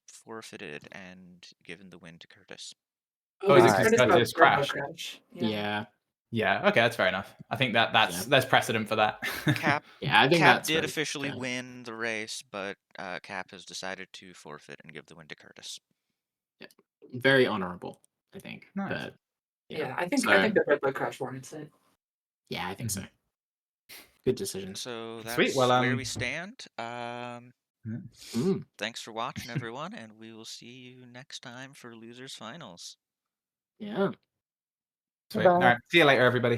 Speaker 1: forfeited and given the win to Curtis.
Speaker 6: Oh,
Speaker 4: is it
Speaker 6: it's
Speaker 3: Alright.
Speaker 6: Curtis
Speaker 4: because
Speaker 6: got
Speaker 4: it's
Speaker 6: Turbo
Speaker 4: crashed?
Speaker 6: Crash.
Speaker 2: Yeah.
Speaker 4: Yeah, okay, that's fair enough. I think there's precedent for that.
Speaker 1: Cap
Speaker 2: Yeah, I think
Speaker 1: Cap
Speaker 2: that's
Speaker 1: did
Speaker 2: very
Speaker 1: officially
Speaker 2: fair.
Speaker 1: win the race, but Cap has decided to forfeit and give the win to Curtis.
Speaker 2: Very honorable, I think.
Speaker 4: Nice.
Speaker 2: But
Speaker 6: Yeah, I think
Speaker 2: So-
Speaker 6: the Turbo Crash warrants it.
Speaker 2: yeah, I think so. Good decision.
Speaker 1: So that's
Speaker 4: Sweet, well,
Speaker 1: where we stand.
Speaker 2: Mm.
Speaker 1: Thanks for watching, everyone, and we will see you next time for losers finals.
Speaker 2: Yeah.
Speaker 4: Sweet. All right, see you later, everybody.